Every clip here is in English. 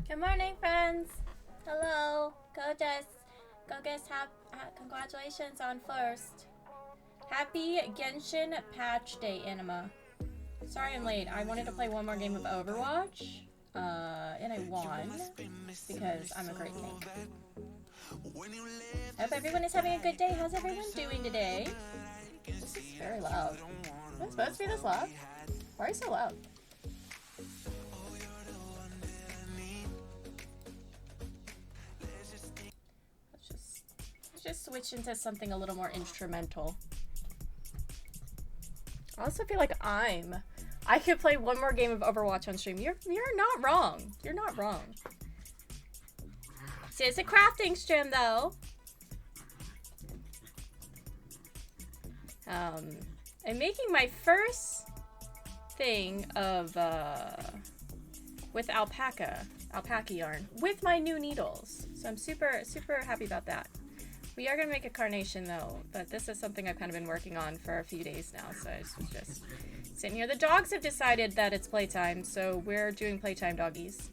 Good morning, friends. Hello. Go guess. Congratulations on first. Happy Genshin Patch Day, Anima. Sorry I'm late. I wanted to play one more game of Overwatch. And I won. Because I'm a great king. I hope everyone is having a good day. How's everyone doing today? This is very loud. Am I supposed to be this loud? Why are you so loud? Let's just switch into something a little more instrumental. I also feel like I could play one more game of Overwatch on stream. You're not wrong. You're not wrong. This is a crafting stream though. I'm making my first thing of with alpaca yarn with my new needles. So I'm super happy about that. We are gonna make a carnation though, but this is something I've kind of been working on for a few days now, so I was just sitting here. The dogs have decided that it's playtime, so we're doing playtime doggies.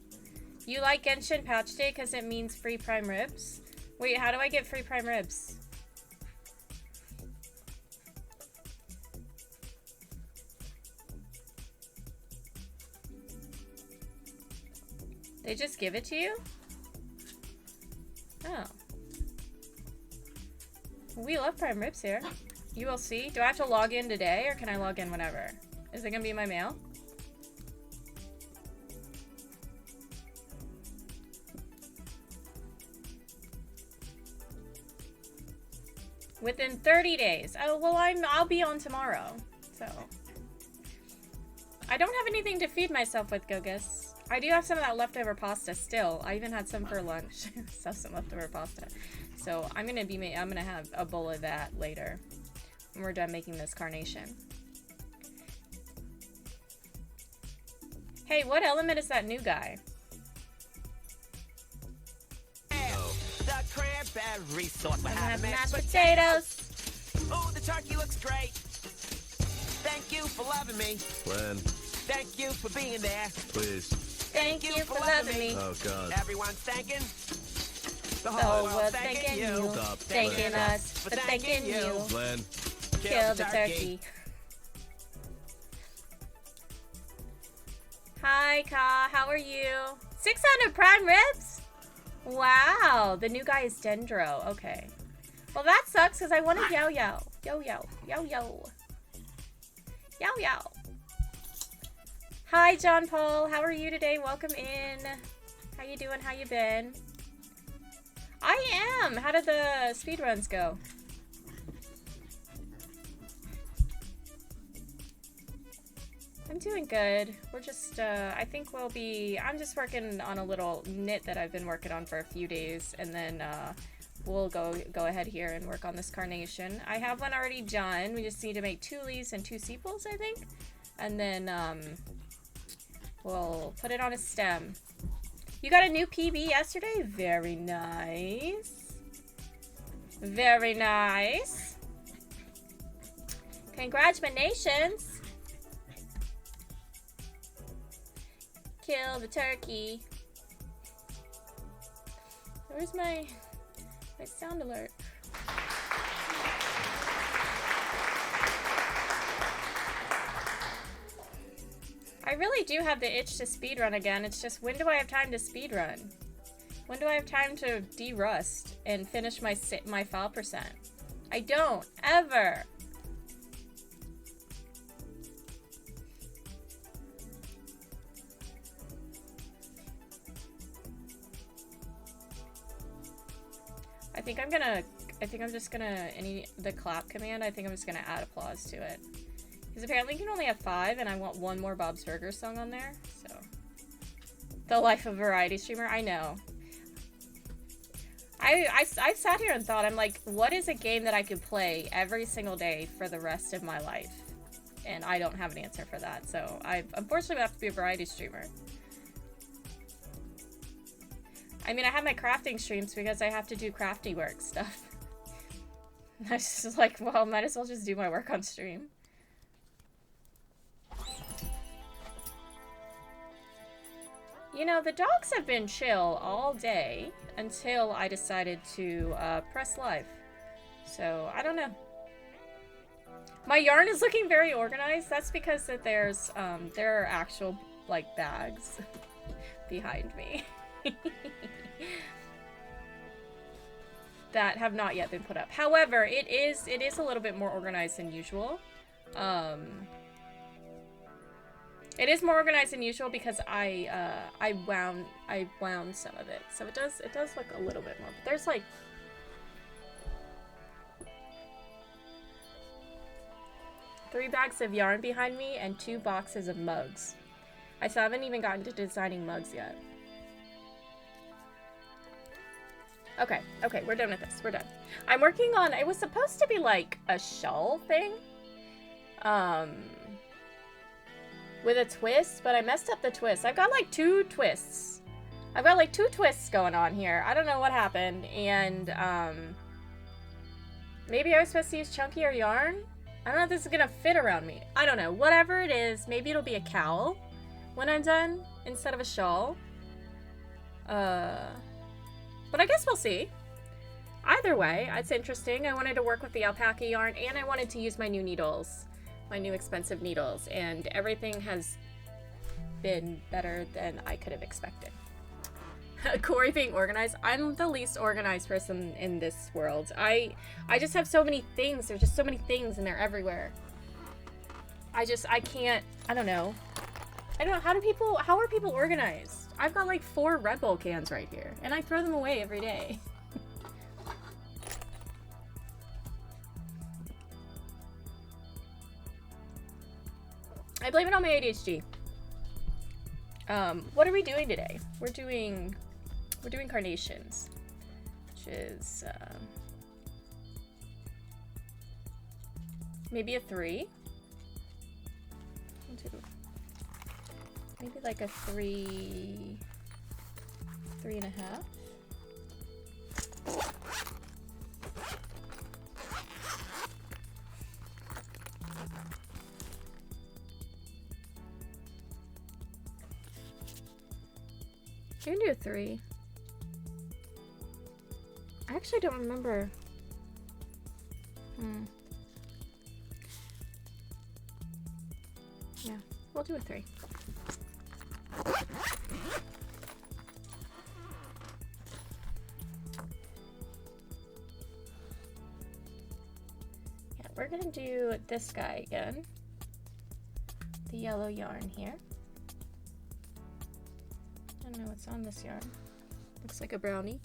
You like Genshin Patch Day because it means free prime ribs? Wait, how do I get free prime ribs? They just give it to you? Oh. We love prime ribs here. You will see. Do I have to log in today or can I log in whenever? Is it gonna be in my mail? Within 30 days. Oh, well, I'll be on tomorrow. So. I don't have anything to feed myself with, Gogus. I do have some of that leftover pasta still. I even had some for lunch. So some leftover pasta. So I'm gonna have a bowl of that later when we're done making this carnation. Hey, what element is that new guy? The cranberry sauce. I'm gonna have mashed potatoes. Oh, the turkey looks great. Thank you for loving me. Glenn, Thank you for being there. please. Thank you for loving me. Oh, God. Everyone's thanking. The The whole whole world's world's thanking you. Stop. Thanking Glenn. us for thanking you. Glenn, Kill the turkey. Hi, Ka. How are you? 600 prime ribs? Wow. The new guy is Dendro. Okay. Well, that sucks because I wanted Yao Yao. Yo Yo. Yo Yo. Yao Yao. Hi, John Paul. How are you today? Welcome in. How you doing? How you been? I am. How did the speedruns go? I'm doing good. We're just, I think I'm just working on a little knit that I've been working on for a few days, and then, we'll go ahead here and work on this carnation. I have one already done. We just need to make 2 leaves and 2 sepals, I think. And then, we'll put it on a stem. You got a new PB yesterday? Very nice. Very nice. Congratulations. Kill the turkey. Where's my sound alert? I really do have the itch to speedrun again. It's just, when do I have time to speedrun? When do I have time to de-rust and finish my file percent? I don't, ever. I think I'm just gonna, the clap command, I think I'm just gonna add applause to it. Because apparently you can only have 5, and I want one more Bob's Burgers song on there, so. The life of a variety streamer, I know. I sat here and thought, I'm like, what is a game that I could play every single day for the rest of my life? And I don't have an answer for that, so I unfortunately have to be a variety streamer. I mean, I have my crafting streams because I have to do crafty work stuff. I was just like, well, might as well just do my work on stream. You know, the dogs have been chill all day until I decided to press live. So, I don't know. My yarn is looking very organized. That's because that there are actual, like, bags behind me. That have not yet been put up. However, it is a little bit more organized than usual. It is more organized than usual because I wound some of it, so it does look a little bit more. But there's like 3 bags of yarn behind me and 2 boxes of mugs. I still haven't even gotten to designing mugs yet. Okay, we're done with this. We're done. I'm working on, it was supposed to be like a shawl thing. With a twist, but I messed up the twist. I've got like 2 twists. I've got like 2 twists going on here. I don't know what happened, and maybe I was supposed to use chunkier yarn? I don't know if this is gonna fit around me. I don't know. Whatever it is, maybe it'll be a cowl when I'm done instead of a shawl. But I guess we'll see. Either way, it's interesting. I wanted to work with the alpaca yarn, and I wanted to use my new needles. My new expensive needles, and everything has been better than I could have expected. Corey being organized. I'm the least organized person in this world. I just have so many things. There's just so many things and they're everywhere. I can't, I don't know. I don't know, how are people organized? I've got like 4 Red Bull cans right here, and I throw them away every day. I blame it on my ADHD. What are we doing today? We're doing carnations, which is maybe a 3. Maybe like a 3.5. You can do a 3. I actually don't remember. Yeah, we'll do a 3. Yeah, we're gonna do this guy again. The yellow yarn here. I don't know what's on this yarn. Looks like a brownie.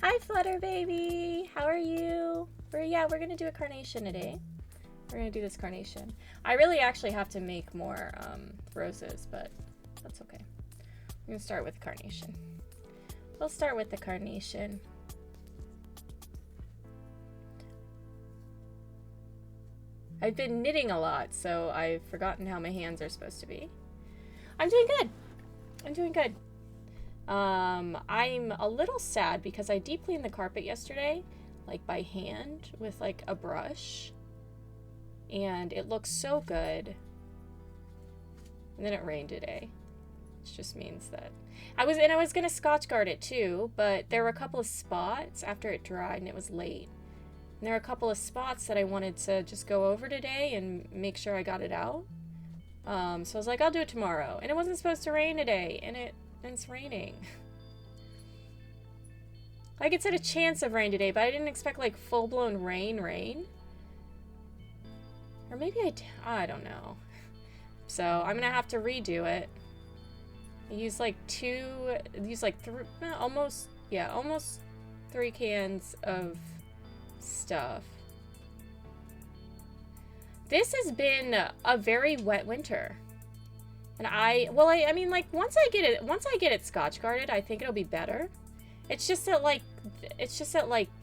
Hi, Flutter Baby! How are you? We're gonna do a carnation today. We're gonna do this carnation. I really actually have to make more roses, but that's okay. We're gonna start with carnation. We'll start with the carnation. I've been knitting a lot, so I've forgotten how my hands are supposed to be. I'm doing good. I'm doing good. I'm a little sad because I deep cleaned the carpet yesterday, like by hand with like a brush, and it looks so good. And then it rained today, which just means that I was gonna Scotch guard it too, but there were a couple of spots after it dried and it was late. And there are a couple of spots that I wanted to just go over today and make sure I got it out. So I was like, I'll do it tomorrow. And it wasn't supposed to rain today, and it's raining. Like, it said a chance of rain today, but I didn't expect like full-blown rain. Or maybe I don't know. So I'm gonna have to redo it. I used like almost 3 cans of stuff. This has been a very wet winter, and I mean, like, once I get it Scotch guarded, I think it'll be better. It's just that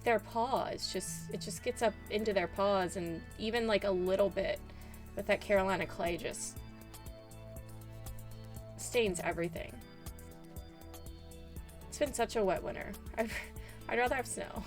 their paws it just gets up into their paws, and even like a little bit with that Carolina clay just stains everything. It's been such a wet winter. I'd rather have snow.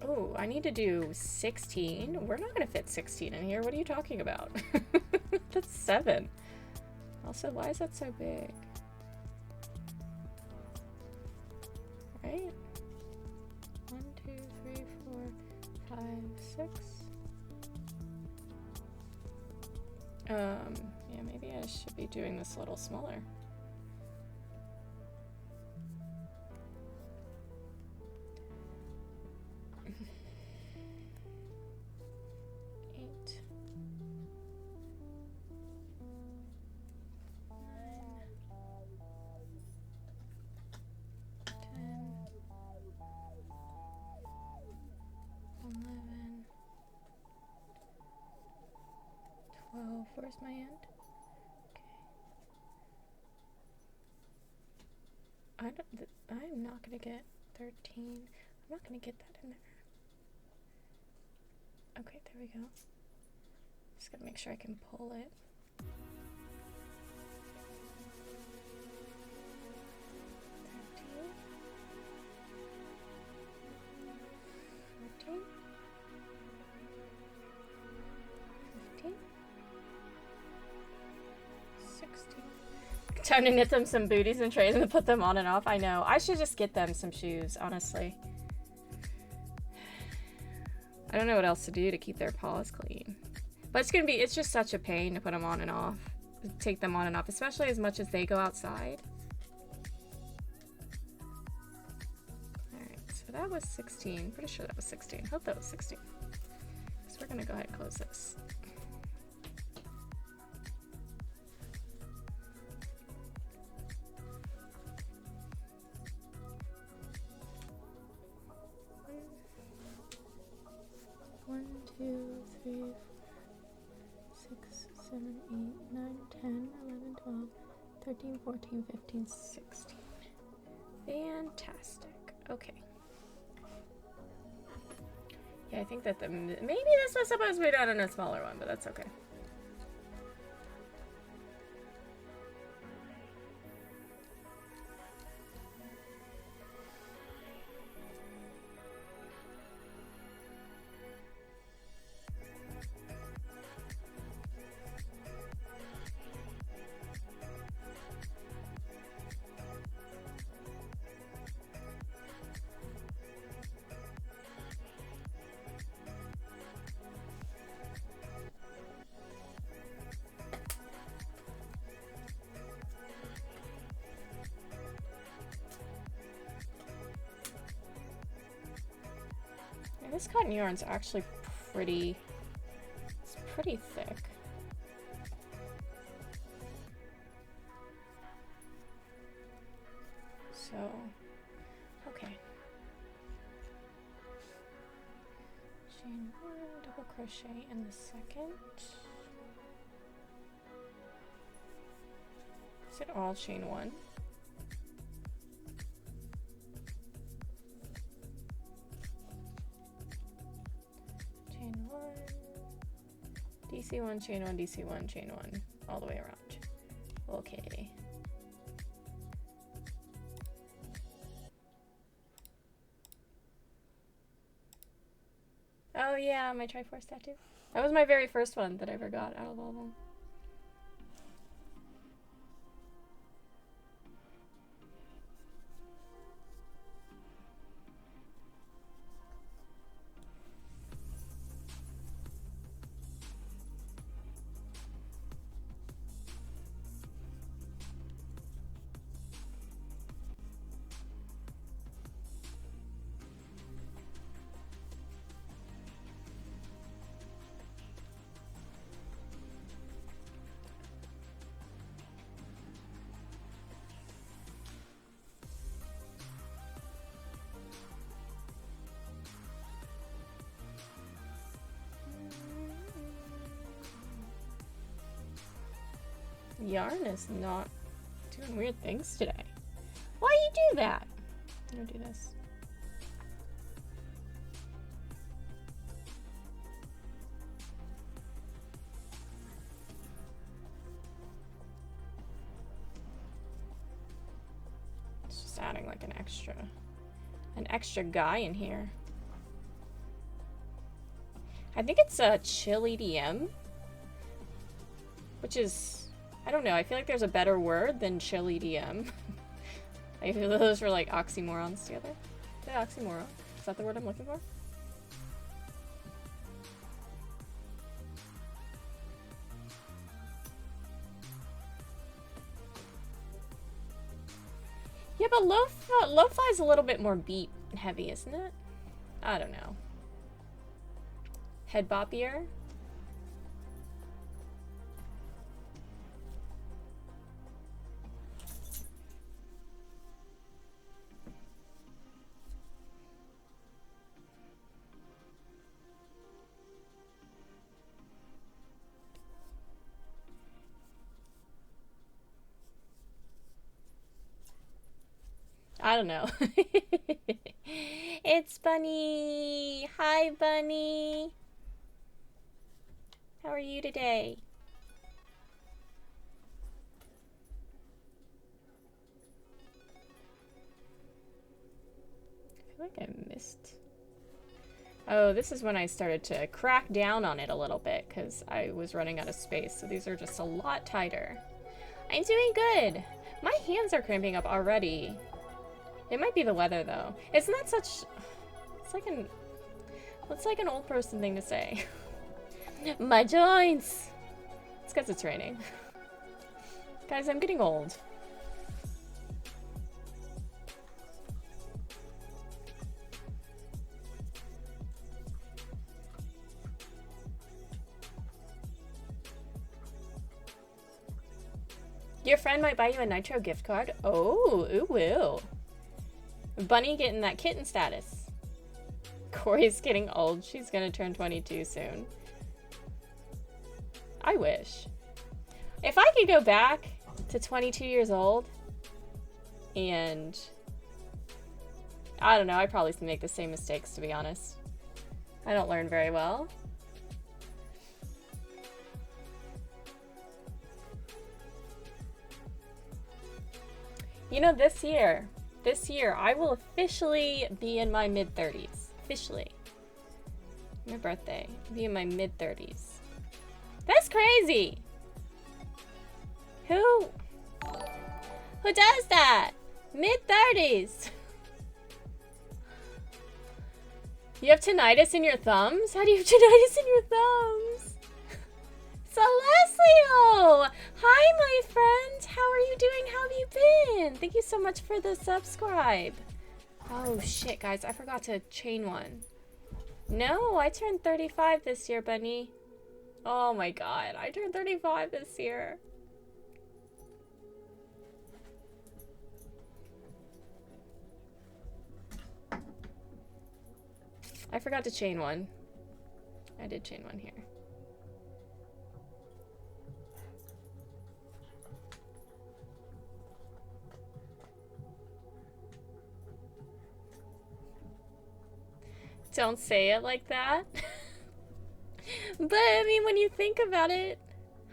Oh, I need to do 16. We're not gonna fit 16 in here. What are you talking about? That's 7. Also, why is that so big? Right? 1, 2, 3, 4, 5, 6. Yeah, maybe I should be doing this a little smaller. Where's my end? Okay. I'm not gonna get 13. I'm not gonna get that in there. Okay, there we go. Just gotta make sure I can pull it. 13. 14. 15. 16. Time to knit them some booties and trays and to put them on and off. I know. I should just get them some shoes, honestly. I don't know what else to do to keep their paws clean. But it's just such a pain to put them on and off. Take them on and off, especially as much as they go outside. Alright, so that was 16. Pretty sure that was 16. Hope that was 16. So we're gonna go ahead and close this. One, 2, 3, 4, 6, 7, 8, 9, 10, 11, 12, 13, 14, 15, 16. Fantastic. Okay. Yeah, I think that maybe this was supposed to be done in a smaller one, but that's okay. This cotton yarn's actually it's pretty thick. So, okay. Chain 1, double crochet in the second. Is it all chain 1? DC1, chain 1, DC1, chain 1, all the way around. Okay. Oh yeah, my Triforce tattoo. That was my very first one that I ever got out of all of them. Yarn is not doing weird things today. Why you do that? I'm gonna do this. It's just adding like an extra guy in here. I think it's a chill EDM, which is, I don't know, I feel like there's a better word than chill EDM. I feel those were like oxymorons together. Is that oxymoron? Is that the word I'm looking for? Yeah, but lo-fi is a little bit more beat heavy, isn't it? I don't know. Head boppier? I don't know. It's Bunny. Hi, Bunny. How are you today? I feel like I missed. Oh, this is when I started to crack down on it a little bit because I was running out of space. So these are just a lot tighter. I'm doing good. My hands are cramping up already. It might be the weather though. Isn't that such... It's like an old person thing to say. My joints! It's because it's raining. Guys, I'm getting old. Your friend might buy you a Nitro gift card. Oh, ooh, will. Bunny getting that kitten status. Corey's getting old. She's gonna turn 22 soon. I wish. If I could go back to 22 years old and... I don't know, I'd probably make the same mistakes, to be honest. I don't learn very well. You know, this year, I will officially be in my mid-30s. Officially. My birthday. I'll be in my mid-30s. That's crazy! Who does that? Mid-30s! You have tinnitus in your thumbs? How do you have tinnitus in your thumbs? Celestio! Hi, my friend! How are you doing? How have you been? Thank you so much for the subscribe. Oh, shit, guys. I forgot to chain one. No, I turned 35 this year, Bunny. Oh, my God. I turned 35 this year. I forgot to chain one. I did chain one here. Don't say it like that. But, I mean, when you think about it...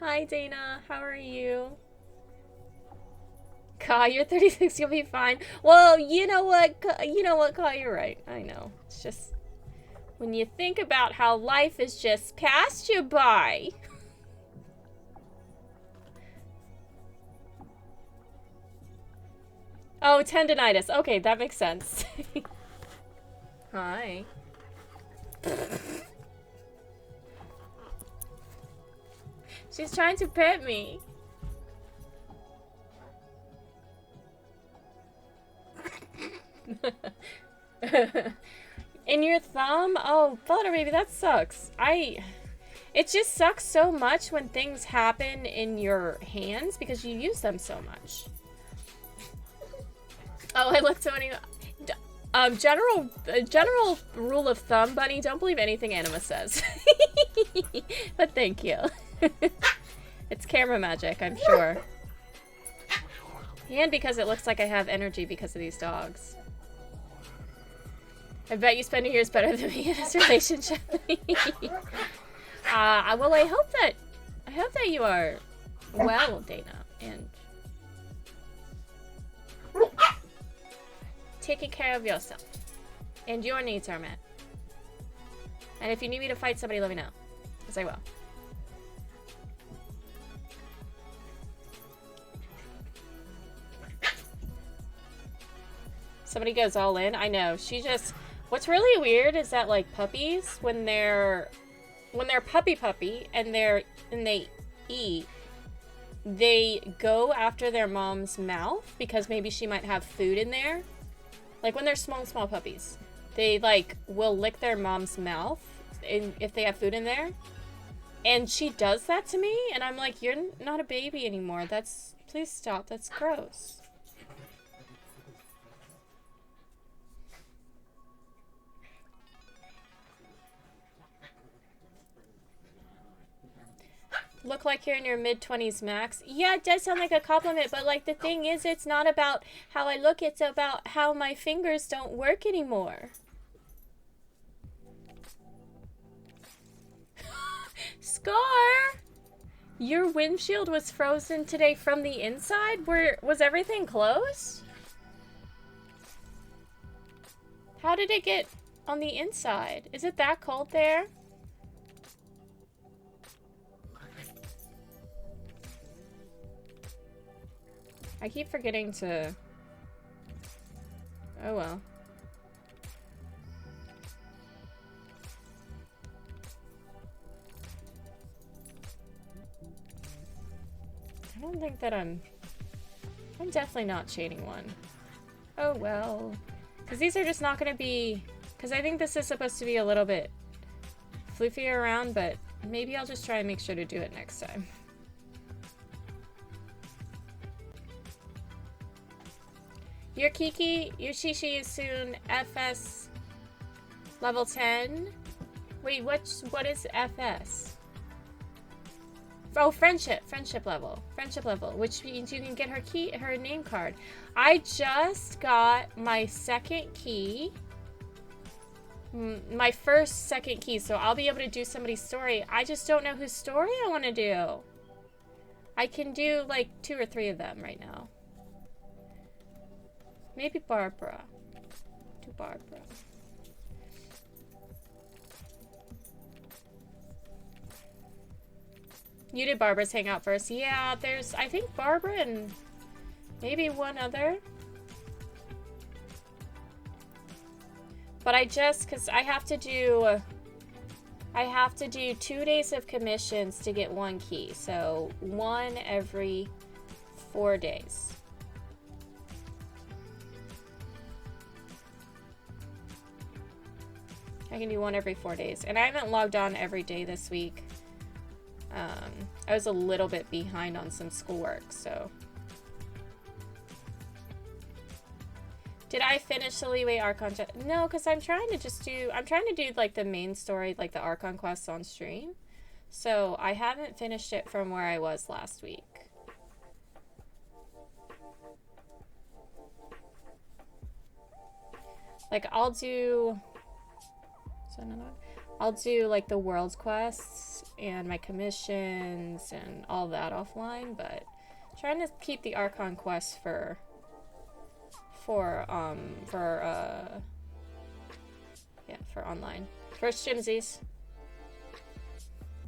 Hi, Dana. How are you? Ka, you're 36. You'll be fine. Well, you know what? Ka, you're right. I know. It's just... When you think about how life has just passed you by... Oh, tendinitis. Okay, that makes sense. Hi. She's trying to pet me. In your thumb? Oh, Butter Baby, that sucks. It just sucks so much when things happen in your hands because you use them so much. Oh, I looked so many... general rule of thumb, Bunny, don't believe anything Anima says. But thank you. It's camera magic, I'm sure. And because it looks like I have energy because of these dogs. I bet you spend years better than me in this relationship. Well, I hope that you are well, Dana, and taking care of yourself. And your needs are met. And if you need me to fight somebody, let me know. Because I will. Somebody goes all in. I know. She just... What's really weird is that, like, puppies, when they're puppy and they eat, they go after their mom's mouth because maybe she might have food in there. Like, when they're small puppies, they, like, will lick their mom's mouth if they have food in there. And she does that to me, and I'm like, you're not a baby anymore. Please stop. That's gross. Look like you're in your mid-20s, Max. Yeah, it does sound like a compliment, but, like, the thing is, it's not about how I look. It's about how my fingers don't work anymore. Scar! Your windshield was frozen today from the inside? Was everything closed? How did it get on the inside? Is it that cold there? I keep forgetting to... Oh well. I don't think that I'm definitely not chaining one. Oh well. Because these are just not going to be... Because I think this is supposed to be a little bit floofier around, but maybe I'll just try and make sure to do it next time. Your Kiki, your Shishi is soon FS level 10. Wait, what is FS? Oh, friendship level, which means you can get her name card. I just got my second key, my first second key, so I'll be able to do somebody's story. I just don't know whose story I want to do. I can do like 2 or 3 of them right now. Maybe Barbara. Do Barbara. You did Barbara's Hangout first. Yeah, there's, I think, Barbara and maybe one other. But because I have to do 2 days of commissions to get 1 key. So 1 every 4 days. I can do 1 every 4 days. And I haven't logged on every day this week. I was a little bit behind on some schoolwork, so. Did I finish the Leeway Archon? No, because I'm trying to do like the main story, like the Archon quests on stream. So I haven't finished it from where I was last week. Like I'll do like the world's quests and my commissions and all that offline, but trying to keep the Archon quests for online. First Jimsies.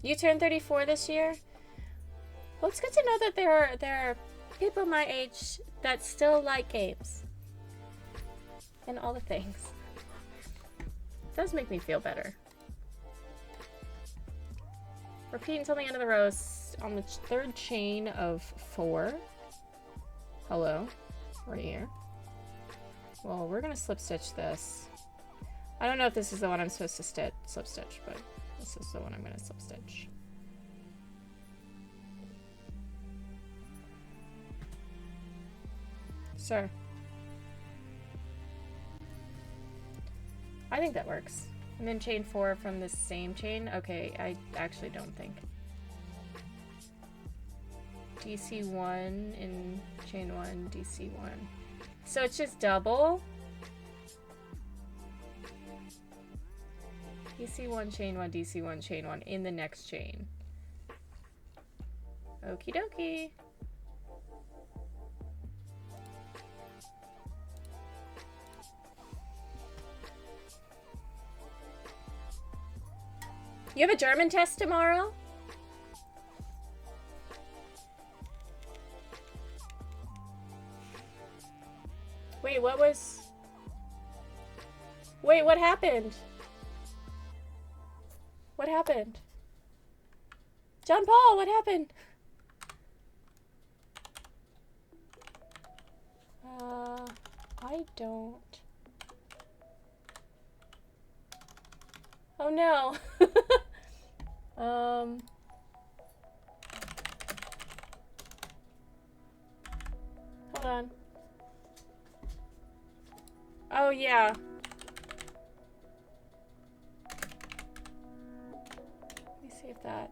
You turned 34 this year? Well, it's good to know that there are people my age that still like games. And all the things. It does make me feel better. Repeat until the end of the row on the 3rd chain of 4. Hello. We're here. Well, we're gonna slip stitch this. I don't know if this is the one I'm supposed to slip stitch, but this is the one I'm gonna slip stitch. Sir. I think that works. And then chain 4 from the same chain? Okay, I actually don't think. DC1 in chain 1, DC1. So it's just double? DC1, chain 1, DC1, chain 1 in the next chain. Okie dokie. You have a German test tomorrow? Wait, what was... Wait, what happened? What happened? John Paul, what happened? I don't. Oh no. Hold on. Oh yeah. Let me see if that...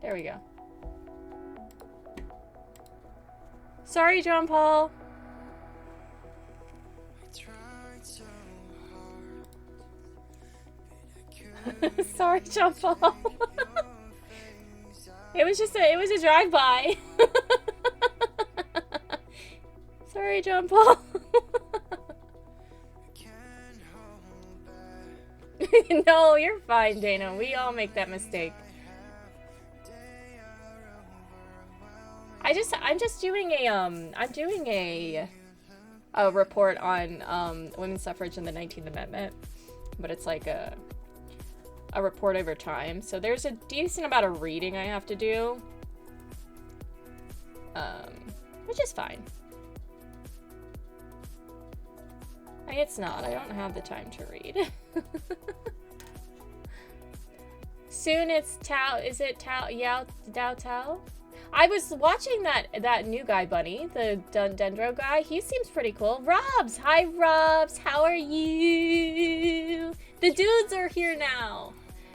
There we go. Sorry, John Paul. Sorry, John Paul. It was a drive-by. Sorry, John Paul. No, you're fine, Dana. We all make that mistake. I'm just doing a report on women's suffrage and the 19th Amendment, but it's like a report over time. So there's a decent amount of reading I have to do, which is fine. It's not. I don't have the time to read. Soon it's Tao. Is it Tao? Yao Dao Tao? I was watching that new guy, Bunny, the Dendro guy. He seems pretty cool. Robs! Hi, Robs! How are you? The dudes are here now.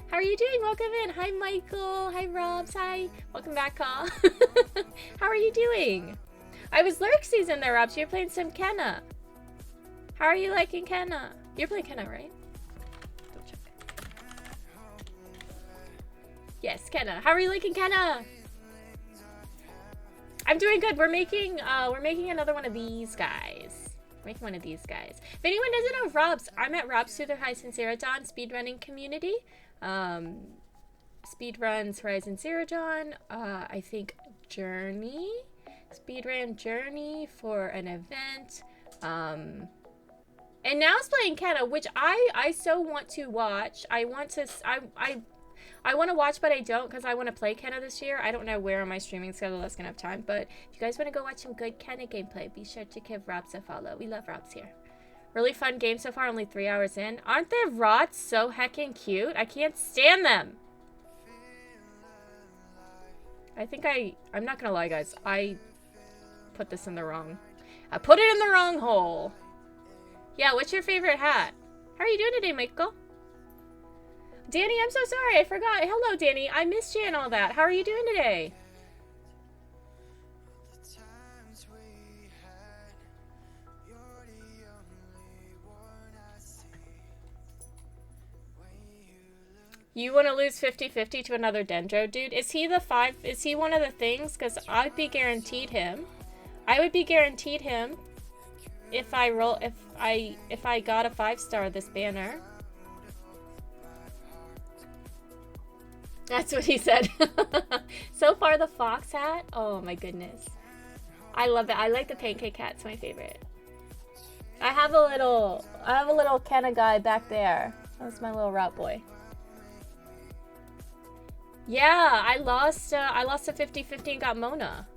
How are you doing? Welcome in. Hi, Michael. Hi, Robs. Hi. Welcome back, Ka. How are you doing? I was Lurk season there, Robs. You're playing some Kenna. How are you liking Kenna? You're playing Kenna, right? Double check. Yes, Kenna. How are you liking Kenna? I'm doing good. We're making another one of these guys. Making one of these guys. If anyone doesn't know Robs, I'm at Robs through the Horizon Zero Dawn speedrunning community. Speedruns Horizon Zero Dawn. I think Journey. Speedran Journey for an event. And now it's playing Kenna, which I so want to watch. I want to watch, but I don't, because I want to play Kenna this year. I don't know where on my streaming schedule that's going to have time, but if you guys want to go watch some good Kenna gameplay, be sure to give Robs a follow. We love Robs here. Really fun game so far, only 3 hours in. Aren't their rots so heckin' cute? I can't stand them. I think I'm not going to lie, guys. I put this in the wrong... I put it in the wrong hole. Yeah, what's your favorite hat? How are you doing today, Michael? Danny, I'm so sorry. I forgot. Hello, Danny. I missed you and all that. How are you doing today? You want to lose 50-50 to another Dendro dude? Is he is he one of the things? Because I'd be guaranteed him. I would be guaranteed him if I got a 5-star this banner. That's what he said. So far, the fox hat. Oh my goodness, I love it. I like the pancake hat. It's my favorite. I have a little Kenna guy back there. That's my little route boy. Yeah, I lost a 50-50 and got Mona.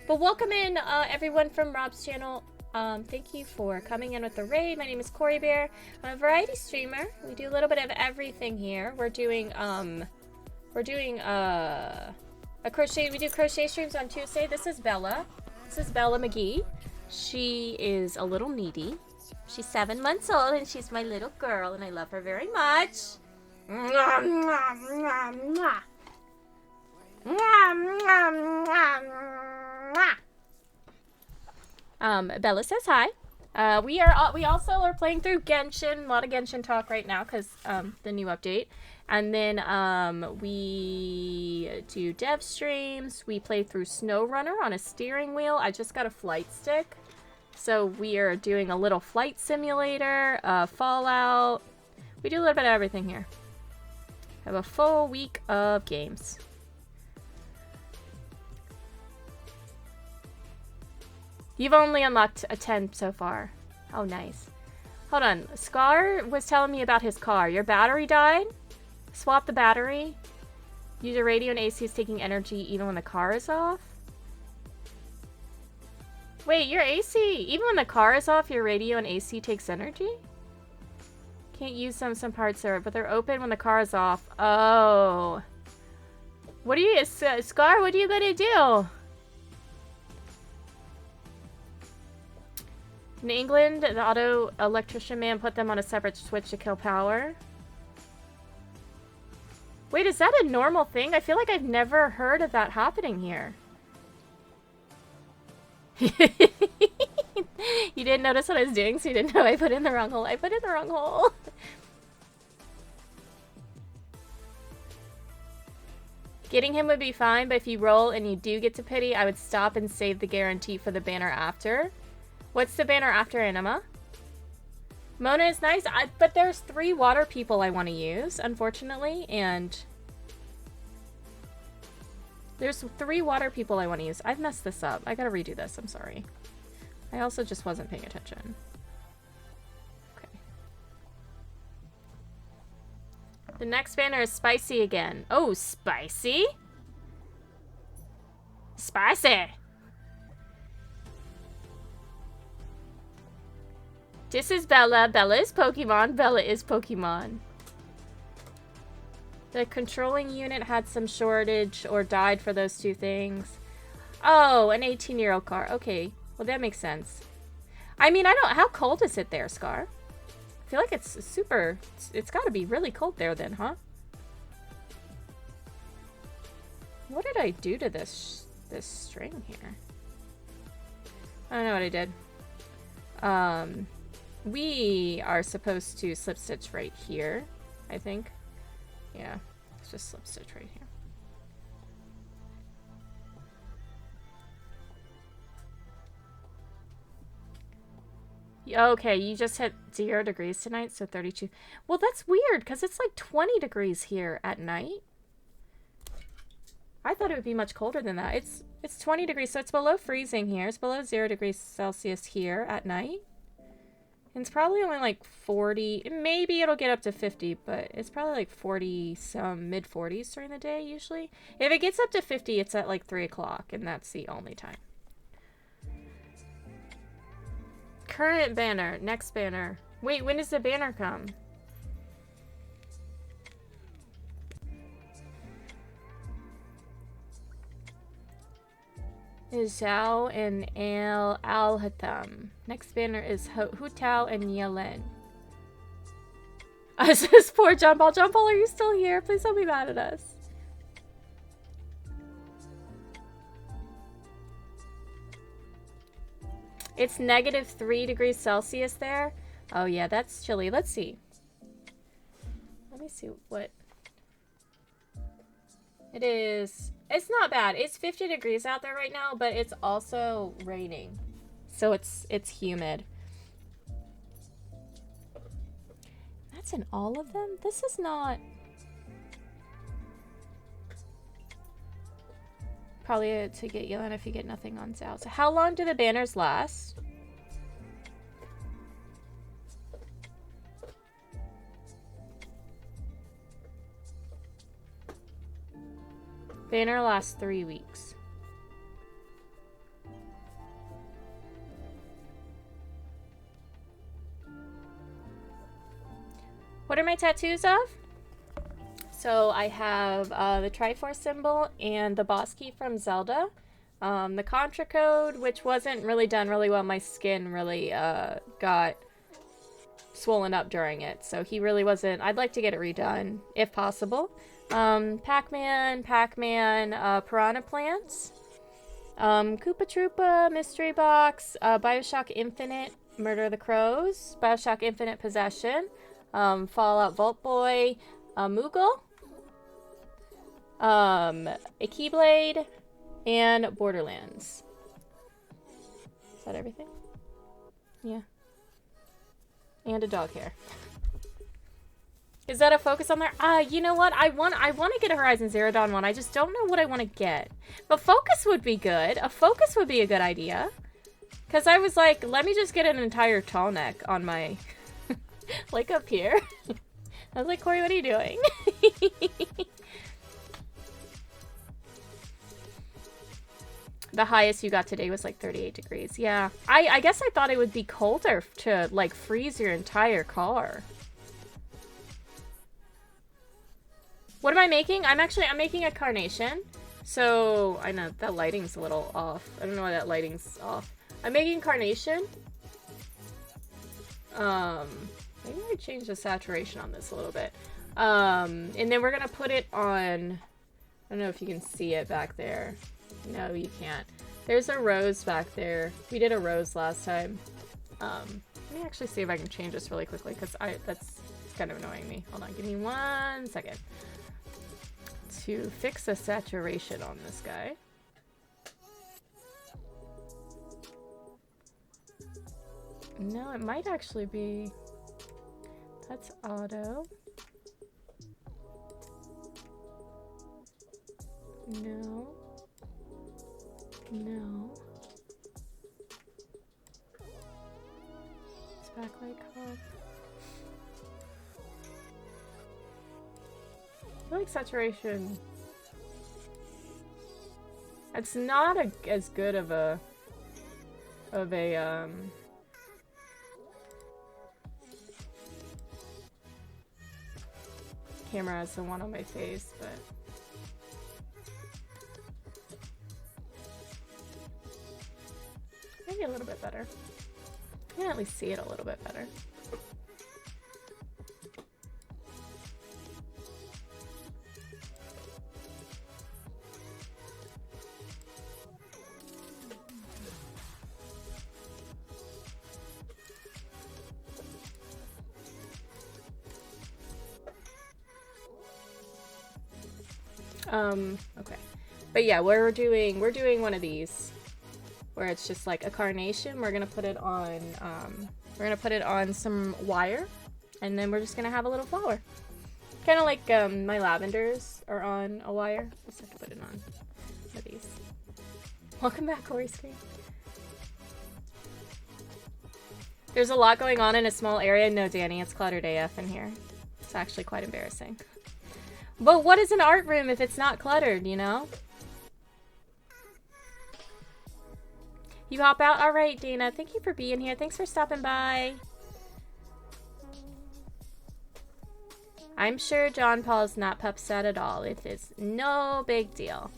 But welcome in, everyone from Rob's channel. Thank you for coming in with the raid. My name is Corey Bear. I'm a variety streamer. We do a little bit of everything here. We're doing a crochet. We do crochet streams on Tuesday. This is Bella. This is Bella McGee. She is a little needy. She's 7 months old and she's my little girl and I love her very much. Mwah, mwah, mwah, mwah. Mwah, mwah, mwah, mwah. Bella says hi. We also are playing through Genshin. A lot of Genshin talk right now because the new update. And then we do dev streams. We play through SnowRunner on a steering wheel. I just got a flight stick. So we are doing a little flight simulator, Fallout. We do a little bit of everything here. Have a full week of games. You've only unlocked a 10 so far. Oh, nice. Hold on. Scar was telling me about his car. Your battery died? Swap the battery. Use your radio and AC is taking energy even when the car is off? Wait, your AC, even when the car is off, your radio and AC takes energy? Can't use some parts there, but they're open when the car is off. Oh. What are you, Scar, what are you gonna do? In England, the auto electrician man put them on a separate switch to kill power. Wait, is that a normal thing? I feel like I've never heard of that happening here. You didn't notice what I was doing, so you didn't know I put it in the wrong hole. I put it in the wrong hole. Getting him would be fine, but if you roll and you do get to pity, I would stop and save the guarantee for the banner after. What's the banner after, Anima? Mona is nice, but there's 3 water people I want to use, unfortunately, and... There's 3 water people I want to use. I've messed this up. I gotta redo this. I'm sorry. I also just wasn't paying attention. Okay. The next banner is spicy again. Oh, spicy? Spicy! This is Bella. Bella is Pokemon. Bella is Pokemon. The controlling unit had some shortage or died for those 2 things. Oh, an 18-year-old car. Okay. Well, that makes sense. I mean, I don't... How cold is it there, Scar? I feel like it's super... It's got to be really cold there then, huh? What did I do to this string here? I don't know what I did. We are supposed to slip stitch right here, I think. Yeah, let's just slip stitch right here. Okay, you just hit 0 degrees tonight, so 32. Well, that's weird, because it's like 20 degrees here at night. I thought it would be much colder than that. It's 20 degrees, so it's below freezing here. It's below 0 degrees Celsius here at night. And it's probably only like 40, maybe it'll get up to 50, but it's probably like 40, some mid-40s during the day usually. If it gets up to 50, it's at like 3 o'clock, and that's the only time. Current banner, next banner. Wait, when does the banner come? Is Zhao and Al-Hatham. Next banner is Hutao and Yelen. This is poor Jumball. Jumball, are you still here? Please don't be mad at us. It's negative 3 degrees Celsius there. Oh yeah, that's chilly. Let's see. Let me see what... It is... It's not bad. It's 50 degrees out there right now, but it's also raining. So it's humid. That's in all of them? This is not... Probably to get Yelena if you get nothing on Zao. So how long do the banners last? Banner lasts 3 weeks. What are my tattoos of? So I have the Triforce symbol and the boss key from Zelda. The Contra code, which wasn't really done really well. My skin really got swollen up during it. So he really wasn't... I'd like to get it redone, if possible. Pac-Man, Piranha Plants, Koopa Troopa, Mystery Box, Bioshock Infinite, Murder of the Crows, Bioshock Infinite Possession, Fallout Vault Boy, Moogle, a Keyblade, and Borderlands. Is that everything? Yeah. And a dog hair. Is that a focus on there? You know what? I want to get a Horizon Zero Dawn one. I just don't know what I want to get. But focus would be good. A focus would be a good idea. Because I was like, let me just get an entire tall neck on my... like up here. I was like, Corey, what are you doing? The highest you got today was like 38 degrees. Yeah. I guess I thought it would be colder to like freeze your entire car. What am I making? I'm making a Carnation. So, I know that lighting's a little off. I don't know why that lighting's off. I'm making Carnation. Maybe I change the saturation on this a little bit. And then we're gonna put it on, I don't know if you can see it back there. No, you can't. There's a rose back there. We did a rose last time. Let me actually see if I can change this really quickly, because it's kind of annoying me. Hold on, give me 1 second. To fix the saturation on this guy. No, it might actually be... That's auto. No. No. It's backlight off. I feel like saturation... It's not as good of a camera as the one on my face, but maybe a little bit better. I can at least see it a little bit better. Okay. But yeah, we're doing one of these where it's just like a carnation. We're gonna put it on some wire, and then we're just gonna have a little flower. Kind of like my lavenders are on a wire. Just have to put it on one of these. Welcome back, Corey Screen. There's a lot going on in a small area. No, Danny, it's cluttered AF in here. It's actually quite embarrassing. But what is an art room if it's not cluttered, you know? You hop out? Alright, Dana. Thank you for being here. Thanks for stopping by. I'm sure John Paul's not upset at all. It is no big deal.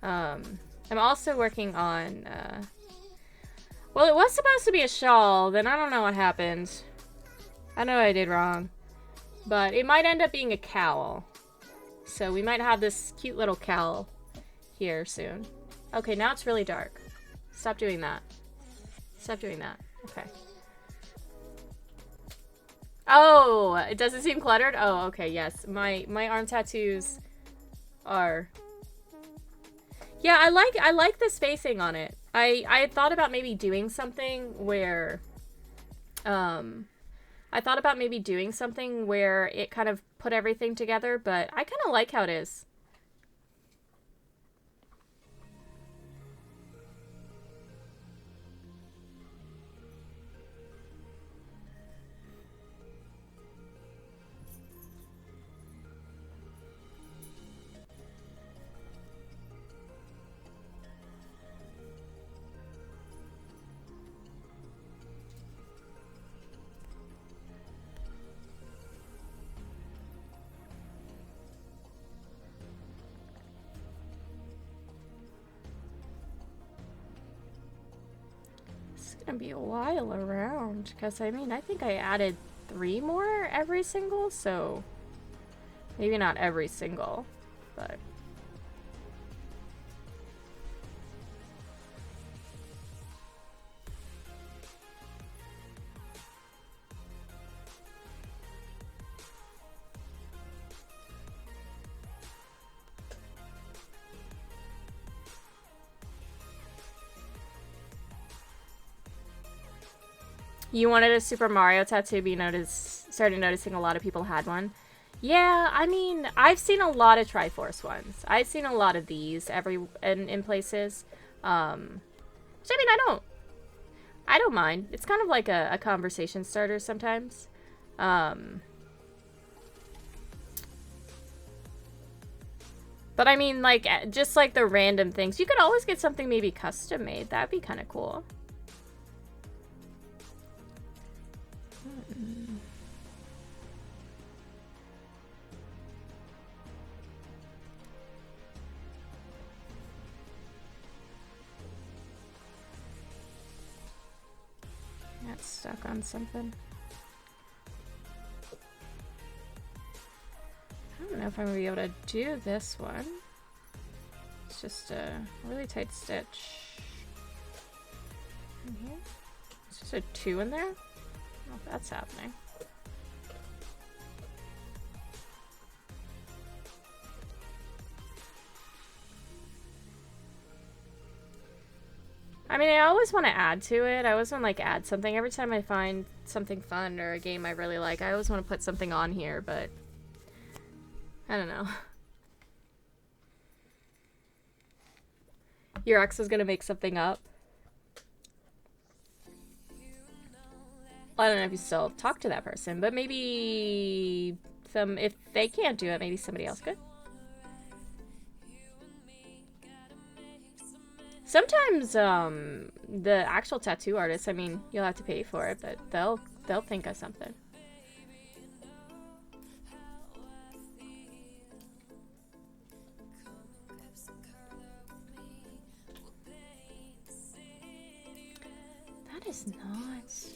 I'm also working on... Well, it was supposed to be a shawl. Then I don't know what happened. I know what I did wrong. But it might end up being a cowl. So we might have this cute little cowl here soon. Okay, now it's really dark. Stop doing that. Stop doing that. Okay. Oh, it doesn't seem cluttered? Oh, okay, yes. My arm tattoos are... Yeah, I like the spacing on it. I thought about maybe doing something where... I thought about maybe doing something where it kind of put everything together, but I kind of like how it is. Gonna be a while around, because I mean I think I added 3 more every single, so maybe not every single, but You wanted a Super Mario tattoo, but you started noticing a lot of people had one. Yeah, I mean, I've seen a lot of Triforce ones. I've seen a lot of these in places. Which, I mean, I don't mind. It's kind of like a conversation starter sometimes. But I mean, like, just like the random things. You could always get something maybe custom made. That'd be kind of cool. That's stuck on something. I don't know if I'm gonna be able to do this one. It's just a really tight stitch. It's just a 2 in there. I don't know if that's happening. I mean, I always want to add to it. I always want to, like, add something. Every time I find something fun or a game I really like, I always want to put something on here, but I don't know. Your ex was gonna make something up. I don't know if you still talk to that person, but maybe if they can't do it, maybe somebody else could. Sometimes the actual tattoo artists, I mean, you'll have to pay for it, but they'll think of something. That is nuts.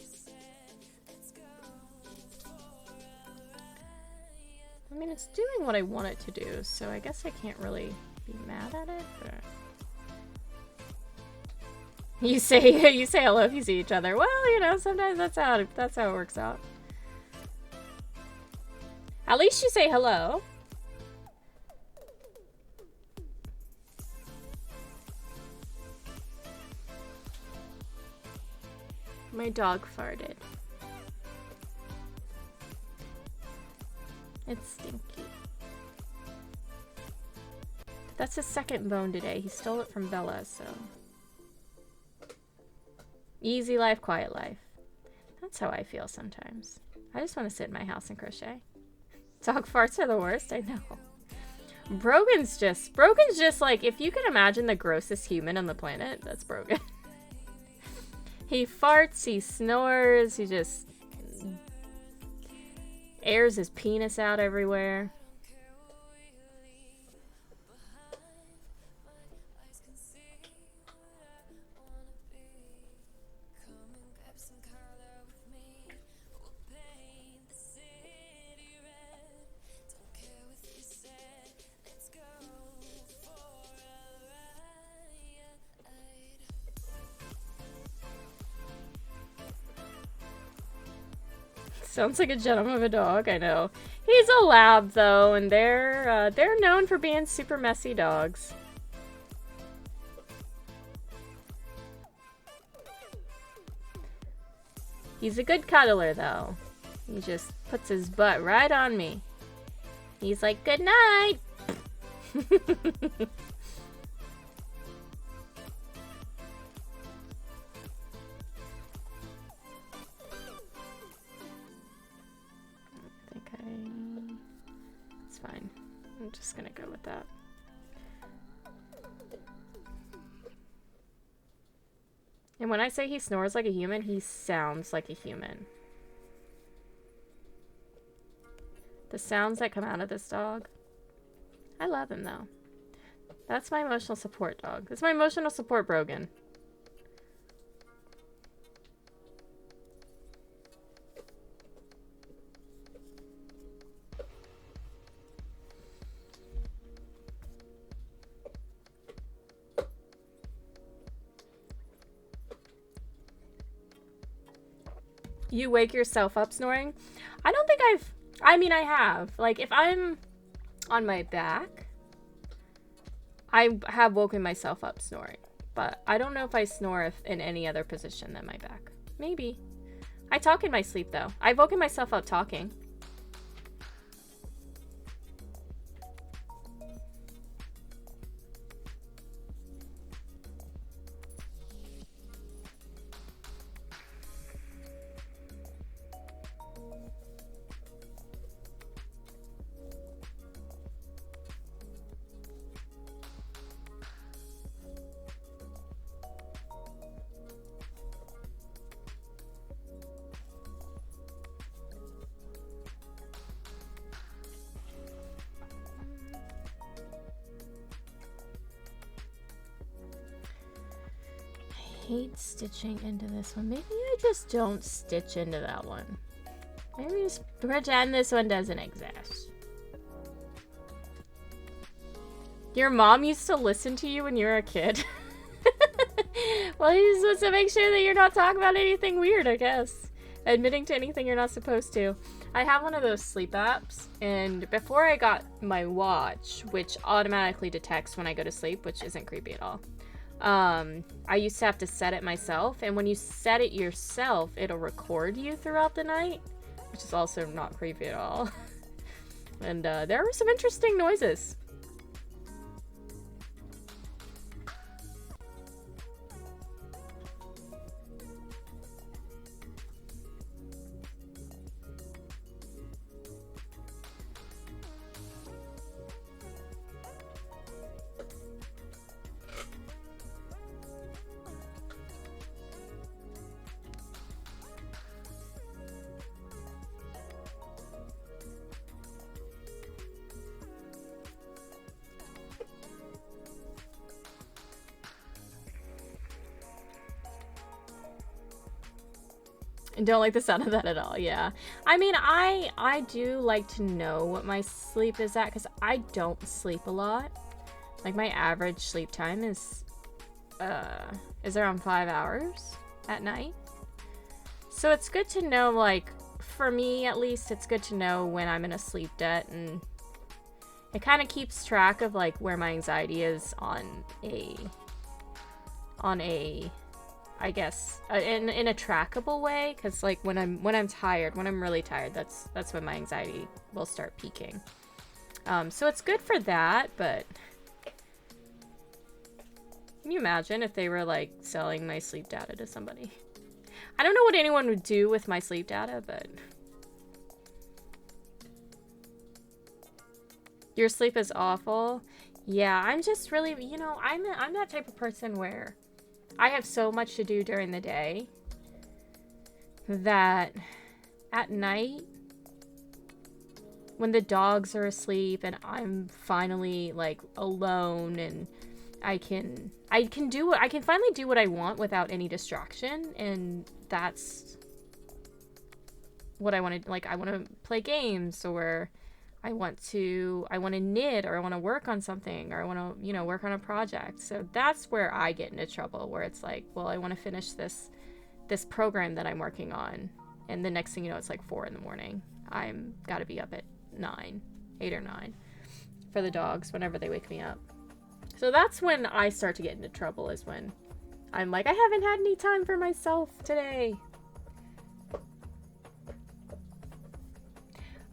I mean, it's doing what I want it to do, so I guess I can't really be mad at it, but... You say hello if you see each other. Well, you know, sometimes that's how it works out. At least you say hello. My dog farted. It's stinky. That's his second bone today. He stole it from Bella, so... Easy life, quiet life. That's how I feel sometimes. I just want to sit in my house and crochet. Dog farts are the worst, I know. Brogan's just like, if you can imagine the grossest human on the planet, that's Brogan. He farts, he snores, he just airs his penis out everywhere. Sounds like a gentleman of a dog, I know. He's a lab, though, and they're known for being super messy dogs. He's a good cuddler, though. He just puts his butt right on me. He's like, good night! It's fine. I'm just gonna go with that. And when I say he snores like a human, he sounds like a human. The sounds that come out of this dog. I love him, though. That's my emotional support dog. That's my emotional support Brogan. You wake yourself up snoring? I don't think I mean, I have. Like, if I'm on my back, I have woken myself up snoring. But I don't know if I snore in any other position than my back. Maybe. I talk in my sleep, though. I've woken myself up talking. Hate stitching into this one. Maybe I just don't stitch into that one. Maybe just pretend this one doesn't exist. Your mom used to listen to you when you were a kid. Well, you're supposed to make sure that you're not talking about anything weird, I guess. Admitting to anything you're not supposed to. I have one of those sleep apps, and before I got my watch, which automatically detects when I go to sleep, which isn't creepy at all. I used to have to set it myself, and when you set it yourself, it'll record you throughout the night, which is also not creepy at all. And there were some interesting noises. And don't like the sound of that at all, yeah. I mean, I do like to know what my sleep is at, because I don't sleep a lot. Like, my average sleep time is around 5 hours at night. So it's good to know, like, for me at least, it's good to know when I'm in a sleep debt, and it kind of keeps track of, like, where my anxiety is on a I guess in a trackable way, because like when I'm tired, when I'm really tired, that's when my anxiety will start peaking. So it's good for that, but can you imagine if they were like selling my sleep data to somebody? I don't know what anyone would do with my sleep data, but your sleep is awful. Yeah, I'm just really, you know, I'm that type of person where I have so much to do during the day that at night, when the dogs are asleep and I'm finally like alone and I can finally do what I want without any distraction, and that's what I want to, like, I want to play games, or I want to knit, or I want to work on something, or I want to, you know, work on a project. So that's where I get into trouble, where it's like, well, I want to finish this program that I'm working on, and the next thing you know, it's like 4 in the morning. I'm got to be up at 8 or 9 for the dogs whenever they wake me up. So that's when I start to get into trouble, is when I'm like, I haven't had any time for myself today.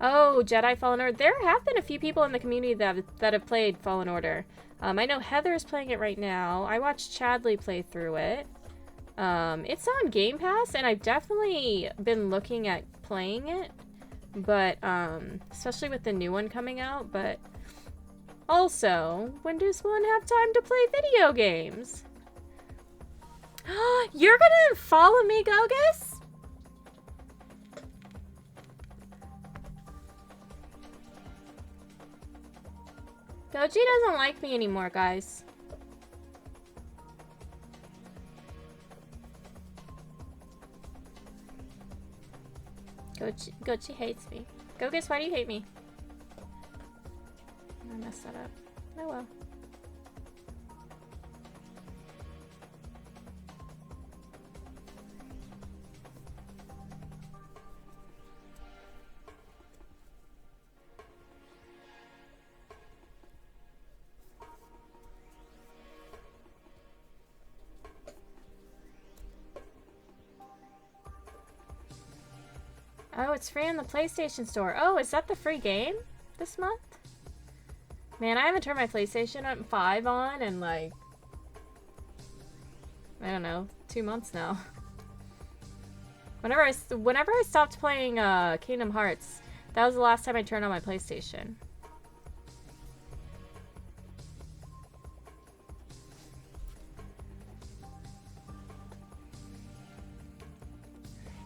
Oh, Jedi Fallen Order. There have been a few people in the community that have played Fallen Order. I know Heather's playing it right now. I watched Chadley play through it. It's on Game Pass, and I've definitely been looking at playing it. But, especially with the new one coming out. But also, when does one have time to play video games? You're gonna follow me, Gogus? Goji doesn't like me anymore, guys. Goji hates me. Gogus, why do you hate me? I messed that up. Oh well. it's free on the PlayStation Store. Oh, is that the free game this month? Man, I haven't turned my PlayStation 5 on in like, I don't know, 2 months now. Whenever I stopped playing Kingdom Hearts, that was the last time I turned on my PlayStation.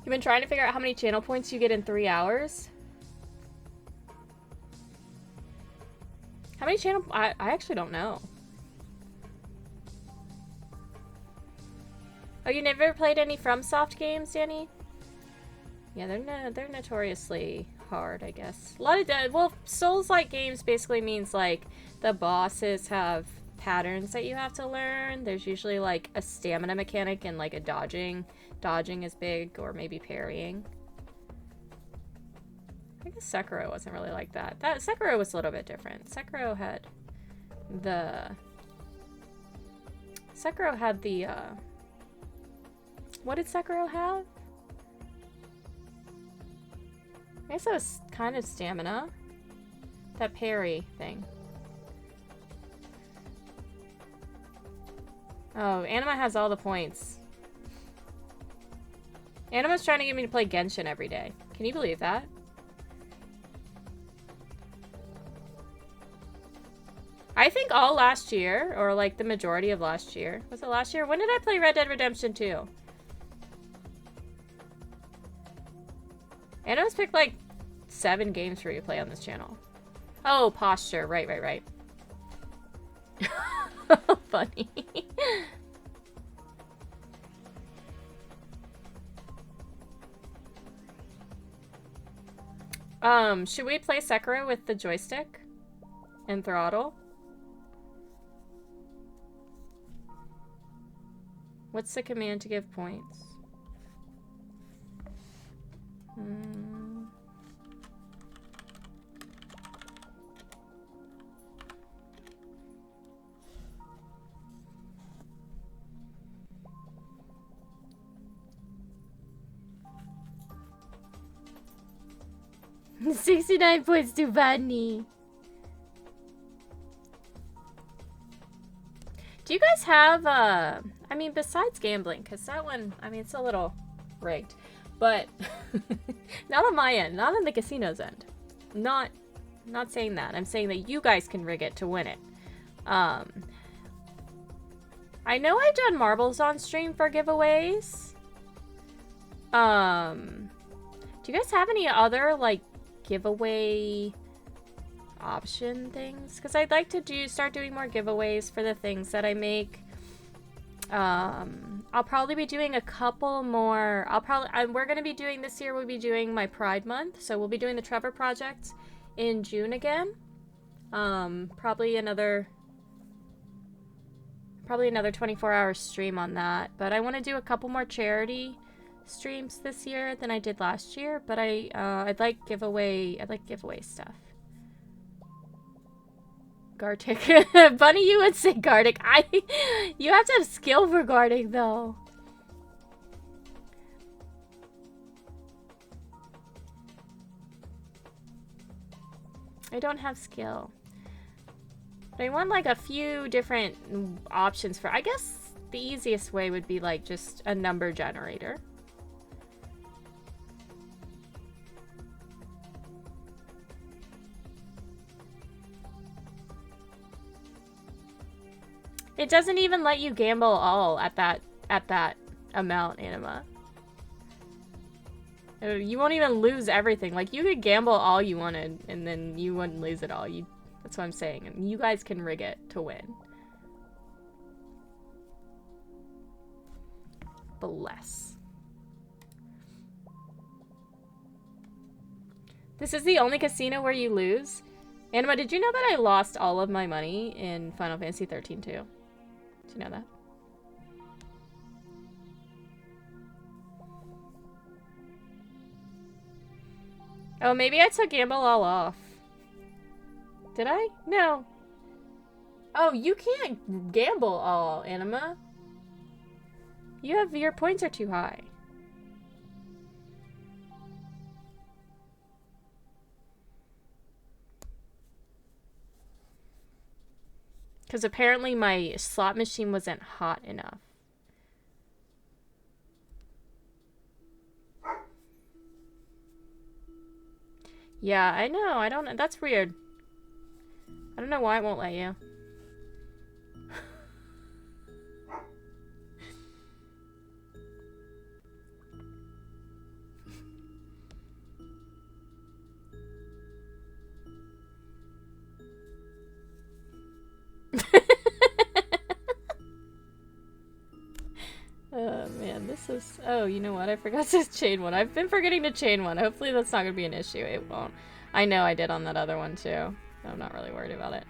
You've been trying to figure out how many channel points you get in 3 hours? How many channel... I actually don't know. Oh, you never played any FromSoft games, Danny? Yeah, they're notoriously hard, I guess. A lot of... well, Souls-like games basically means, like, the bosses have patterns that you have to learn. There's usually, like, a stamina mechanic and, like, a dodging. Dodging is big, or maybe parrying. I guess Sekiro wasn't really like that. Sekiro was a little bit different. Sekiro had the... What did Sekiro have? I guess it was kind of stamina. That parry thing. Oh, Anima has all the points. Anima's trying to get me to play Genshin every day. Can you believe that? I think all last year, or like the majority of last year. Was it last year? When did I play Red Dead Redemption 2? Anima's picked like 7 games for you to play on this channel. Oh, posture. Right. Funny. Should we play Sekiro with the joystick and throttle? What's the command to give points? 69 points to Vadney. Do you guys have, I mean, besides gambling, because that one, I mean, it's a little rigged, but not on my end, not on the casino's end. Not saying that. I'm saying that you guys can rig it to win it. I know I've done marbles on stream for giveaways. Do you guys have any other, like, giveaway option things? Because I'd like to start doing more giveaways for the things that I make. I'll probably be doing a couple more. We're going to be doing this year, we'll be doing my Pride Month. So we'll be doing the Trevor Project in June again. Probably another 24-hour stream on that. But I want to do a couple more charity streams this year than I did last year. But I'd like giveaway stuff. Gartic. Bunny, you would say Gartic. You have to have skill for Gartic, though. I don't have skill. But I want, like, a few different options for... I guess the easiest way would be, like, just a number generator. It doesn't even let you gamble all at that amount, Anima. You won't even lose everything. Like, you could gamble all you wanted, and then you wouldn't lose it all. That's what I'm saying. And you guys can rig it to win. Bless. This is the only casino where you lose? Anima, did you know that I lost all of my money in Final Fantasy 13 too? Did you know that? Oh, maybe I took gamble all off. Did I? No. Oh, you can't gamble all, Anima. Your points are too high. Because apparently my slot machine wasn't hot enough. Yeah, I know. I don't know. That's weird. I don't know why it won't let you. Oh man, this is... Oh, you know what? I forgot to chain one. I've been forgetting to chain one. Hopefully that's not going to be an issue. It won't. I know I did on that other one too. I'm not really worried about it.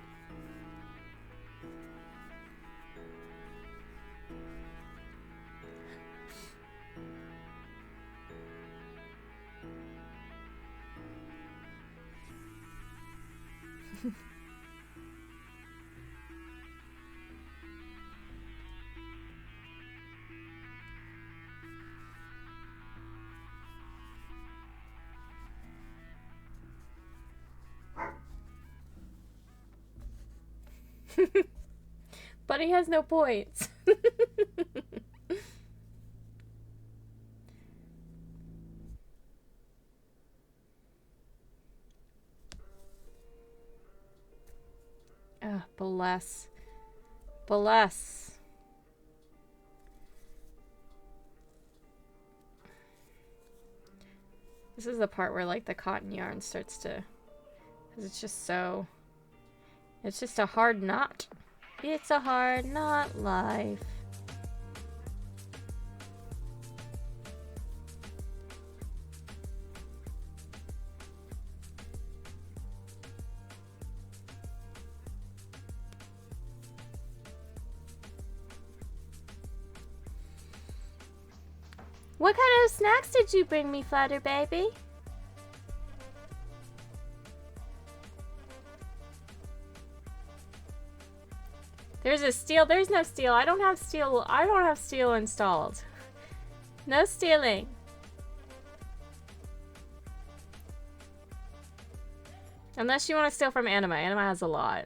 But he has no points. Ah, bless. Bless. This is the part where, like, the cotton yarn starts to... Because it's just so... It's just a hard knot. It's a hard knot life. What kind of snacks did you bring me, Flutter Baby? There's a steel. There's no steel. I don't have steel. I don't have steel installed. No stealing. Unless you want to steal from Anima. Anima has a lot.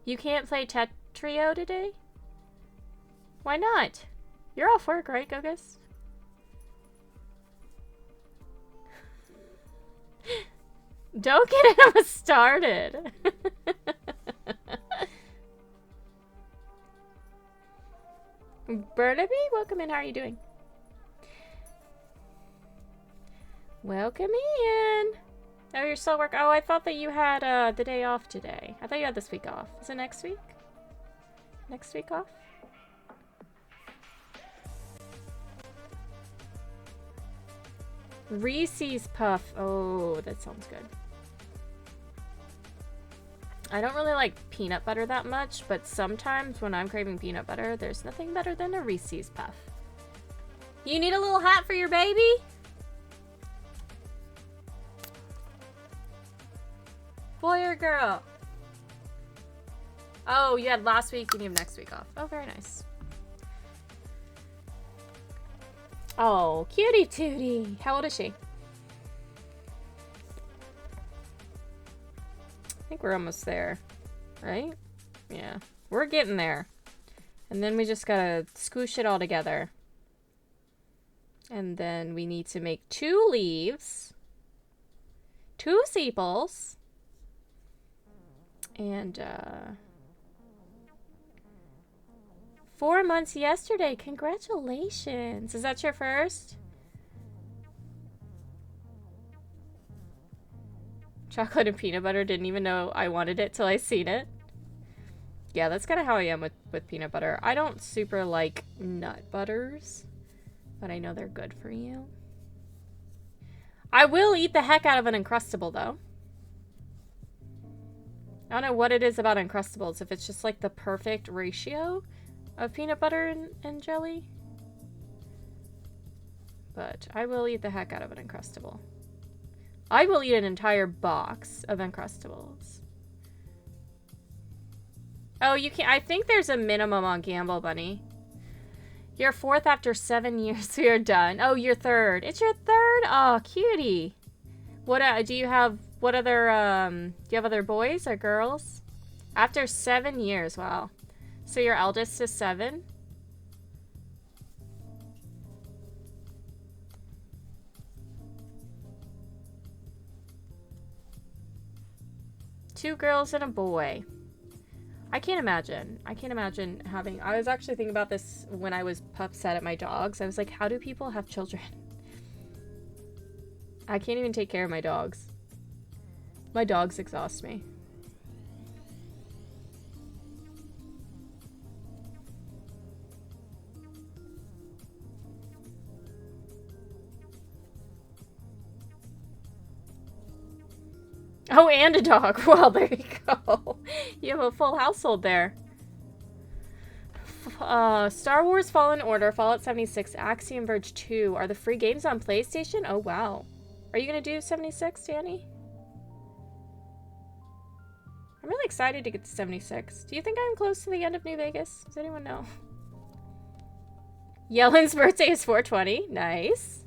You can't play Tetrio today? Why not? You're off work, right, Gogus? Don't get Anima started. Burnaby, welcome in. How are you doing? Welcome in. Oh, you're still at work. Oh, I thought that you had the day off today. I thought you had this week off. Is it next week? Next week off? Reese's Puff. Oh, that sounds good. I don't really like peanut butter that much, but sometimes when I'm craving peanut butter, there's nothing better than a Reese's Puff. You need a little hat for your baby? Boy or girl? Oh, you had last week and you have next week off. Oh, very nice. Oh, cutie tootie. How old is she? I think we're almost there, right? Yeah, we're getting there. And then we just gotta squish it all together. And then we need to make 2 leaves, 2 sepals, and 4 months yesterday. Congratulations. Is that your first? Chocolate and peanut butter. Didn't even know I wanted it till I seen it. Yeah, that's kind of how I am with peanut butter. I don't super like nut butters, but I know they're good for you. I will eat the heck out of an Uncrustable, though. I don't know what it is about Uncrustables. If it's just like the perfect ratio of peanut butter and jelly. But I will eat the heck out of an Uncrustable. I will eat an entire box of Uncrustables. Oh, you can't. I think there's a minimum on Gamble Bunny. You're 4th after 7 years. We are done. Oh, you're 3rd. It's your 3rd? Oh, cutie. What do you have What other, do you have other boys or girls? After 7 years, wow. So your eldest is 7? Two girls and a boy. I can't imagine. I can't imagine having... I was actually thinking about this when I was upset at my dogs. I was like, how do people have children? I can't even take care of my dogs. My dogs exhaust me. Oh, and a dog. Well, there you go. You have a full household there. Star Wars Fallen Order, Fallout 76, Axiom Verge 2 are the free games on PlayStation? Oh, wow. Are you going to do 76, Danny? I'm really excited to get to 76. Do you think I'm close to the end of New Vegas? Does anyone know? Yellen's birthday is 420. Nice.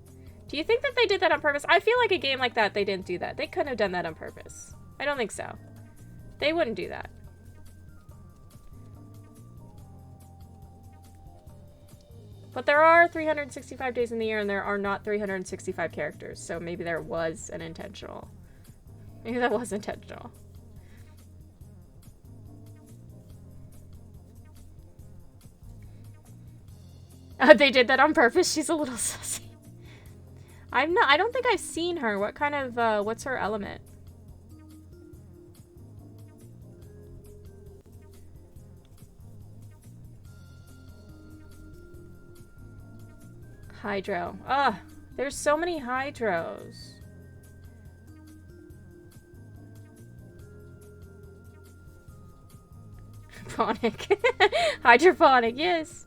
Do you think that they did that on purpose? I feel like a game like that, they didn't do that. They couldn't have done that on purpose. I don't think so. They wouldn't do that. But there are 365 days in the year, and there are not 365 characters. So maybe there was an intentional. Maybe that was intentional. They did that on purpose. She's a little sussy. I don't think I've seen her. What kind of, what's her element? Hydro. Ugh, there's so many hydros. Hydroponic. Hydroponic, yes.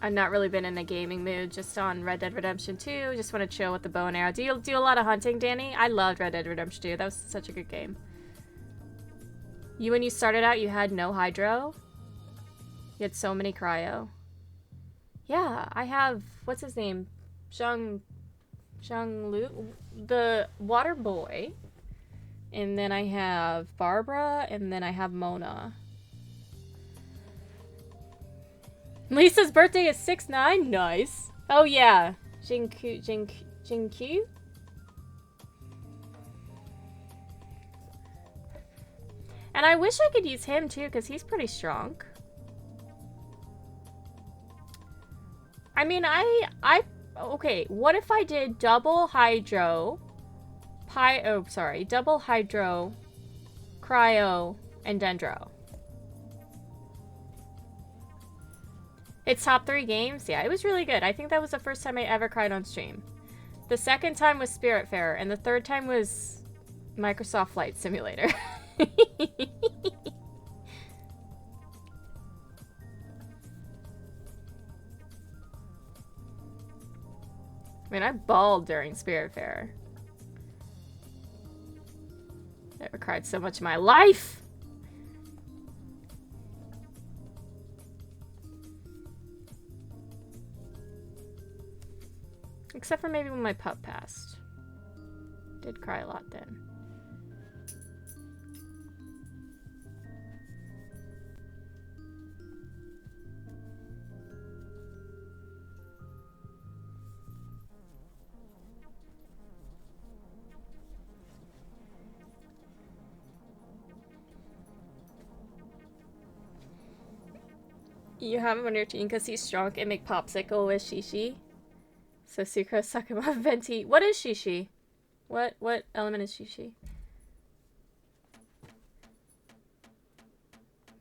I've not really been in a gaming mood, just on Red Dead Redemption 2. Just want to chill with the bow and arrow. Do you do a lot of hunting, Danny? I loved Red Dead Redemption 2. That was such a good game. When you started out, you had no hydro? You had so many cryo. Yeah, I have, what's his name? Zhang Lu, the water boy. And then I have Barbara, and then I have Mona. Lisa's birthday is 6/9. Nice. Oh yeah, Jingqiu. And I wish I could use him too, because he's pretty strong. I mean, okay, what if I did double hydro, double hydro, cryo, and dendro? It's top 3 games? Yeah, it was really good. I think that was the first time I ever cried on stream. The second time was Spiritfarer, and the third time was Microsoft Flight Simulator. I mean, I bawled during Spiritfarer. Never cried so much in my life! Except for maybe when my pup passed. Did cry a lot then. You have him on your team because he's strong and make popsicle with Shishi. So Sucrose suck him off. Venti. What is Shishi? What element is Shishi?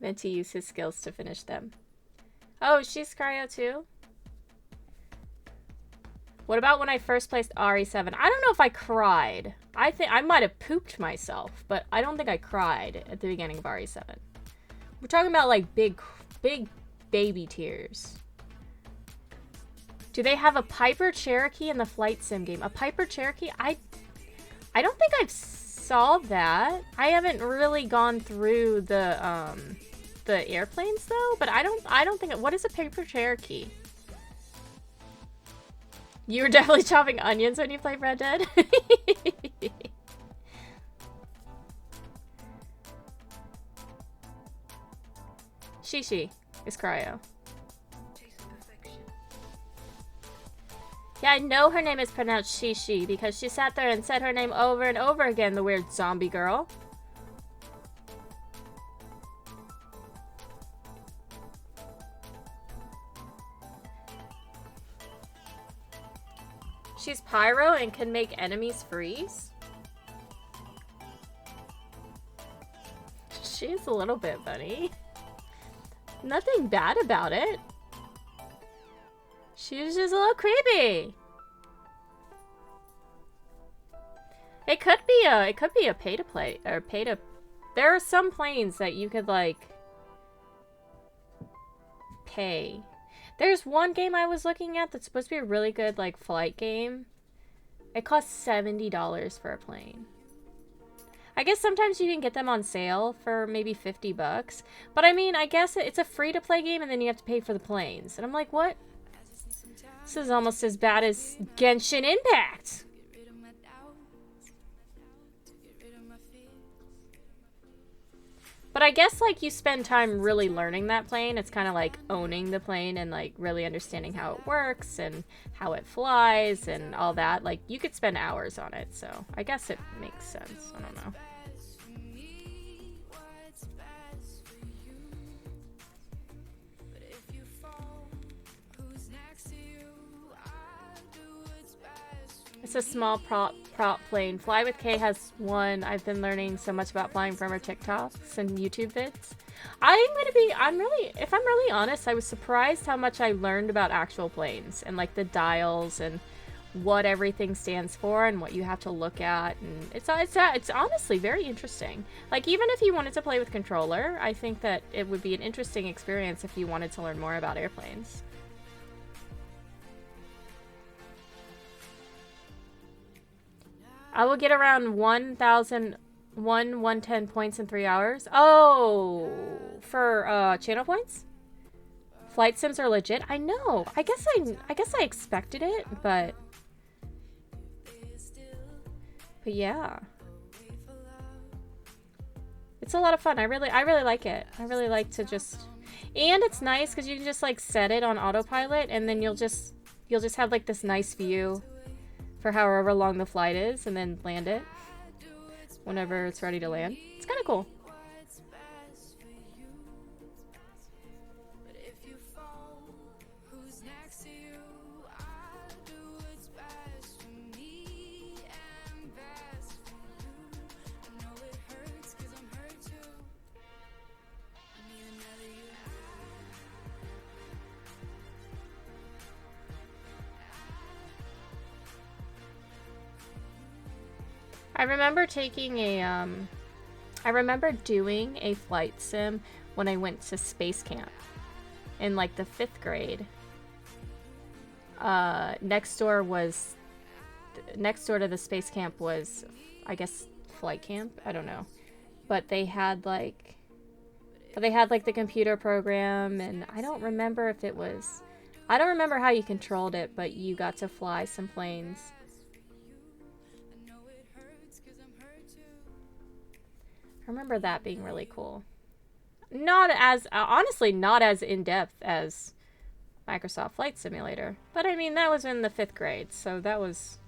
Venti used his skills to finish them. Oh, she's cryo too? What about when I first placed RE7? I don't know if I cried. I think I might have pooped myself, but I don't think I cried at the beginning of RE7. We're talking about like big baby tears. Do they have a Piper Cherokee in the flight sim game? A Piper Cherokee? I don't think I've saw that. I haven't really gone through the the airplanes though, but I don't think what is a paper Cherokee? You were definitely chopping onions when you played Red Dead. Shishi is cryo. Yeah, I know her name is pronounced Shishi because she sat there and said her name over and over again, the weird zombie girl. She's pyro and can make enemies freeze. She's a little bit funny. Nothing bad about it. She's just a little creepy. It could be a pay to play or pay to. There are some planes that you could like pay. There's one game I was looking at that's supposed to be a really good like flight game. It costs $70 for a plane. I guess sometimes you can get them on sale for maybe 50 bucks. But I mean, I guess it's a free to play game and then you have to pay for the planes. And I'm like, what? This is almost as bad as Genshin Impact. But I guess, like, you spend time really learning that plane. It's kind of like owning the plane and, like, really understanding how it works and how it flies and all that. Like, you could spend hours on it, so I guess it makes sense. I don't know. It's a small prop plane. Fly with K has one. I've been learning so much about flying from her TikToks and YouTube vids. If I'm really honest, I was surprised how much I learned about actual planes and like the dials and what everything stands for and what you have to look at. And it's honestly very interesting. Like even if you wanted to play with controller, I think that it would be an interesting experience if you wanted to learn more about airplanes. I will get around 1,110 points in 3 hours. Oh, for channel points? Flight sims are legit. I know. I guess I expected it, but yeah. It's a lot of fun. I really like it. I really like to just, and it's nice because you can just like set it on autopilot and then you'll just have like this nice view for however long the flight is, and then land it whenever it's ready to land. It's kind of cool. I remember doing a flight sim when I went to space camp in like the 5th grade. Next door to the space camp was, I guess, flight camp. I don't know, but they had like the computer program, and I don't remember how you controlled it, but you got to fly some planes. I remember that being really cool. Honestly, not as in-depth as Microsoft Flight Simulator. But I mean, that was in the 5th grade, so that was...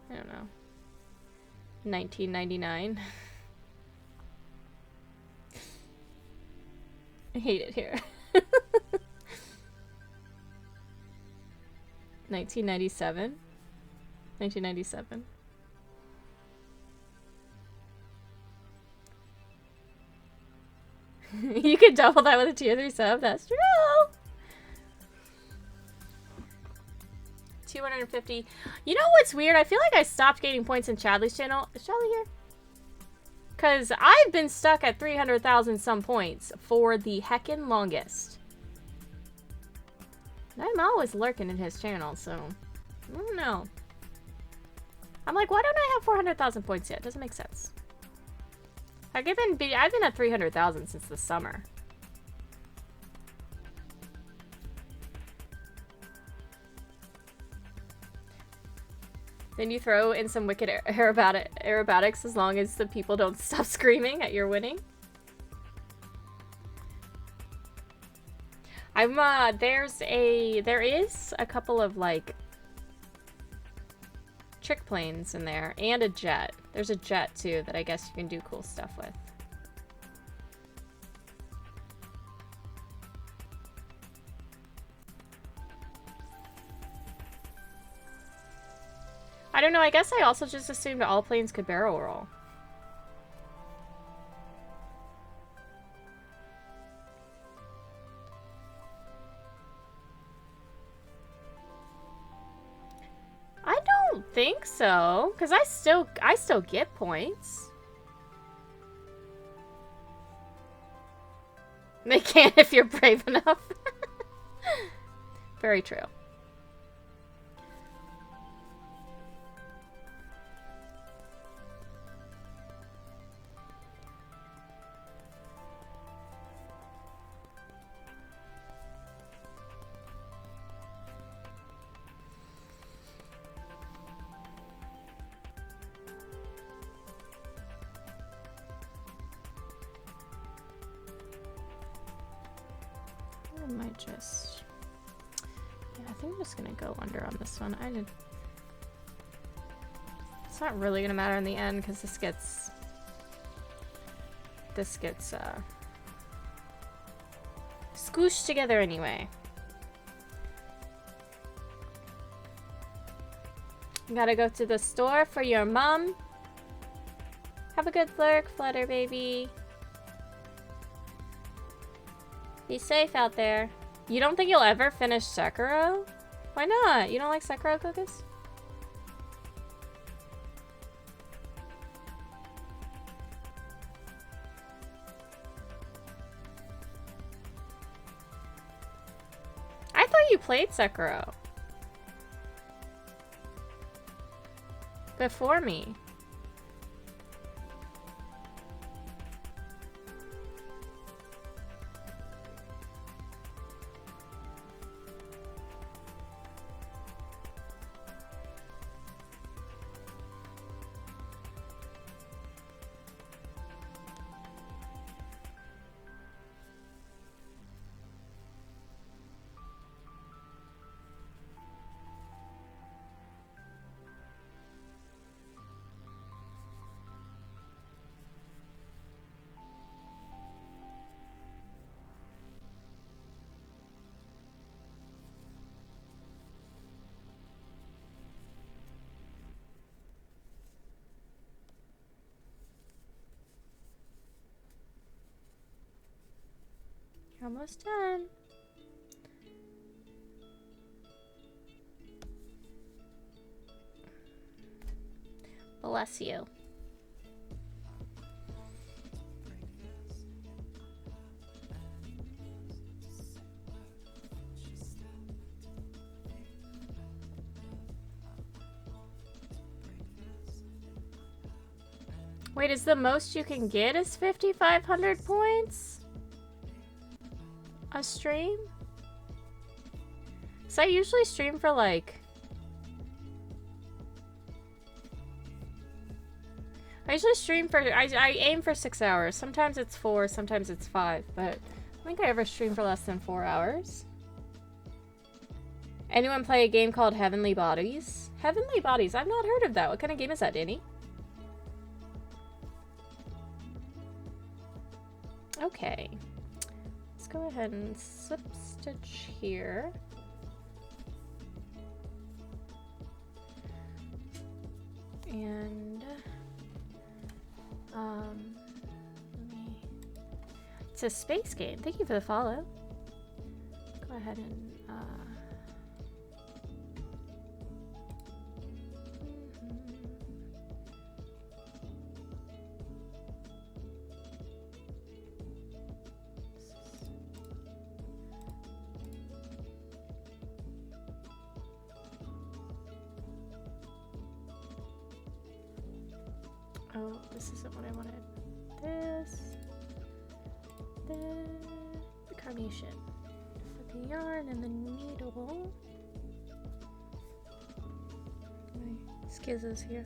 I don't know. 1999. I hate it here. 1997. 1997. You could double that with a tier 3 sub. That's true. 250. You know what's weird? I feel like I stopped gaining points in Chadley's channel. Is Chadley here? Because I've been stuck at 300,000 some points for the heckin' longest. And I'm always lurking in his channel, so I don't know. I'm like, why don't I have 400,000 points yet? Doesn't make sense. I've been at 300,000 since the summer. Then you throw in some wicked aerobatics as long as the people don't stop screaming at your winning. There is a couple of like trick planes in there and a jet. There's a jet too that I guess you can do cool stuff with. I don't know, I guess I also just assumed all planes could barrel roll. I don't think so, because I still get points. They can if you're brave enough. Very true. I might just... Yeah, I think I'm just gonna go under on this one. It's not really gonna matter in the end because this gets scooshed together anyway. You gotta go to the store for your mom. Have a good lurk, Flutter baby. Be safe out there. You don't think you'll ever finish Sekiro? Why not? You don't like Sekiro, Cookus? I thought you played Sekiro. Before me. You're almost done. Bless you. Wait, is the most you can get is 5,500 points? A stream? So I usually stream for like... I usually stream for... I aim for 6 hours. Sometimes it's 4, sometimes it's 5, but I don't think I ever stream for less than 4 hours. Anyone play a game called Heavenly Bodies? Heavenly Bodies? I've not heard of that. What kind of game is that, Danny? Okay. Let's go ahead and slip stitch here. And it's a space game. Thank you for the follow. Go ahead and Oh, this isn't what I wanted. This. The Carnation. Put the yarn and the needle. My skizzes here.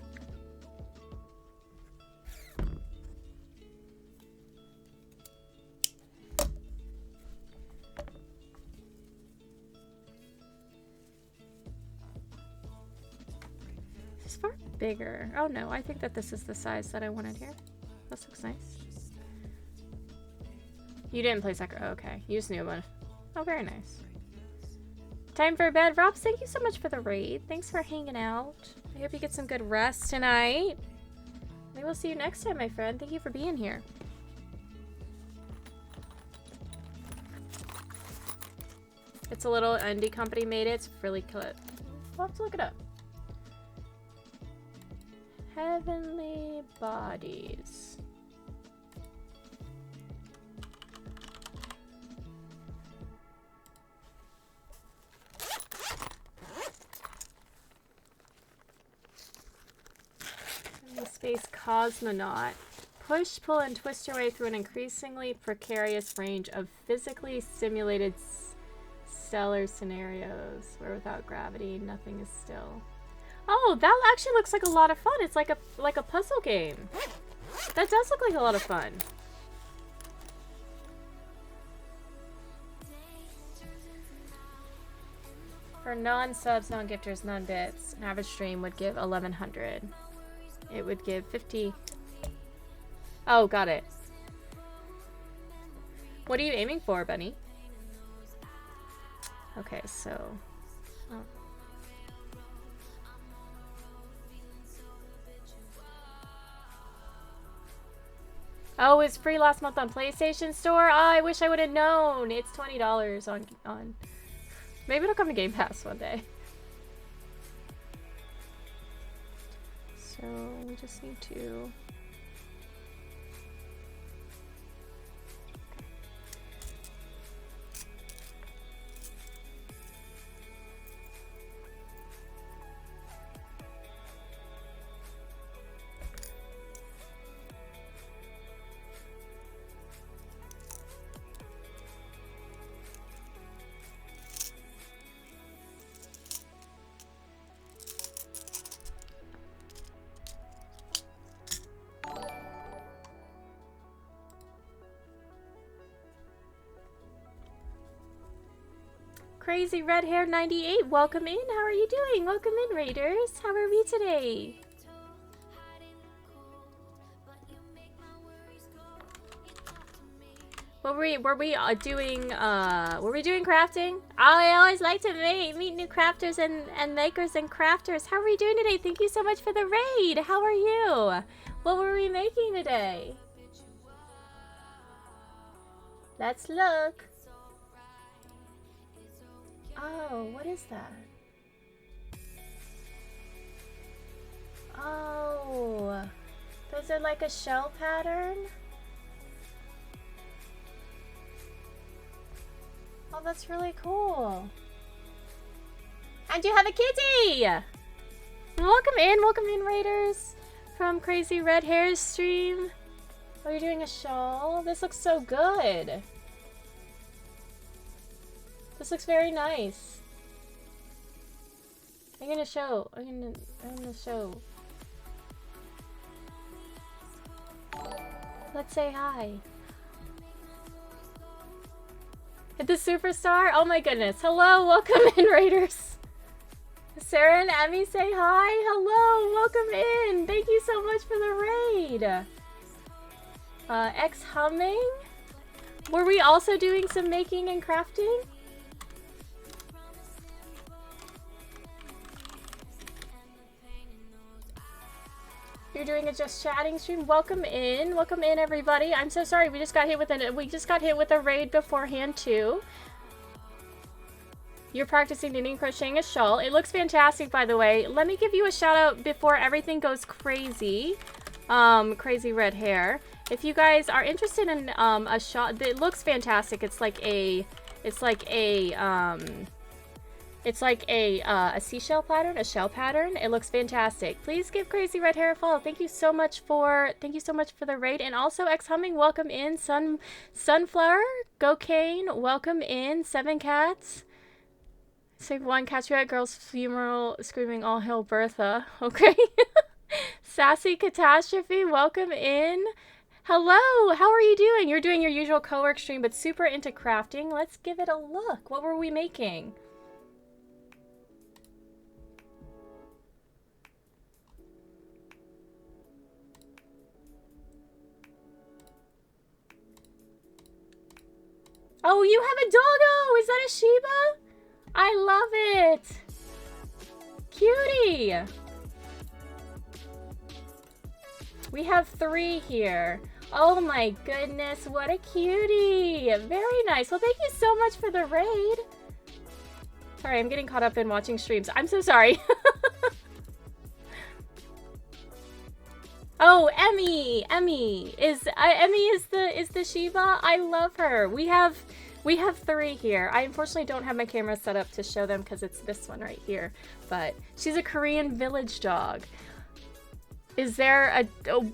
This is far bigger. Oh no, I think that this is the size that I wanted here. This looks nice. You didn't play soccer. Oh, okay. You just knew one. Oh, very nice. Time for bed. Robs, thank you so much for the raid. Thanks for hanging out. I hope you get some good rest tonight. Maybe we'll see you next time, my friend. Thank you for being here. It's a little indie company made it. It's really cool. We'll have to look it up. Heavenly Bodies. Space Cosmonaut. Push, pull, and twist your way through an increasingly precarious range of physically simulated stellar scenarios where without gravity, nothing is still. Oh, that actually looks like a lot of fun. It's like a puzzle game. That does look like a lot of fun. For non-subs, non-gifters, non-bits, an average stream would give 1100. It would give 50. Oh, got it. What are you aiming for, Bunny? Okay, so. Oh, it's free last month on PlayStation Store. Oh, I wish I would have known. It's $20 on. Maybe it'll come to Game Pass one day. So we just need to. Crazy Red Hair 98, welcome in. How are you doing? Welcome in, Raiders. How are we today? Were we doing crafting? I always like to meet new crafters and makers and crafters. How are we doing today? Thank you so much for the raid. How are you? What were we making today? Let's look. Oh, what is that? Oh, those are like a shell pattern? Oh, that's really cool. And you have a kitty! Welcome in, Raiders, from Crazy Red Hair's stream. Oh, you're doing a shawl? This looks so good. This looks very nice. I'm gonna show. Let's say hi. Hit the superstar. Oh my goodness. Hello, welcome in, Raiders. Sarah and Emmy say hi. Hello, welcome in. Thank you so much for the raid. X Humming. Were we also doing some making and crafting? You're doing a just chatting stream. Welcome in, everybody. I'm so sorry. We just got hit with a raid beforehand too. You're practicing knitting, crocheting a shawl. It looks fantastic, by the way. Let me give you a shout out before everything goes crazy. Crazy Red Hair. If you guys are interested in a shawl, it looks fantastic. It's like a It's like a seashell pattern, a shell pattern. It looks fantastic. Please give Crazy Red Hair a follow. Thank you so much for the raid. And also X Humming, welcome in. Sunflower, Go Kane, welcome in. Seven Cats. Save one catch you at girl's funeral screaming all hail Bertha. Okay. Sassy Catastrophe, welcome in. Hello, how are you doing? You're doing your usual co-work stream, but super into crafting. Let's give it a look. What were we making? Oh, you have a doggo! Is that a Shiba? I love it! Cutie! We have 3 here. Oh my goodness, what a cutie! Very nice. Well, thank you so much for the raid. Sorry, I'm getting caught up in watching streams. I'm so sorry. Oh, Emmy is the Shiba. I love her. We have 3 here. I unfortunately don't have my camera set up to show them because it's this one right here. But she's a Korean village dog. Is there a... Oh,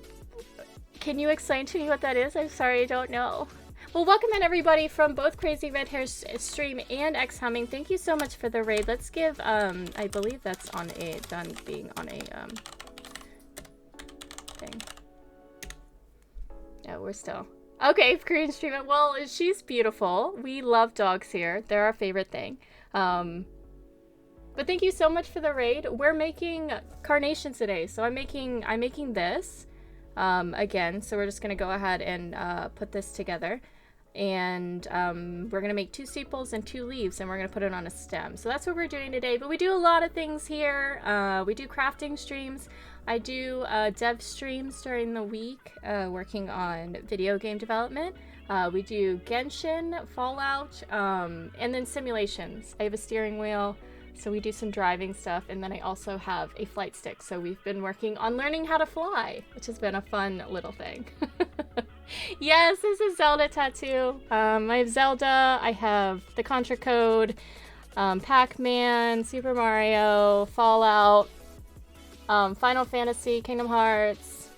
can you explain to me what that is? I'm sorry, I don't know. Well, welcome in everybody from both Crazy Red Hair's stream and X Humming. Thank you so much for the raid. Let's give, I believe that's on a, done being on a, thing. Yeah, we're still. Okay, Korean streamer. Well, she's beautiful. We love dogs here. They're our favorite thing. But thank you so much for the raid. We're making Carnation today. So I'm making this again. So we're just going to go ahead and put this together. And we're going to make 2 sepals and 2 leaves, and we're going to put it on a stem. So that's what we're doing today. But we do a lot of things here. We do crafting streams. I do dev streams during the week, working on video game development. We do Genshin, Fallout, and then simulations. I have a steering wheel, so we do some driving stuff. And then I also have a flight stick. So we've been working on learning how to fly, which has been a fun little thing. Yes, this is Zelda tattoo. I have Zelda, I have the Contra Code, Pac-Man, Super Mario, Fallout, Final Fantasy, Kingdom Hearts,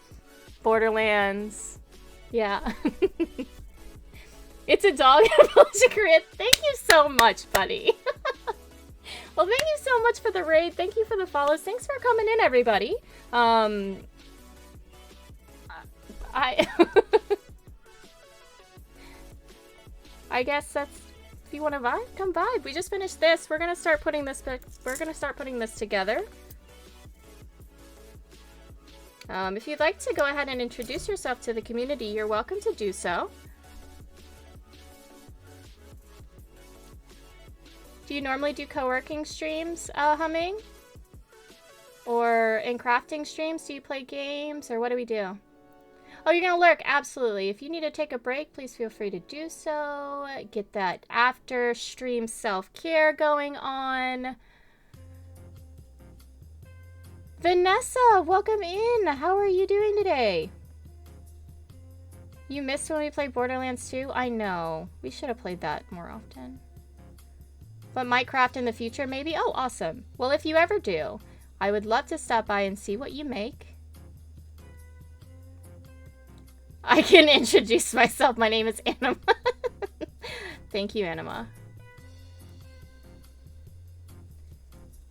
Borderlands. Yeah. It's a dog in Korea. Thank you so much, buddy. Well, thank you so much for the raid. Thank you for the follows. Thanks for coming in, everybody. I guess that's, if you want to vibe, come vibe. We just finished this. We're gonna start putting this. We're gonna start putting this together. If you'd like to go ahead and introduce yourself to the community, you're welcome to do so. Do you normally do co-working streams, Humming? Or in crafting streams, do you play games, or what do we do? Oh, you're gonna lurk? Absolutely. If you need to take a break, please feel free to do so. Get that after stream self-care going on. Vanessa, welcome in. How are you doing today? You missed when we played Borderlands 2? I know. We should have played that more often. But might craft in the future, maybe? Oh, awesome. Well, if you ever do, I would love to stop by and see what you make. I can introduce myself. My name is Anima. Thank you, Anima.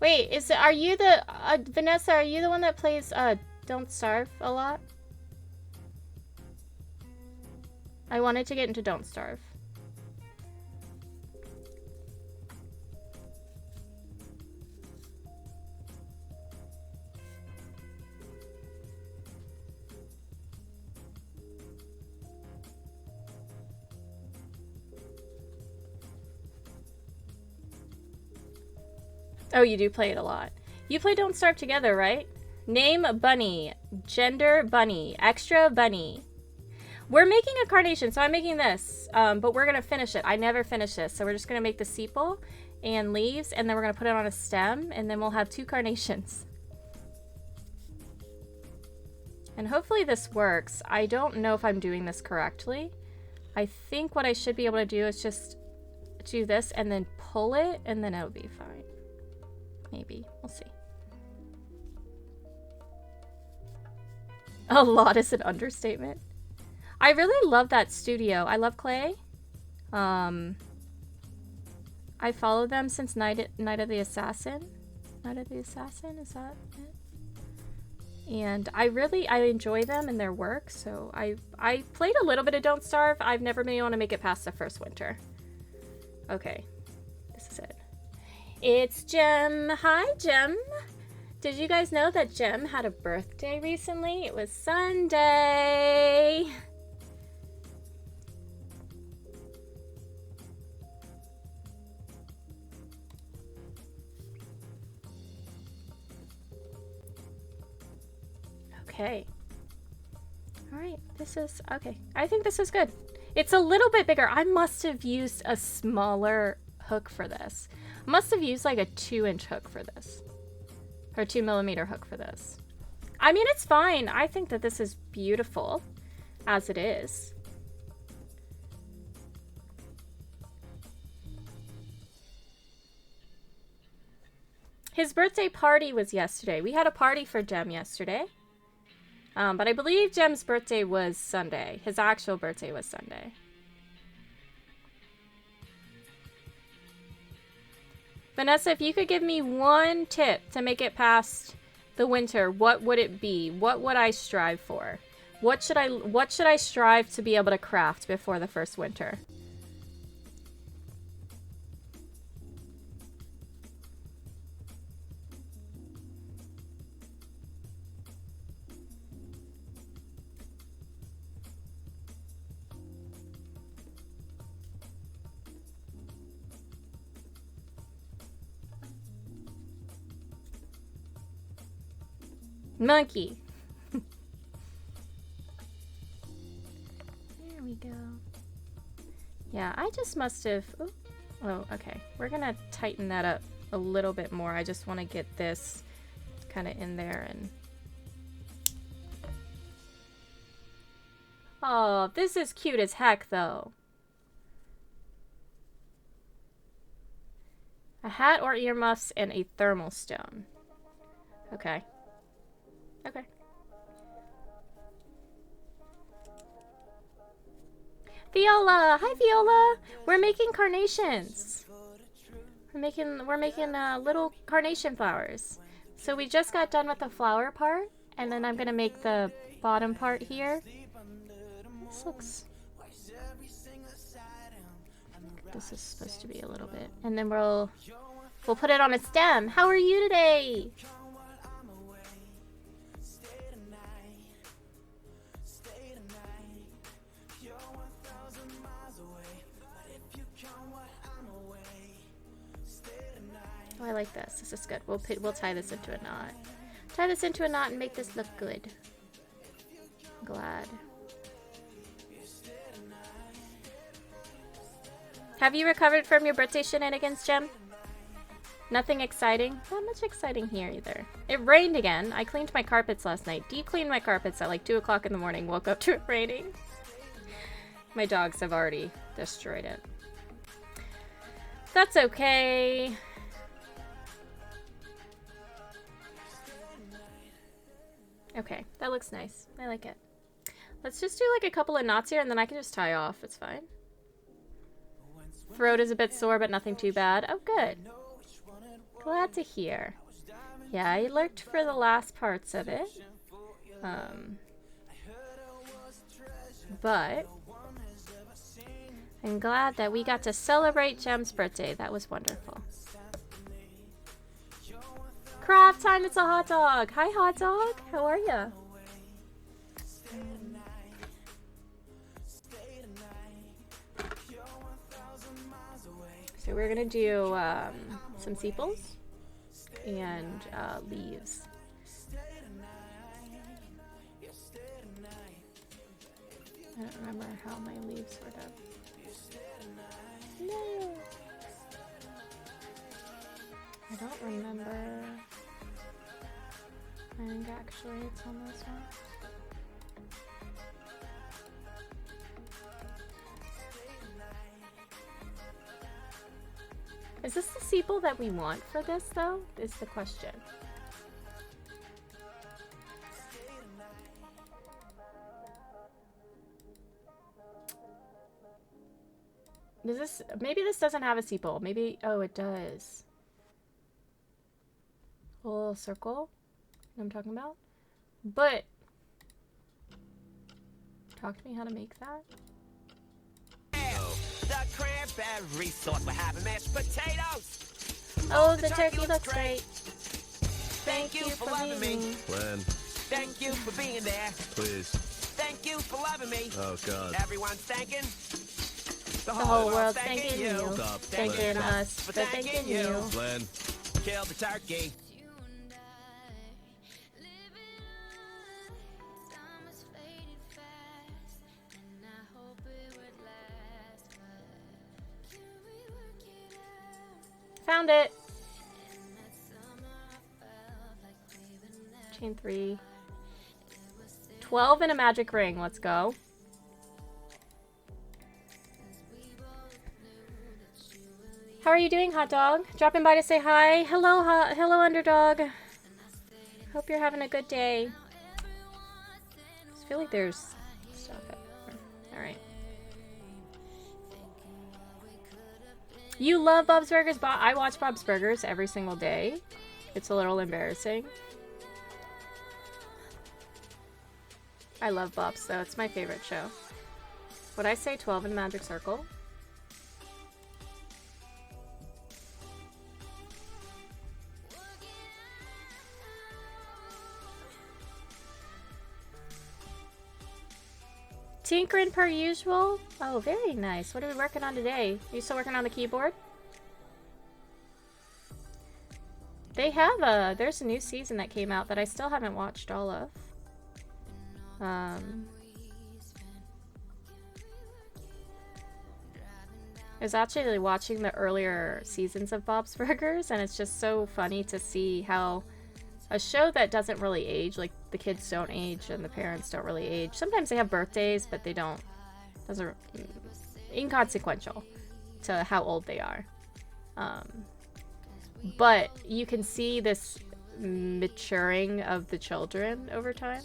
Wait, are you the, Vanessa, are you the one that plays, Don't Starve a lot? I wanted to get into Don't Starve. Oh, you do play it a lot. You play Don't Starve together, right? Name Bunny. Gender Bunny. Extra Bunny. We're making a carnation, so I'm making this. But we're going to finish it. I never finish this. So we're just going to make the sepal and leaves, and then we're going to put it on a stem, and then we'll have 2 carnations. And hopefully this works. I don't know if I'm doing this correctly. I think what I should be able to do is just do this and then pull it, and then it'll be fine. Maybe. We'll see. A lot is an understatement. I really love that studio. I love Clay. I followed them since Night of the Assassin. Night of the Assassin, is that it? And I enjoy them and their work, so I played a little bit of Don't Starve. I've never been able to make it past the first winter. Okay, this is it. It's Gem. Hi, Gem. Did you guys know that Gem had a birthday recently? It was Sunday. Okay. All right, this is okay. I think this is good. It's a little bit bigger. I must have used a smaller hook for this. I must have used like a 2-inch hook for this. Or 2mm hook for this. I mean, it's fine. I think that this is beautiful as it is. His birthday party was yesterday. We had a party for Gem yesterday. But I believe Gem's birthday was Sunday. His actual birthday was Sunday. Vanessa, if you could give me one tip to make it past the winter, what would it be? What would I strive for? What should I strive to be able to craft before the first winter? Monkey. There we go. Yeah, I just must have... Oh, okay. We're gonna tighten that up a little bit more. I just want to get this kind of in there and... Oh, this is cute as heck, though. A hat or earmuffs and a thermal stone. Okay. Okay. Viola! Hi, Viola! We're making carnations. We're making little carnation flowers. So we just got done with the flower part, and then I'm gonna make the bottom part here. This looks... This is supposed to be a little bit. And then we'll put it on a stem. How are you today? Oh, I like this. This is good. We'll tie this into a knot. Tie this into a knot and make this look good. I'm glad. Have you recovered from your birthday shenanigans, Gem? Nothing exciting? Not much exciting here either. It rained again. I cleaned my carpets last night. Deep cleaned my carpets at like 2 o'clock in the morning. Woke up to it raining. My dogs have already destroyed it. That's okay. Okay, that looks nice. I like it. Let's just do like a couple of knots here and then I can just tie off. It's fine. Throat is a bit sore, but nothing too bad. Oh, good. Glad to hear. Yeah, I lurked for the last parts of it. But I'm glad that we got to celebrate Gem's birthday. That was wonderful. Craft time, it's a hot dog. Hi, hot dog. How are ya? So we're gonna do some sepals and leaves. I don't remember how my leaves were done. No. I don't remember. I think actually it's on this one. Is this the sepal that we want for this, though? Is the question. Does this... Maybe this doesn't have a sepal. Maybe... Oh, it does. A little circle. You know what I'm talking about? But... Talk to me how to make that. The cranberry sauce. We're having mashed potatoes. Oh, the turkey looks great. Thank you for loving me. When? Thank you for being there. Please. Thank you for loving me. Oh, God. Everyone's thanking. The whole world's thanking you. Stop. Thanking us for thanking you. Glenn. Kill the turkey. Found it. Chain 3. 12 in a magic ring. Let's go. How are you doing, hot dog? Dropping by to say hi. Hello, hello, underdog. Hope you're having a good day. I just feel like there's stuff everywhere. All right. You love Bob's Burgers? I watch Bob's Burgers every single day. It's a little embarrassing. I love Bob's, though. It's my favorite show. Would I say 12 in the magic circle? Tinkering per usual. Oh, very nice. What are we working on today? Are you still working on the keyboard? They have there's a new season that came out that I still haven't watched all of. I was actually watching the earlier seasons of Bob's Burgers, and it's just so funny to see how a show that doesn't really age, like the kids don't age and the parents don't really age. Sometimes they have birthdays, but they don't. Those are inconsequential to how old they are. But you can see this maturing of the children over time.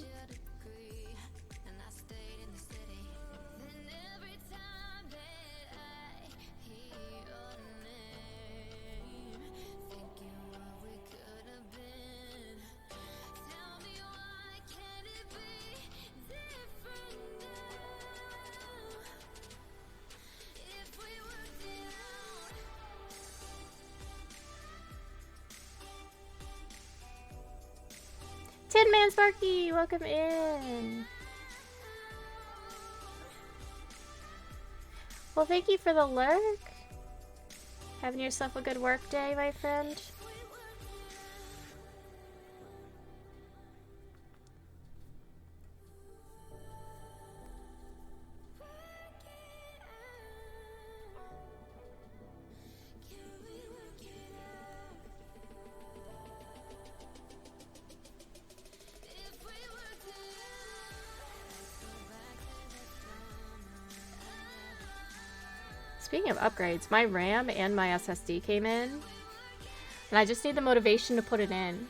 Tin Man Sparky, welcome in. Well, thank you for the lurk. Having yourself a good work day, my friend. Speaking of upgrades, my RAM and my SSD came in, and I just need the motivation to put it in.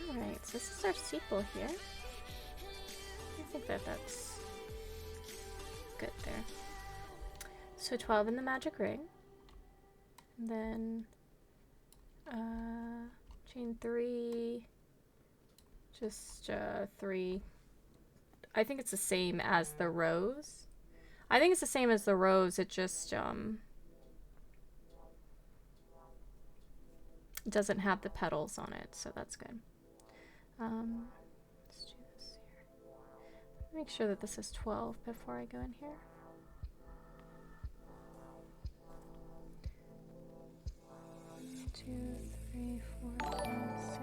Alright, so this is our sequel here. I think that's good there. So 12 in the magic ring. And then chain 3, just 3. I think it's the same as the rose. I think it's the same as the rose, it just doesn't have the petals on it, so that's good. Let's do this here. Make sure that this is 12 before I go in here. One, 2, 3, 4, 5, 6,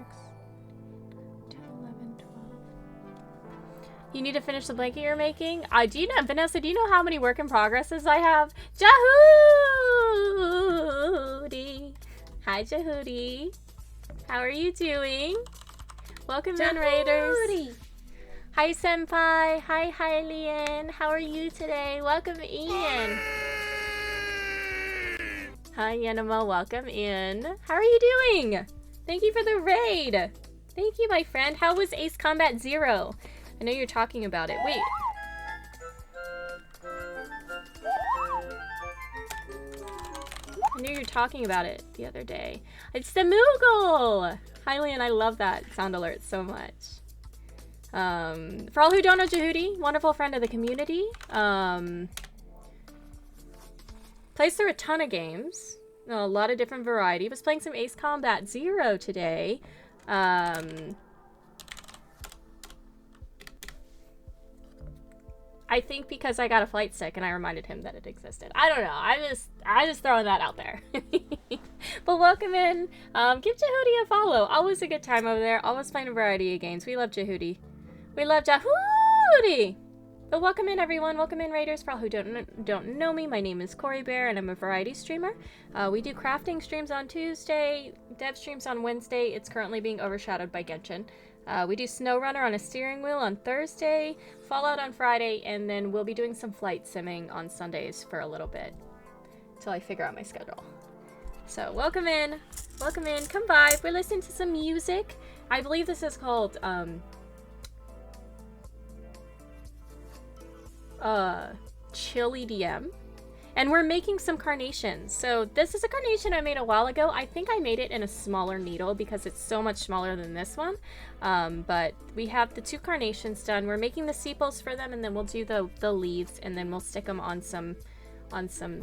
10, 11, 12. You need to finish the blanket you're making? Do you know, Vanessa, do you know how many work in progresses I have? Jahudi! Hi, Jahudi. How are you doing? Welcome in, Raiders. Hi, Senpai. Hi, Hylian. How are you today? Welcome in. Hi, Yanima. Welcome in. How are you doing? Thank you for the raid. Thank you, my friend. How was Ace Combat Zero? I know you're talking about it. Wait. I knew you were talking about it the other day. It's the Moogle! Hylian, I love that sound alert so much. For all who don't know Jehudi, wonderful friend of the community. Plays through a ton of games. A lot of different variety. Was playing some Ace Combat Zero today. I think because I got a flight stick and I reminded him that it existed. I don't know. I just throwing that out there. But welcome in. Give Jehudi a follow. Always a good time over there. Always playing a variety of games. We love Jehudi. We love Jehudi. But welcome in, everyone. Welcome in, Raiders. For all who don't know me, my name is Corey Bear, and I'm a variety streamer. We do crafting streams on Tuesday, dev streams on Wednesday. It's currently being overshadowed by Genshin. We do SnowRunner on a steering wheel on Thursday, Fallout on Friday, and then we'll be doing some flight simming on Sundays for a little bit until I figure out my schedule. So welcome in, come by. We're listening to some music. I believe this is called Chili DM. And we're making some carnations. So this is a carnation I made a while ago. I think I made it in a smaller needle because it's so much smaller than this one. But we have the two carnations done. We're making the sepals for them, and then we'll do the leaves, and then we'll stick them on some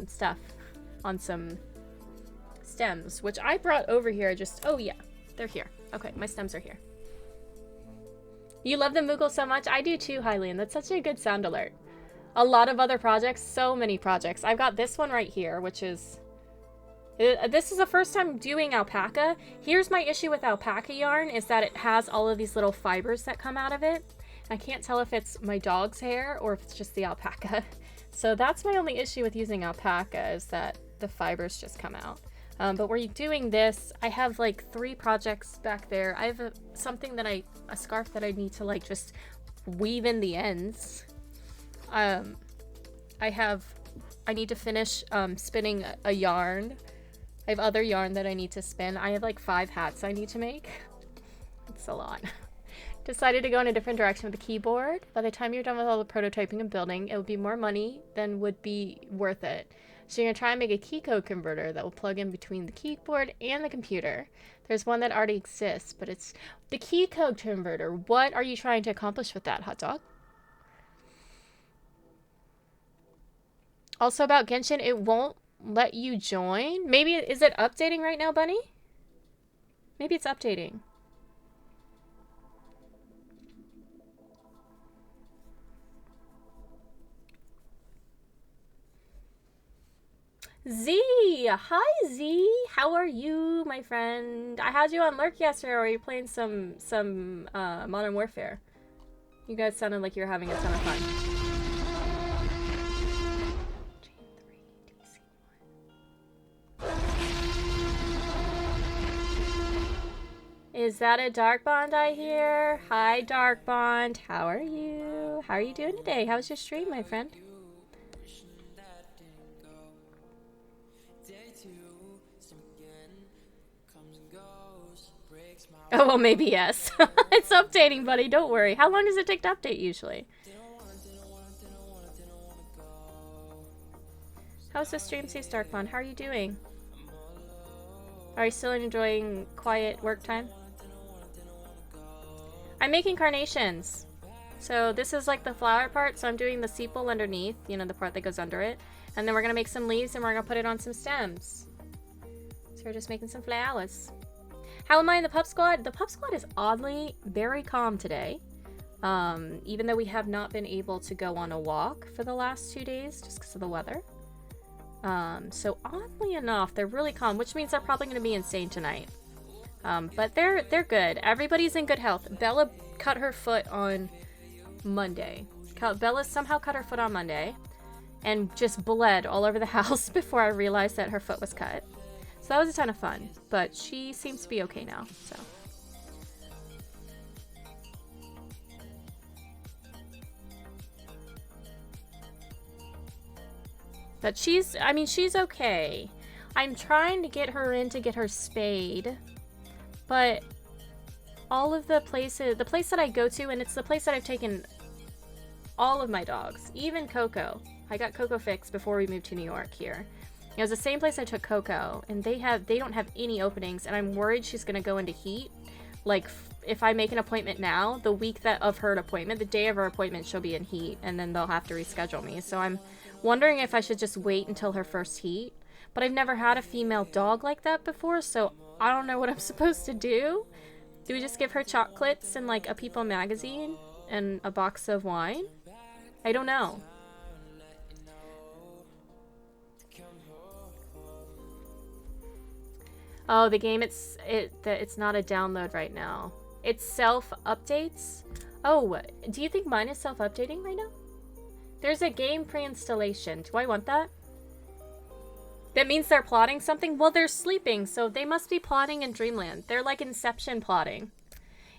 stuff, on some stems, which I brought over here. Oh yeah, they're here. Okay, my stems are here. You love the Moogle so much. I do too, Hylian. That's such a good sound alert. A lot of other projects, so many projects. I've got this one right here, which is... This is the first time doing alpaca. Here's my issue with alpaca yarn, is that it has all of these little fibers that come out of it. I can't tell if it's my dog's hair or if it's just the alpaca. So that's my only issue with using alpaca, is that the fibers just come out. But we're doing this. I have like 3 projects back there. I have a scarf that I need to like just weave in the ends. I need to finish spinning a yarn. I have other yarn that I need to spin. I have like 5 hats I need to make. It's a lot. Decided to go in a different direction with the keyboard. By the time you're done with all the prototyping and building, it would be more money than would be worth it. So you're going to try and make a key code converter that will plug in between the keyboard and the computer. There's one that already exists, but it's the key code converter. What are you trying to accomplish with that, hot dog? Also about Genshin, it won't let you join. Maybe, is it updating right now, Bunny? Maybe it's updating. Z! Hi, Z! How are you, my friend? I had you on Lurk yesterday where you were playing some Modern Warfare. You guys sounded like you were having a ton of fun. Is that a Dark Bond I hear? Hi, Dark Bond. How are you? How are you doing today? How was your stream, my friend? Oh, well, maybe yes. It's updating, buddy. Don't worry. How long does it take to update, usually? How's the stream, says Dark Bond? How are you doing? Are you still enjoying quiet work time? I'm making carnations. So this is like the flower part, so I'm doing the sepal underneath, you know, the part that goes under it. And then we're going to make some leaves and we're going to put it on some stems. So we're just making some flowers. How am I in the pup squad? The pup squad is oddly very calm today. Even though we have not been able to go on a walk for the last 2 days just because of the weather. So oddly enough, they're really calm, which means they're probably going to be insane tonight. But they're good. Everybody's in good health. Bella cut her foot on Monday. Bella somehow cut her foot on Monday and just bled all over the house before I realized that her foot was cut. So that was a ton of fun, but she seems to be okay now, so. But she's okay. I'm trying to get her in to get her spayed, but all of the place that I go to, and it's the place that I've taken all of my dogs, even Coco. I got Coco fixed before we moved to New York here. It was the same place I took Coco, and they don't have any openings, and I'm worried she's gonna go into heat. Like, if I make an appointment now, the week of her appointment, the day of her appointment, she'll be in heat, and then they'll have to reschedule me. So I'm wondering if I should just wait until her first heat. But I've never had a female dog like that before, so I don't know what I'm supposed to do. Do we just give her chocolates and like a People magazine and a box of wine? I don't know. Oh, the game, it's not a download right now. It's self-updates. Oh, do you think mine is self-updating right now? There's a game pre-installation. Do I want that? That means they're plotting something? Well, they're sleeping, so they must be plotting in Dreamland. They're like Inception plotting.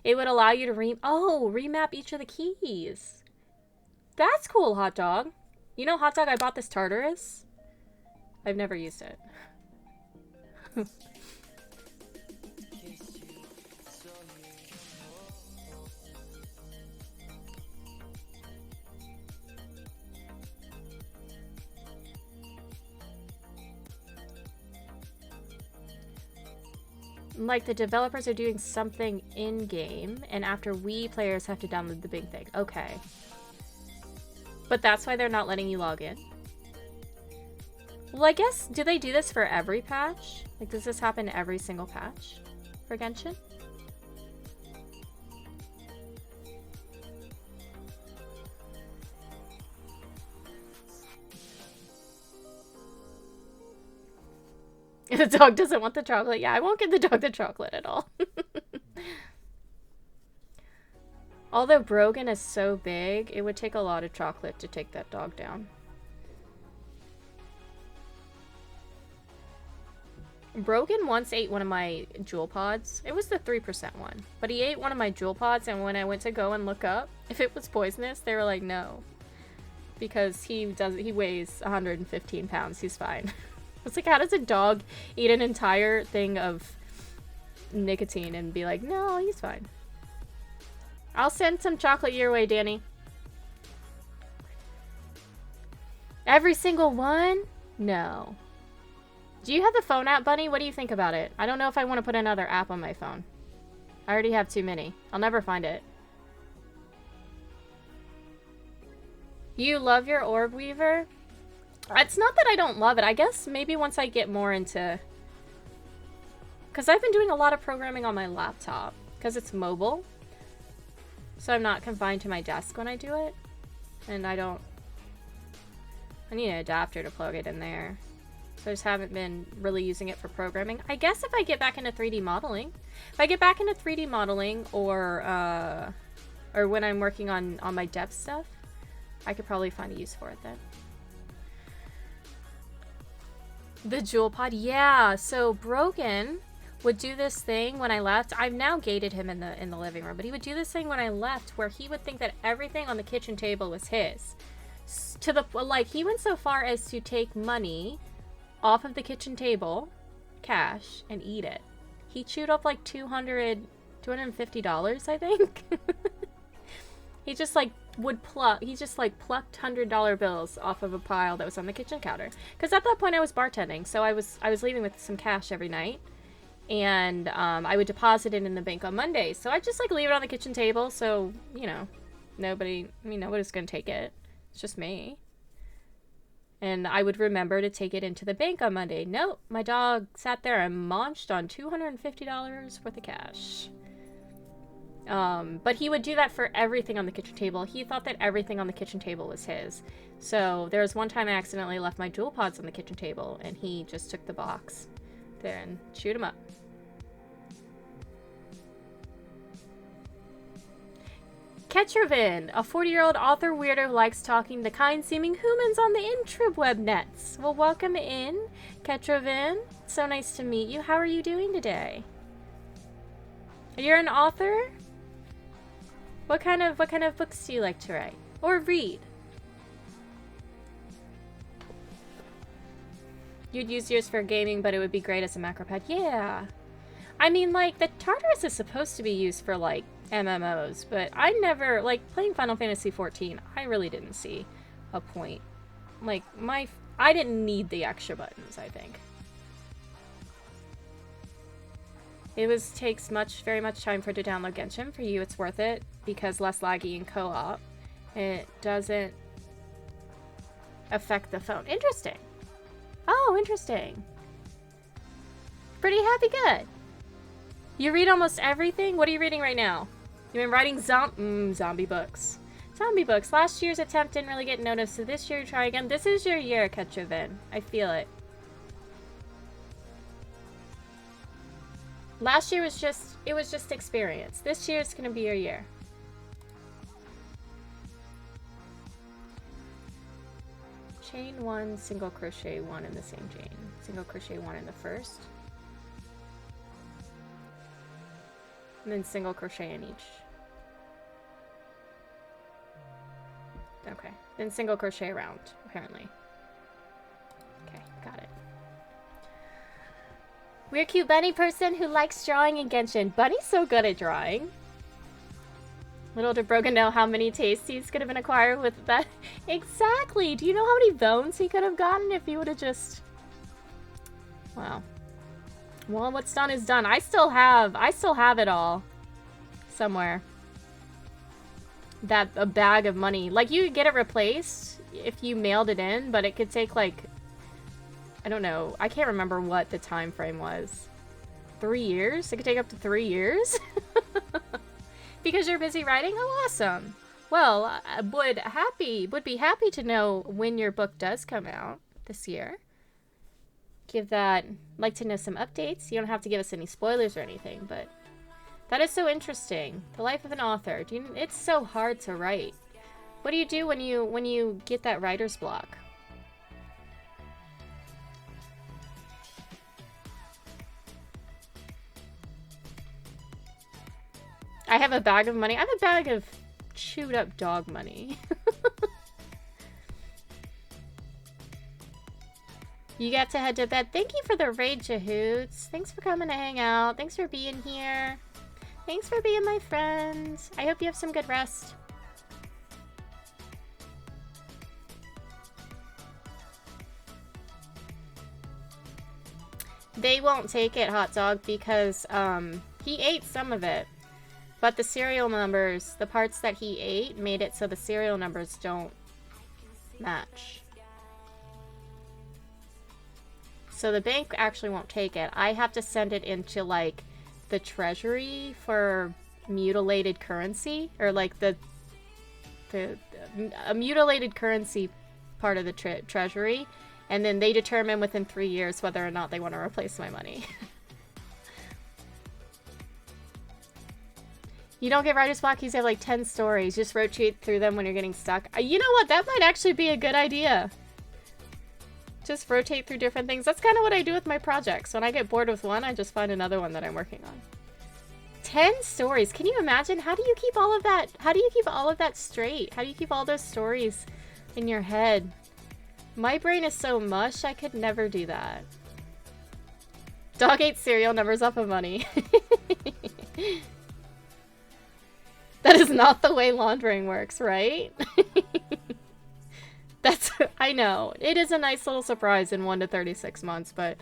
It would allow you to remap each of the keys. That's cool, Hot Dog. You know, Hot Dog, I bought this Tartarus. I've never used it. Like, the developers are doing something in-game, and after we players have to download the big thing. Okay. But that's why they're not letting you log in? Well, I guess, do they do this for every patch? Like, does this happen every single patch for Genshin? The dog doesn't want the chocolate. Yeah, I won't give the dog the chocolate at all. Although Brogan is so big, it would take a lot of chocolate to take that dog down. Brogan once ate one of my jewel pods. It was the 3% one. But he ate one of my jewel pods, and when I went to go and look up if it was poisonous, they were like, no. Because he weighs 115 pounds. He's fine. It's like, how does a dog eat an entire thing of nicotine and be like, no, he's fine. I'll send some chocolate your way, Danny. Every single one? No. Do you have the phone app, Bunny? What do you think about it? I don't know if I want to put another app on my phone. I already have too many. I'll never find it. You love your orb weaver? It's not that I don't love it. I guess maybe once I get more into... Because I've been doing a lot of programming on my laptop. Because it's mobile. So I'm not confined to my desk when I do it. And I need an adapter to plug it in there. So I just haven't been really using it for programming. I guess if I get back into 3D modeling. If I get back into 3D modeling or when I'm working on my depth stuff, I could probably find a use for it then. The jewel pod, yeah. So Brogan would do this thing when I left. I've now gated him in the living room, but he would do this thing when I left where he would think that everything on the kitchen table was his. He went so far as to take money off of the kitchen table, cash, and eat it. He chewed up like $250, I think. He just plucked $100 bills off of a pile that was on the kitchen counter. Because at that point I was bartending, so I was leaving with some cash every night, and I would deposit it in the bank on Mondays. So I just leave it on the kitchen table, so nobody's gonna take it. It's just me. And I would remember to take it into the bank on Monday. Nope, my dog sat there and munched on $250 worth of cash. But he would do that for everything on the kitchen table. He thought that everything on the kitchen table was his. So there was one time I accidentally left my jewel pods on the kitchen table, and he just took the box there and chewed them up. Ketrovin, a 40-year-old author weirdo who likes talking to kind-seeming humans on the intrweb nets. Well, welcome in, Ketrovin. So nice to meet you. How are you doing today? You're an author? What kind of books do you like to write or read? You'd use yours for gaming, but it would be great as a macro pad. Yeah. I mean, like, the Tartarus is supposed to be used for, like, MMOs, but I never, like, playing Final Fantasy XIV, I really didn't see a point. Like, I didn't need the extra buttons, I think. It takes very much time for it to download Genshin. For you, it's worth it because less laggy in co-op. It doesn't affect the phone. Interesting. Oh, interesting. Pretty happy good. You read almost everything? What are you reading right now? You've been writing zombie books. Zombie books. Last year's attempt didn't really get noticed, so this year try again. This is your year, Ketrovin. I feel it. Last year was just experience. This year it's gonna be your year. Chain 1, single crochet 1 in the same chain. Single crochet 1 in the first. And then single crochet in each. Okay. Then single crochet around, apparently. Okay, got it. We're cute bunny person who likes drawing in Genshin. Bunny's so good at drawing. Little did Brogan know how many tasties could have been acquired with that. Exactly! Do you know how many bones he could have gotten if he would have just... Wow. Well, what's done is done. I still have it all. Somewhere. A bag of money. Like, you could get it replaced if you mailed it in, but it could take, like... I don't know. I can't remember what the time frame was. 3 years? It could take up to 3 years? Because you're busy writing? Oh, awesome. Well, I would be happy to know when your book does come out this year. Like to know some updates. You don't have to give us any spoilers or anything, but that is so interesting. The life of an author. It's so hard to write. What do you do when you get that writer's block? I have a bag of money. I have a bag of chewed up dog money. You got to head to bed. Thank you for the raid, Jahoots. Thanks for coming to hang out. Thanks for being here. Thanks for being my friend. I hope you have some good rest. They won't take it, Hot Dog, because he ate some of it. But the serial numbers, the parts that he ate, made it so the serial numbers don't match. So the bank actually won't take it. I have to send it into, like, the treasury for mutilated currency. Or, like, a mutilated currency part of the treasury. And then they determine within 3 years whether or not they want to replace my money. You don't get writer's block, you have like 10 stories. Just rotate through them when you're getting stuck. You know what? That might actually be a good idea. Just rotate through different things. That's kind of what I do with my projects. When I get bored with one, I just find another one that I'm working on. 10 stories. Can you imagine? How do you keep all of that? How do you keep all of that straight? How do you keep all those stories in your head? My brain is so mush, I could never do that. Dog ate serial numbers off of money. That is not the way laundering works, right? I know. It is a nice little surprise in 1 to 36 months, but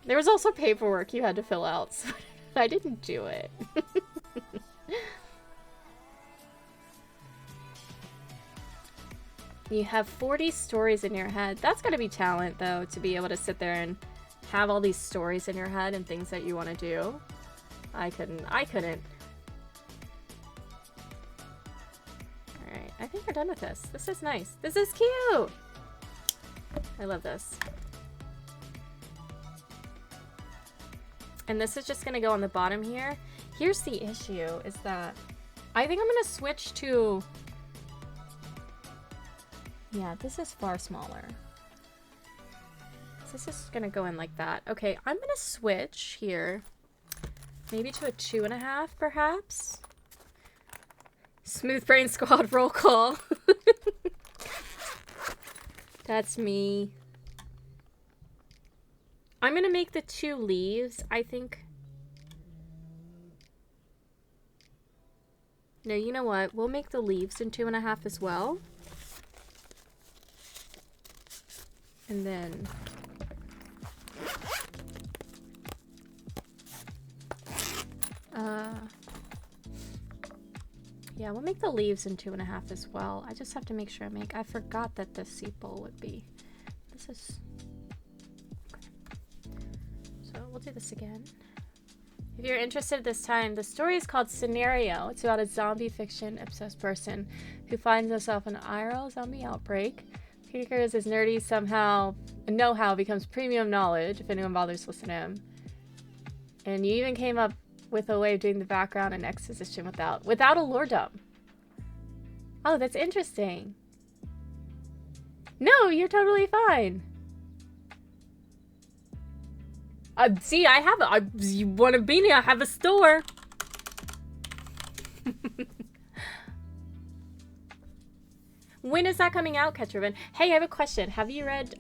there was also paperwork you had to fill out, so I didn't do it. You have 40 stories in your head. That's gotta be talent, though, to be able to sit there and have all these stories in your head and things that you want to do. I couldn't. Alright, I think we're done with this. This is nice. This is cute! I love this. And this is just gonna go on the bottom here. Here's the issue, is that I think I'm gonna switch to... Yeah, this is far smaller. So this is gonna go in like that. Okay, I'm gonna switch here. Maybe to a 2.5, perhaps? Smooth Brain Squad roll call. That's me. I'm gonna make the 2 leaves, I think. No, you know what? We'll make the leaves in 2.5 as well. And then... yeah, we'll make the leaves in 2.5 as well. I just have to make sure I forgot that the sepal would be... This is... Okay. So we'll do this again. If you're interested this time, the story is called Scenario. It's about a zombie fiction obsessed person who finds himself in an IRL zombie outbreak. Because his nerdy know-how becomes premium knowledge if anyone bothers to listen to him. And you even came up with a way of doing the background and exposition without a lore dump. Oh, that's interesting. No, you're totally fine. See, you want a beanie? I have a store. When is that coming out, Ketcherman? Hey, I have a question. Have you read,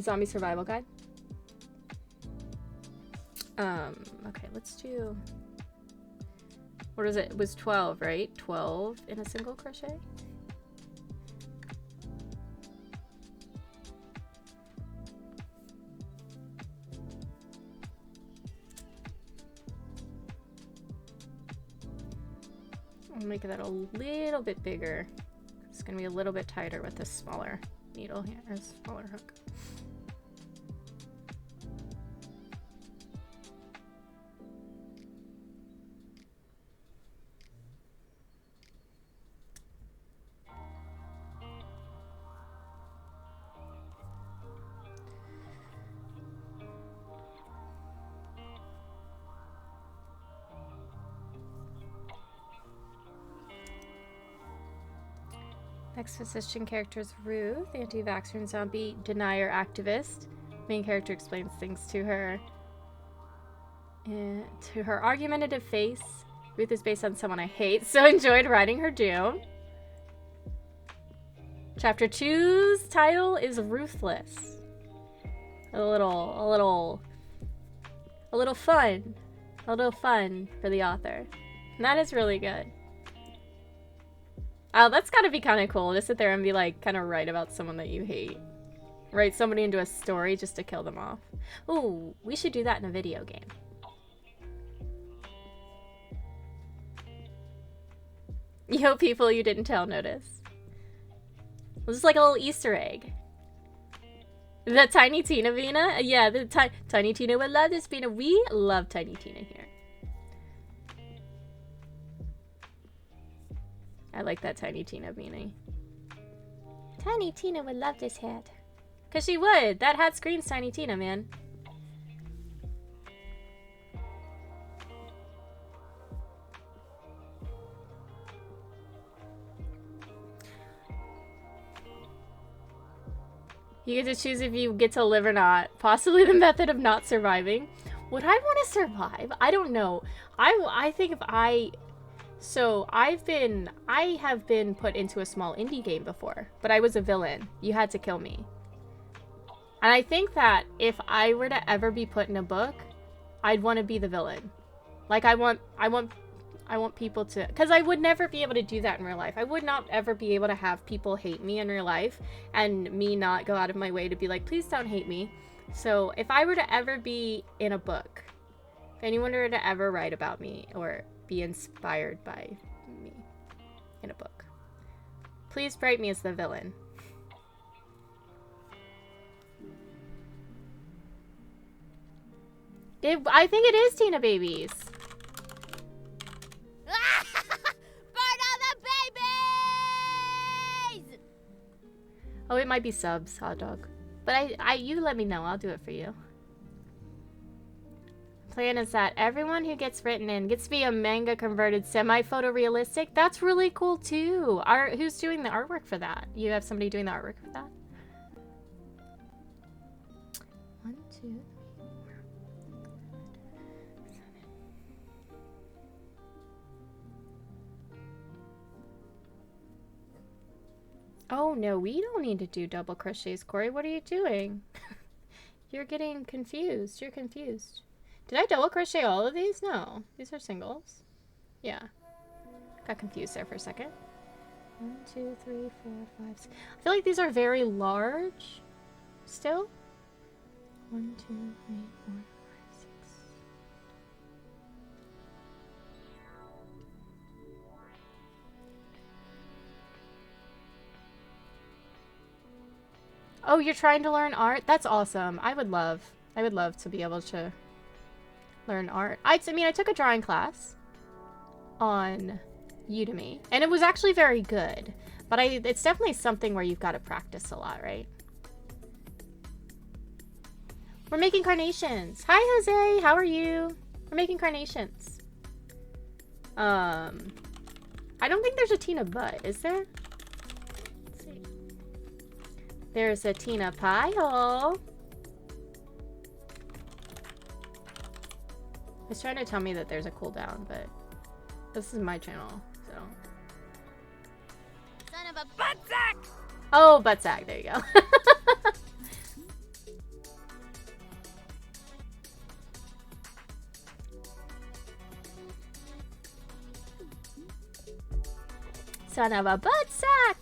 Zombie Survival Guide? Okay, let's do... What is it? It was 12, right? 12 in a single crochet? I'll make that a little bit bigger. It's gonna be a little bit tighter with this smaller needle here, or smaller hook. Next position character is Ruth, anti-vaxxer and zombie denier activist. Main character explains things to her. To her argumentative face. Ruth is based on someone I hate, so enjoyed writing her doom. Chapter 2's title is Ruthless. A little fun. A little fun for the author. And that is really good. Oh, that's gotta be kind of cool to sit there and be like, kind of write about someone that you hate. Write somebody into a story just to kill them off. Ooh, we should do that in a video game. Yo, people you didn't tell notice. This is like a little Easter egg. The Tiny Tina Vina? Yeah, the Tiny Tina would love this Vina. We love Tiny Tina here. I like that Tiny Tina beanie. Tiny Tina would love this hat. Cause she would. That hat screams Tiny Tina, man. You get to choose if you get to live or not. Possibly the method of not surviving. Would I want to survive? I don't know. I think if I... So, I have been put into a small indie game before, but I was a villain. You had to kill me. And I think that if I were to ever be put in a book, I'd want to be the villain. Like, I want people to, because I would never be able to do that in real life. I would not ever be able to have people hate me in real life and me not go out of my way to be like, please don't hate me. So, if I were to ever be in a book, if anyone were to ever write about me or be inspired by me in a book, please write me as the villain. I think it is Tina Babies. Burn all the babies! Oh, it might be subs, hot dog. But you let me know. I'll do it for you. Plan is that everyone who gets written in gets to be a manga converted semi-photorealistic. That's really cool too. Who's doing the artwork for that? You have somebody doing the artwork for that? 1, 2, 3, 4, 5, 7. Oh no, we don't need to do double crochets, Corey. What are you doing? You're getting confused. You're confused. Did I double crochet all of these? No. These are singles. Yeah. Got confused there for a second. 1, 2, 3, 4, 5, 6. I feel like these are very large still. 1, 2, 3, 4, 5, 6. Oh, you're trying to learn art? That's awesome. I would love to be able to learn art. I mean, I took a drawing class on Udemy, and it was actually very good. But it's definitely something where you've got to practice a lot, right? We're making carnations. Hi, Jose. How are you? We're making carnations. I don't think there's a Tina butt, is there? Let's see. There's a Tina pie hole. It's trying to tell me that there's a cooldown, but this is my channel, so. Son of a buttsack! Oh, buttsack. There you go. Son of a buttsack!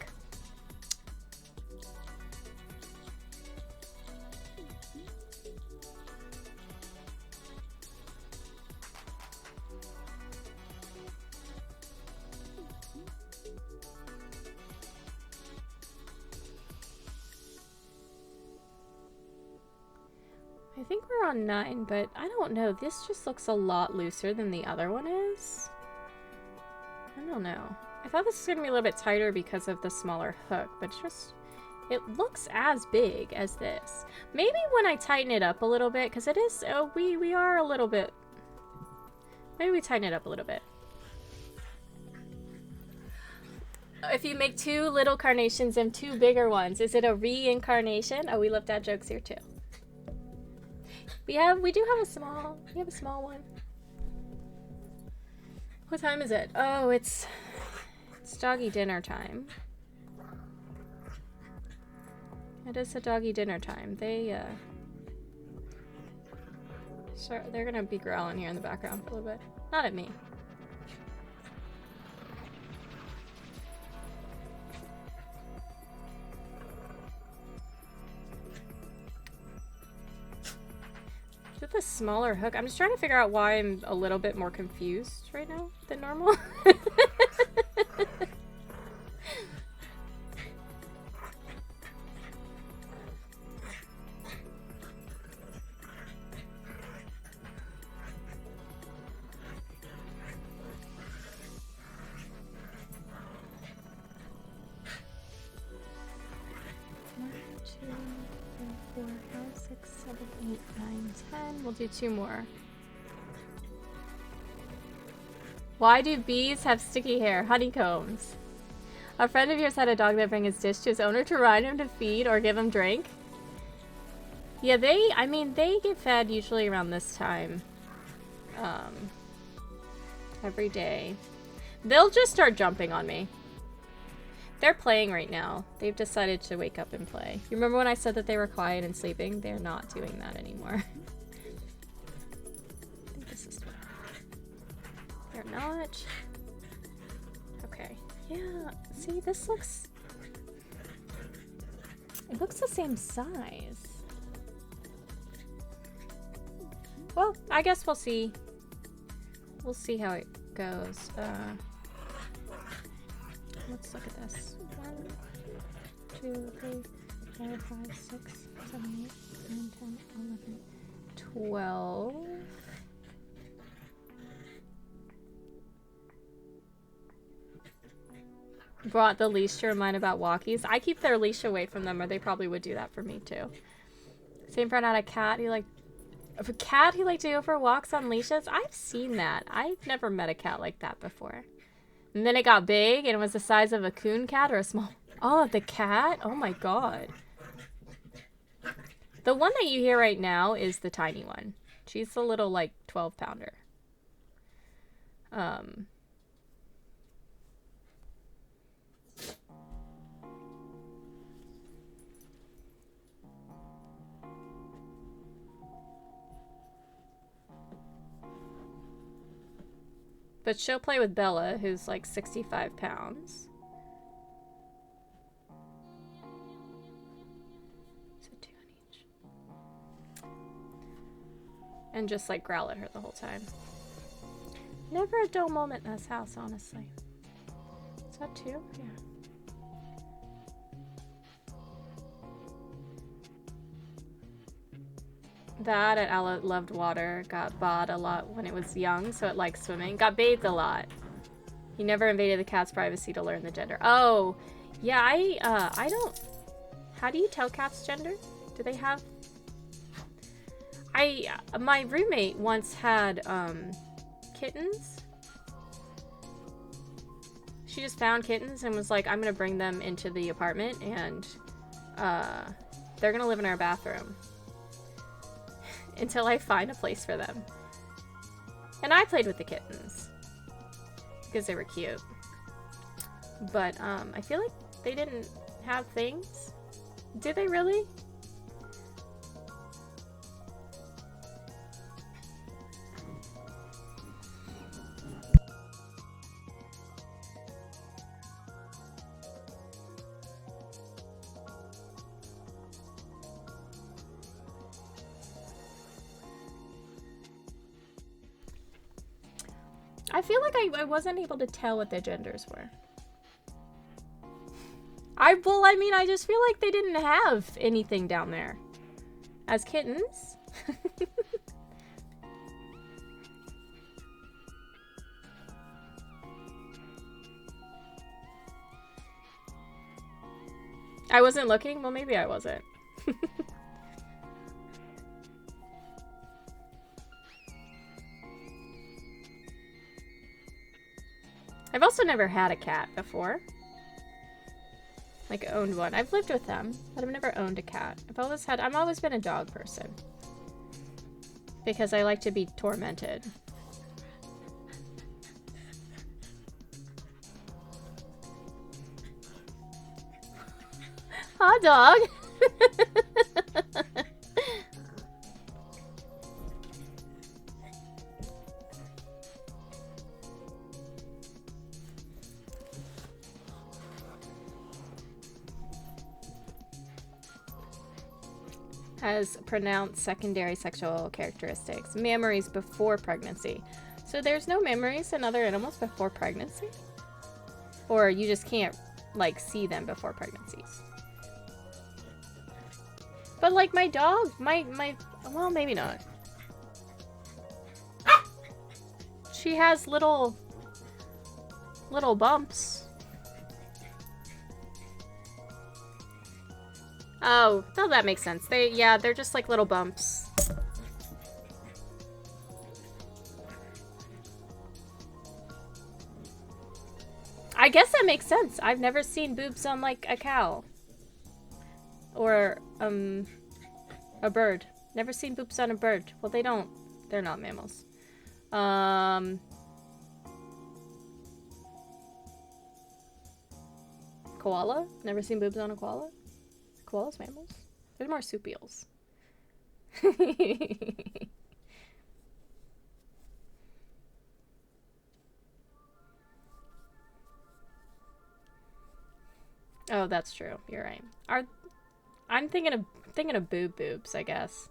I think we're on 9, but I don't know. This just looks a lot looser than the other one is. I don't know. I thought this was going to be a little bit tighter because of the smaller hook, but it looks as big as this. Maybe when I tighten it up a little bit, because it is, we are a little bit, maybe we tighten it up a little bit. If you make 2 little carnations and 2 bigger ones, is it a reincarnation? Oh, we love dad jokes here too. We do have a small one. What time is it? Oh, it's doggy dinner time. It is a doggy dinner time. They're gonna be growling here in the background for a little bit. Not at me. With a smaller hook, I'm just trying to figure out why I'm a little bit more confused right now than normal. We'll do 2 more. Why do bees have sticky hair? Honeycombs. A friend of yours had a dog that bring his dish to his owner to remind him to feed or give him drink. Yeah, they get fed usually around this time. Every day. They'll just start jumping on me. They're playing right now. They've decided to wake up and play. You remember when I said that they were quiet and sleeping? They're not doing that anymore. I think this is... They're not. Okay. Yeah. See, this looks... It looks the same size. Well, I guess we'll see. We'll see how it goes. Let's look at this. 1, 2, 3, 4, 5, 6, 7, 8, 9, 10, 11, 12. Brought the leash to remind about walkies. I keep their leash away from them, or they probably would do that for me too. Same friend had a cat. He like A cat who liked to go for walks on leashes? I've seen that. I've never met a cat like that before. And then it got big and it was the size of a coon cat or a small... Oh, the cat? Oh my god. The one that you hear right now is the tiny one. She's the little, like, 12-pounder. But she'll play with Bella, who's like 65 pounds. So 2 on each. And just like growl at her the whole time. Never a dull moment in this house, honestly. Is that 2? Yeah. That and Ella loved water, got bought a lot when it was young, so it liked swimming. Got bathed a lot. He never invaded the cat's privacy to learn the gender. Oh, yeah, I don't... How do you tell cats' gender? Do they have... My roommate once had, kittens. She just found kittens and was like, I'm gonna bring them into the apartment and, they're gonna live in our bathroom. Until I find a place for them. And I played with the kittens. Because they were cute. But, I feel like they didn't have things. Did they really? I feel like I wasn't able to tell what their genders were. I mean, I just feel like they didn't have anything down there. As kittens. I wasn't looking? Well, maybe I wasn't. I've also never had a cat before. Like, owned one. I've lived with them, but I've never owned a cat. I've always been a dog person. Because I like to be tormented. Hi, dog! Has pronounced secondary sexual characteristics. Memories before pregnancy. So there's no memories in other animals before pregnancy? Or you just can't, like, see them before pregnancies? But, like, my dog, well, maybe not. She has little bumps. Oh, no, that makes sense. They're just like little bumps. I guess that makes sense. I've never seen boobs on, like, a cow. Or, a bird. Never seen boobs on a bird. Well, they're not mammals. Koala? Never seen boobs on a koala? Koalas mammals? They're marsupials. Oh, that's true. You're right. I'm thinking of boobs, I guess.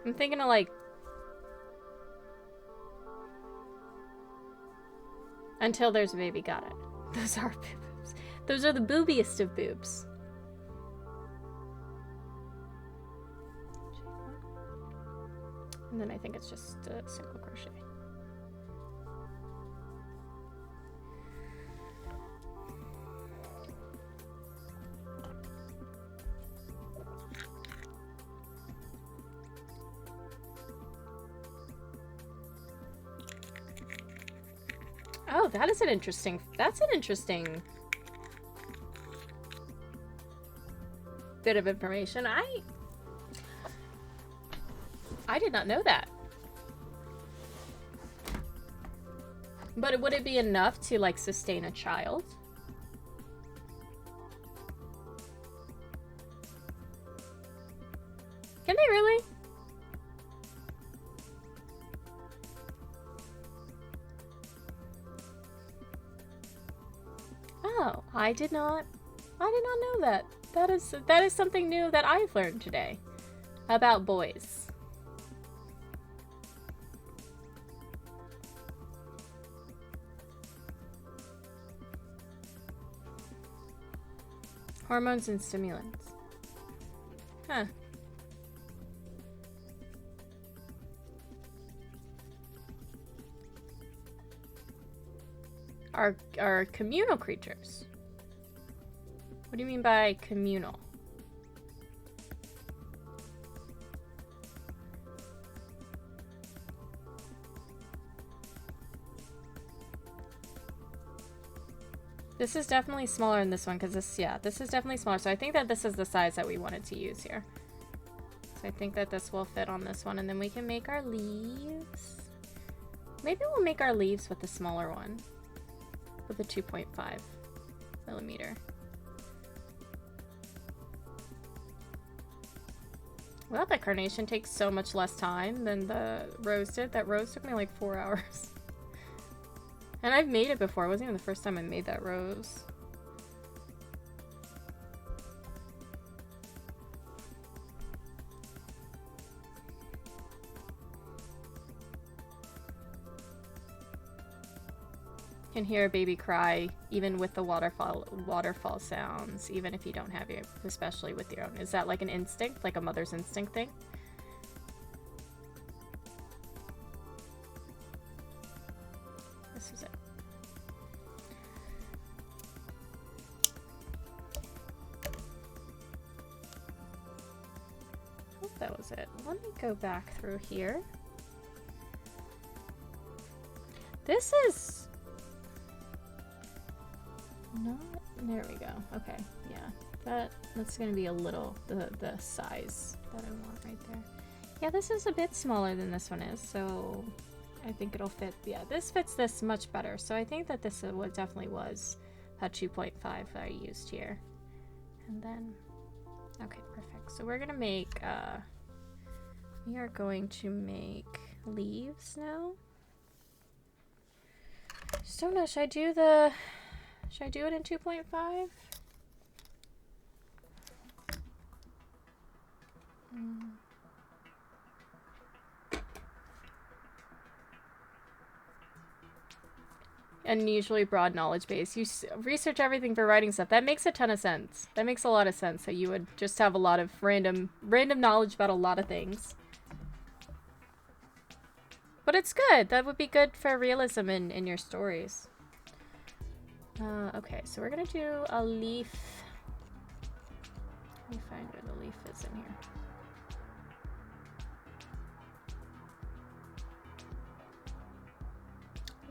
I'm thinking of, like, until there's a baby. Got it. Those are boobs. Those are the boobiest of boobs. And then I think it's just a single crochet. Oh, that is an interesting, that's an interesting bit of information. I did not know that. But would it be enough to like sustain a child? Can they really? Oh, I did not know that. That is something new that I've learned today about boys. Hormones and stimulants. Huh. Are communal creatures. What do you mean by communal? This is definitely smaller than this one because this is definitely smaller. So I think that this is the size that we wanted to use here. So I think that this will fit on this one, and then we can make our leaves. Maybe we'll make our leaves with the smaller one, with the 2.5 millimeter. Well, that carnation takes so much less time than the rose did. That rose took me like 4 hours. And I've made it before. It wasn't even the first time I made that rose. Can hear a baby cry even with the waterfall sounds, even if you don't have it, especially with your own. Is that like an instinct, like a mother's instinct thing? This is it. I hope that was it. Let me go back through here. This is not, there we go. Okay, yeah, that's gonna be a little the size that I want right there. Yeah, this is a bit smaller than this one is, so I think it'll fit. Yeah, this fits this much better. So I think that this what definitely was a 2.5 that I used here. And then, okay, perfect. So we're gonna make we are going to make leaves now. Just don't know, should I do it in 2.5? Unusually broad knowledge base. You research everything for writing stuff. That makes a ton of sense. That makes a lot of sense that you would just have a lot of random knowledge about a lot of things. But it's good. That would be good for realism in your stories. Okay, so we're gonna do a leaf. Let me find where the leaf is in here.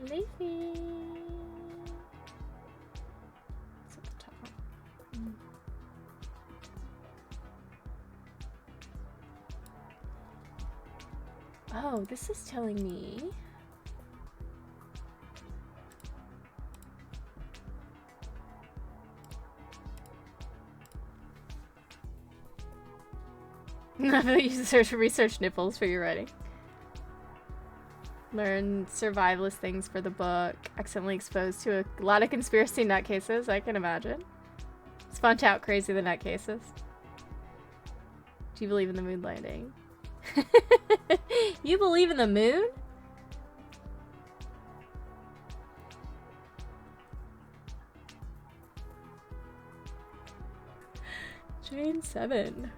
Leafy. It's at the top. Oh, this is telling me. Research nipples for your writing. Learn survivalist things for the book. Accidentally exposed to a lot of conspiracy nutcases, I can imagine. Spunt out crazy the nutcases. Do you believe in the moon landing? You believe in the moon? Jane 7.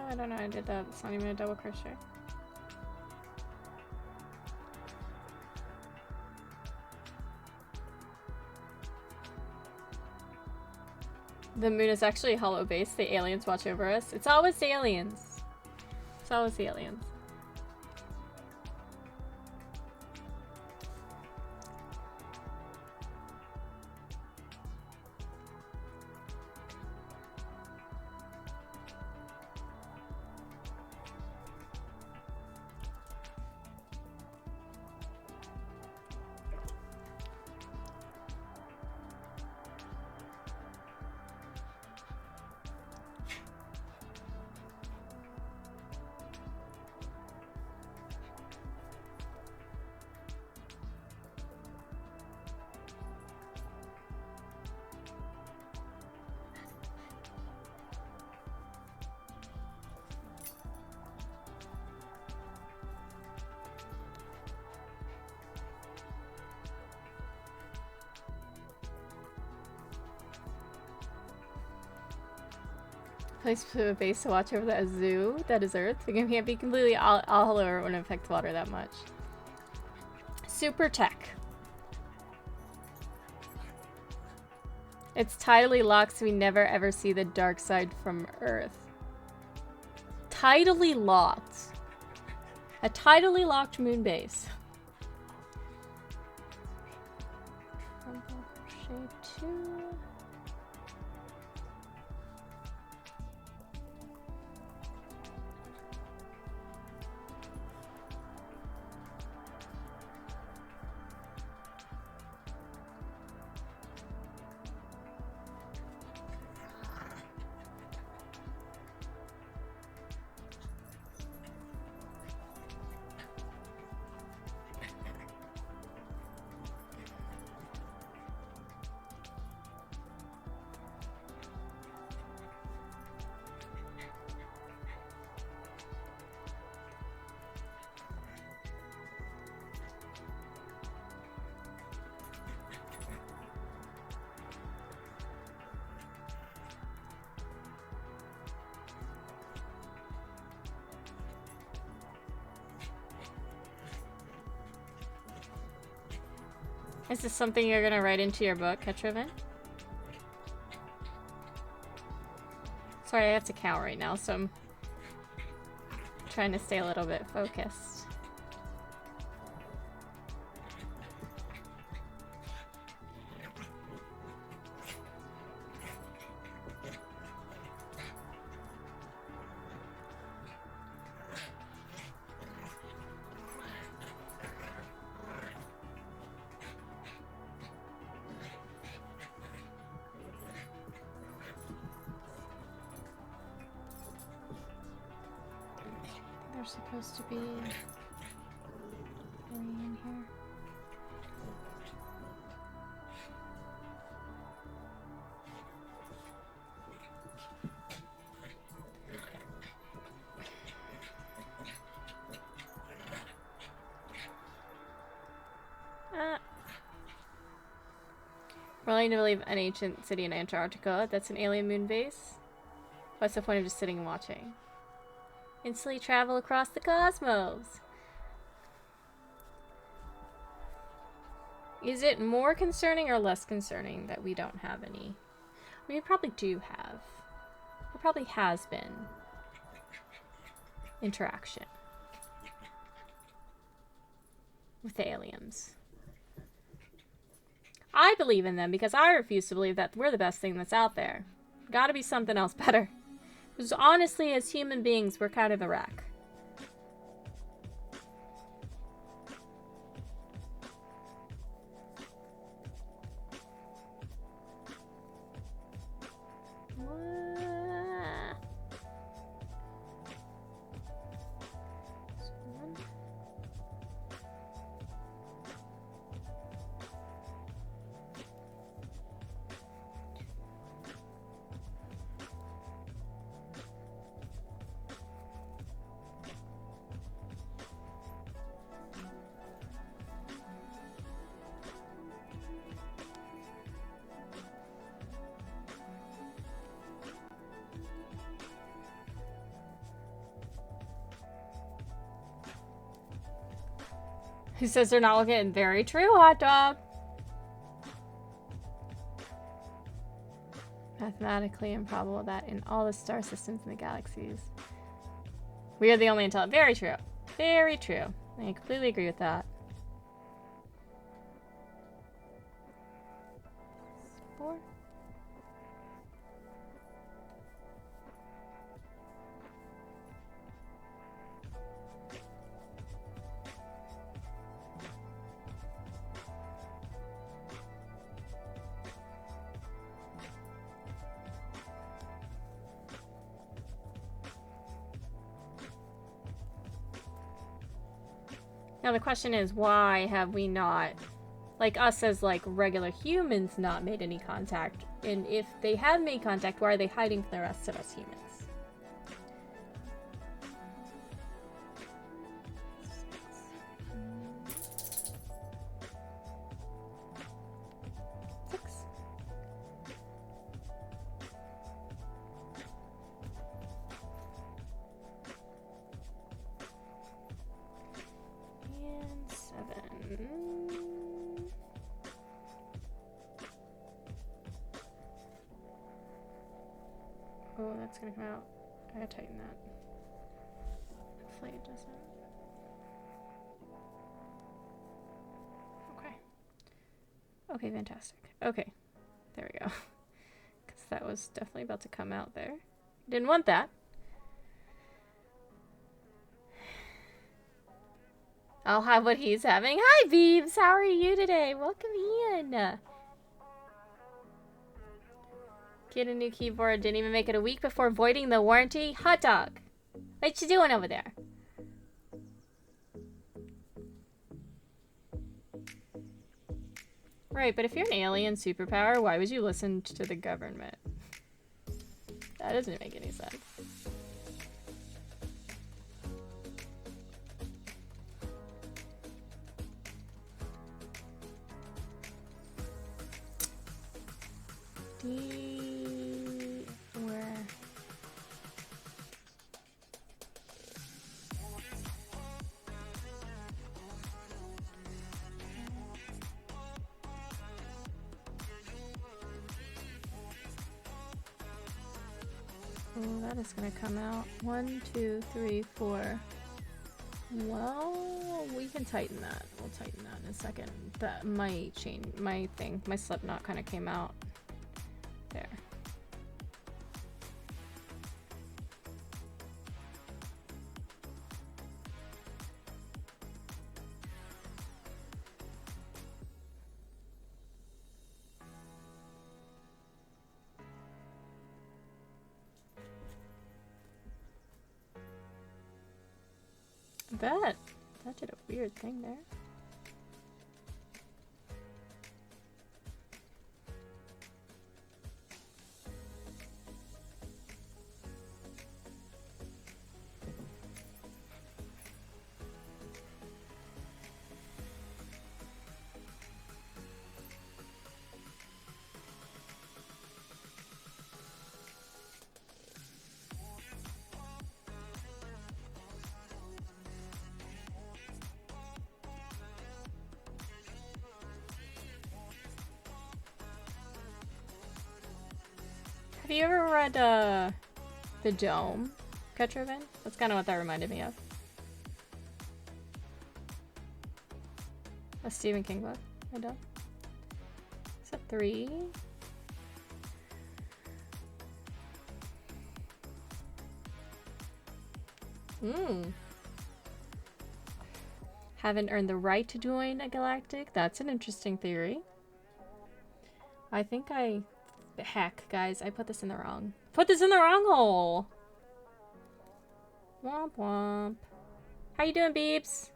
Oh, I don't know. I did that. It's not even a double crochet. The moon is actually a hollow base. The aliens watch over us. It's always the aliens. It's always the aliens. Place to a base to watch over the zoo that is Earth. It can't be completely all hollow or it wouldn't affect water that much. Super tech. It's tidally locked so we never ever see the dark side from Earth. Tidally locked. A tidally locked moon base. Crochet 2. Is this something you're gonna write into your book, Ketrovan? Sorry, I have to count right now, so I'm trying to stay a little bit focused. They're supposed to be in here. We're only to believe an ancient city in Antarctica. That's an alien moon base. What's the point of just sitting and watching? Instantly travel across the cosmos. Is it more concerning or less concerning that we don't have any? We probably do have. There probably has been interaction with the aliens. I believe in them because I refuse to believe that we're the best thing that's out there. Gotta be something else better. Because honestly, as human beings, we're kind of a wreck. Who says they're not looking? Very true, hot dog. Mathematically improbable that in all the star systems in the galaxies, we are the only intelligent. Very true. Very true. I completely agree with that. 4. Now the question is, why have we not, like us as like regular humans, not made any contact? And if they have made contact, why are they hiding from the rest of us humans? Oh, that's gonna come out. I gotta tighten that. Hopefully it doesn't. Okay. Okay, fantastic. Okay. There we go. Because that was definitely about to come out there. Didn't want that. I'll have what he's having. Hi, Beebs! How are you today? Welcome in! Get a new keyboard. Didn't even make it a week before voiding the warranty. Hot dog. What you doing over there? Right, but if you're an alien superpower, why would you listen to the government? That doesn't make any sense. Where? Oh, that is gonna come out. 1, 2, 3, 4. Well, we can tighten that. We'll tighten that in a second. That might change my thing. My slip knot kind of came out. There. That did a weird thing there. Have you ever read The Dome, Ketrovin? That's kind of what that reminded me of. A Stephen King book. I don't. Is that 3? Haven't earned the right to join a galactic? That's an interesting theory. I think heck, guys, I put this in the wrong hole. Womp womp. How you doing, Beeps?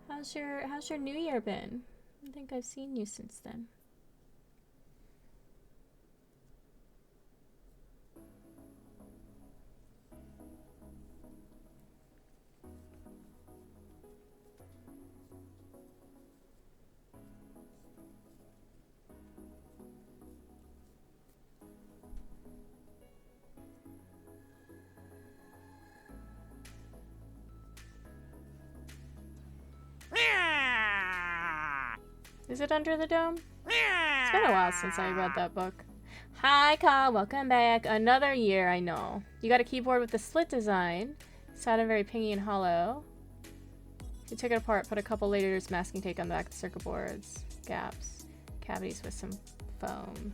How's your new year been? I don't think I've seen you since then. Is it Under the Dome? It's been a while since I read that book. Hi, Kyle. Welcome back. Another year, I know. You got a keyboard with the slit design. Sounded very pingy and hollow. You took it apart, put a couple layers masking tape on the back of the circuit boards. Gaps. Cavities with some foam.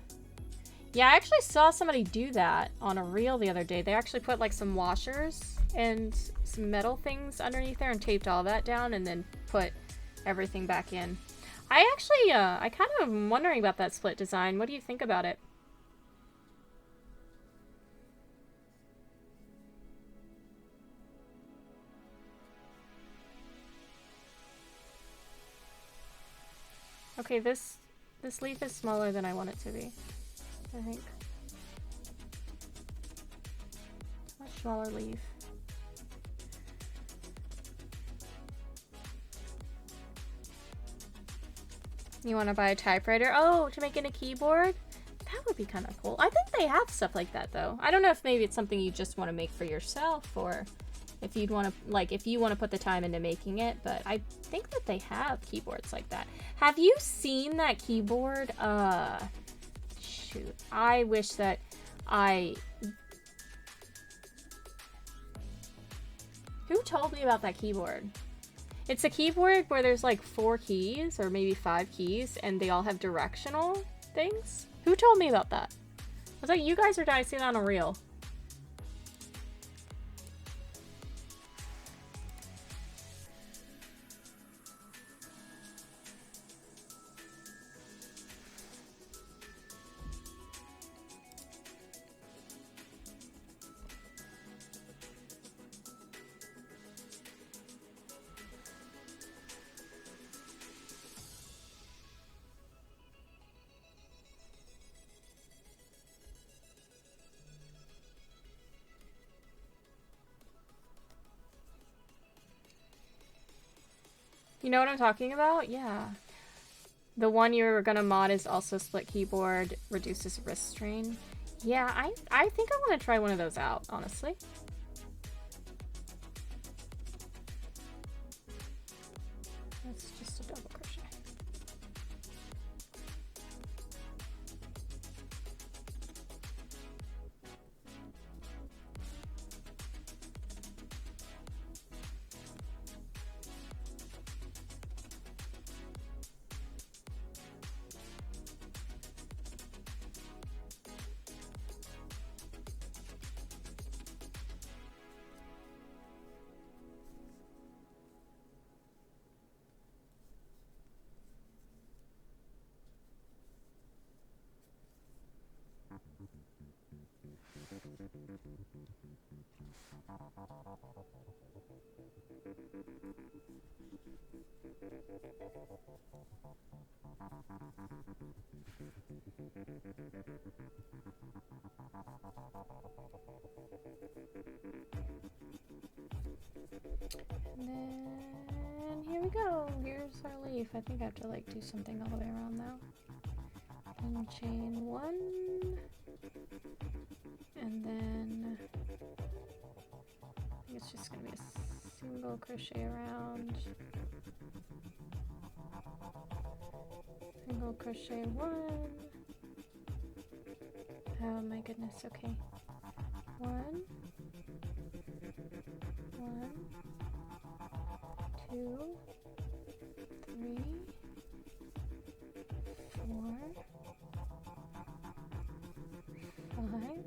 Yeah, I actually saw somebody do that on a reel the other day. They actually put like some washers and some metal things underneath there and taped all that down and then put everything back in. I actually, I kind of am wondering about that split design. What do you think about it? Okay, this leaf is smaller than I want it to be, I think. Much smaller leaf. You want to buy a typewriter? Oh, to make it a keyboard? That would be kind of cool. I think they have stuff like that, though. I don't know if maybe it's something you just want to make for yourself, or if you'd want to, like, if you want to put the time into making it, but I think that they have keyboards like that. Have you seen that keyboard? Shoot. I wish that Who told me about that keyboard? It's a keyboard where there's like 4 keys, or maybe 5 keys, and they all have directional things. Who told me about that? Was that you guys, or did I see that on a reel? You know what I'm talking about? Yeah. The one you're gonna mod is also split keyboard, reduces wrist strain. Yeah, I think I want to try one of those out, honestly. That's just a double crochet. And then here we go. Here's our leaf. I think I have to like do something all the way around now. And chain 1. And then I think it's just gonna be a single crochet around. Single crochet 1. Oh my goodness, okay. 1, 1, 2, 3, 4, 5.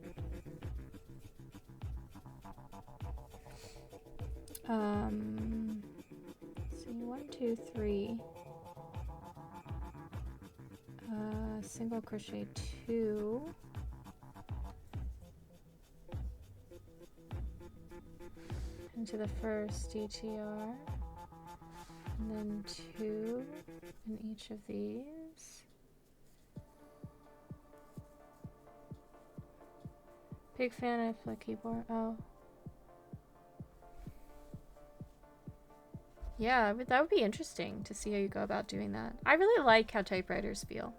See, 1, 2, 3. Single crochet 2. Into the first DTR, and then 2 in each of these. Big fan of the keyboard. Oh. Yeah, that would be interesting to see how you go about doing that. I really like how typewriters feel.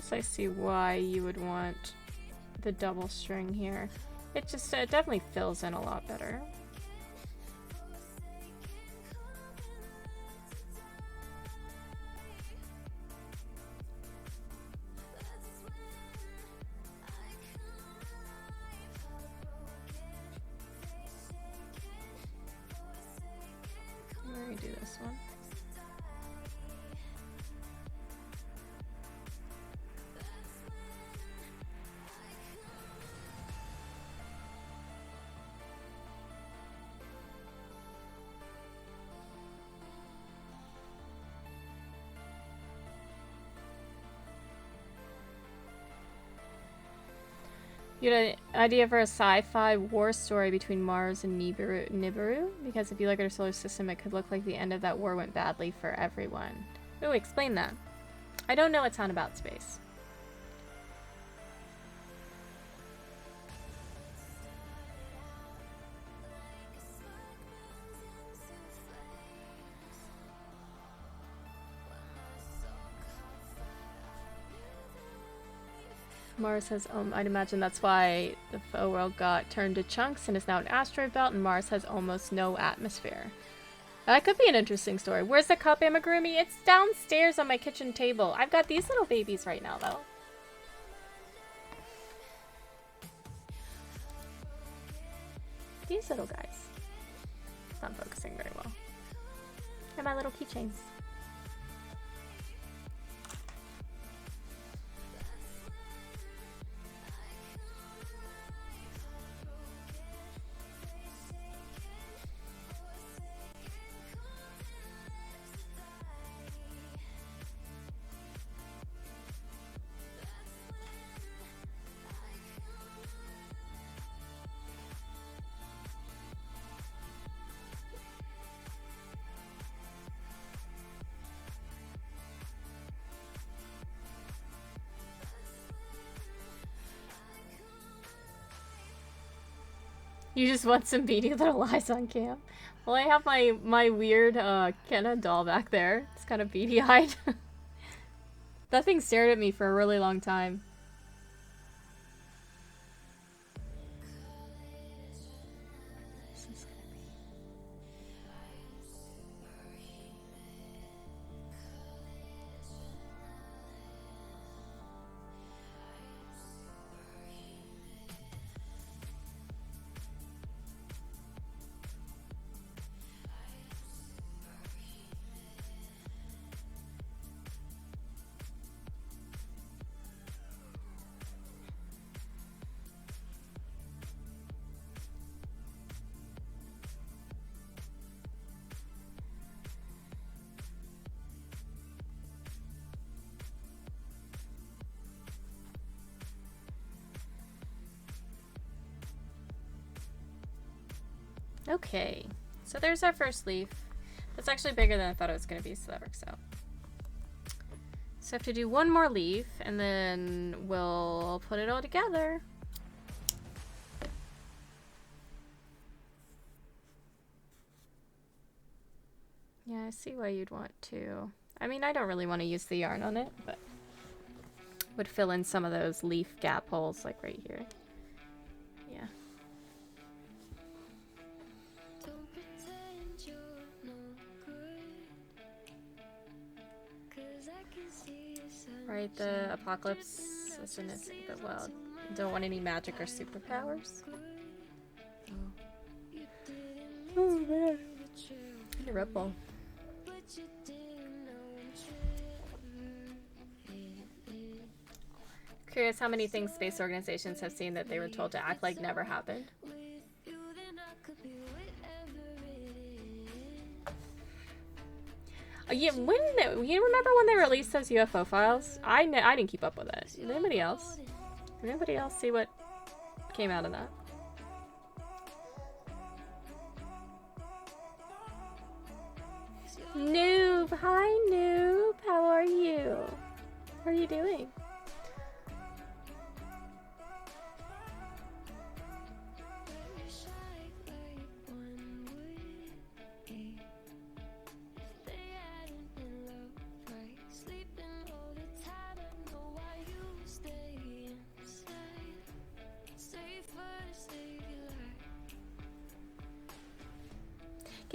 guess I see why you would want the double string here. It just it definitely fills in a lot better. Let me do this one. You had an idea for a sci-fi war story between Mars and Nibiru? Because if you look at our solar system, it could look like the end of that war went badly for everyone. Ooh, explain that. I don't know a ton about space. Mars has, I'd imagine that's why the faux world got turned to chunks and is now an asteroid belt, and Mars has almost no atmosphere. That could be an interesting story. Where's the cup, Amigurumi? It's downstairs on my kitchen table. I've got these little babies right now, though. These little guys. It's not focusing very well. And my little keychains. You just want some beady little eyes on cam. Well, I have my weird Kenna doll back there. It's kind of beady-eyed. That thing stared at me for a really long time. Okay, so there's our first leaf. That's actually bigger than I thought it was going to be, so that works out. So I have to do one more leaf, and then we'll put it all together. Yeah, I see why you'd want to. I mean, I don't really want to use the yarn on it, but would fill in some of those leaf gap holes, like right here. Yeah. Right, the apocalypse is in the world. Don't want any magic or superpowers. Oh man. And a Red Bull. Curious how many things space organizations have seen that they were told to act like never happened. Yeah, you remember when they released those UFO files? I didn't keep up with it. Did anybody else? Did anybody else see what came out of that? Noob! Hi, Noob! How are you? What are you doing?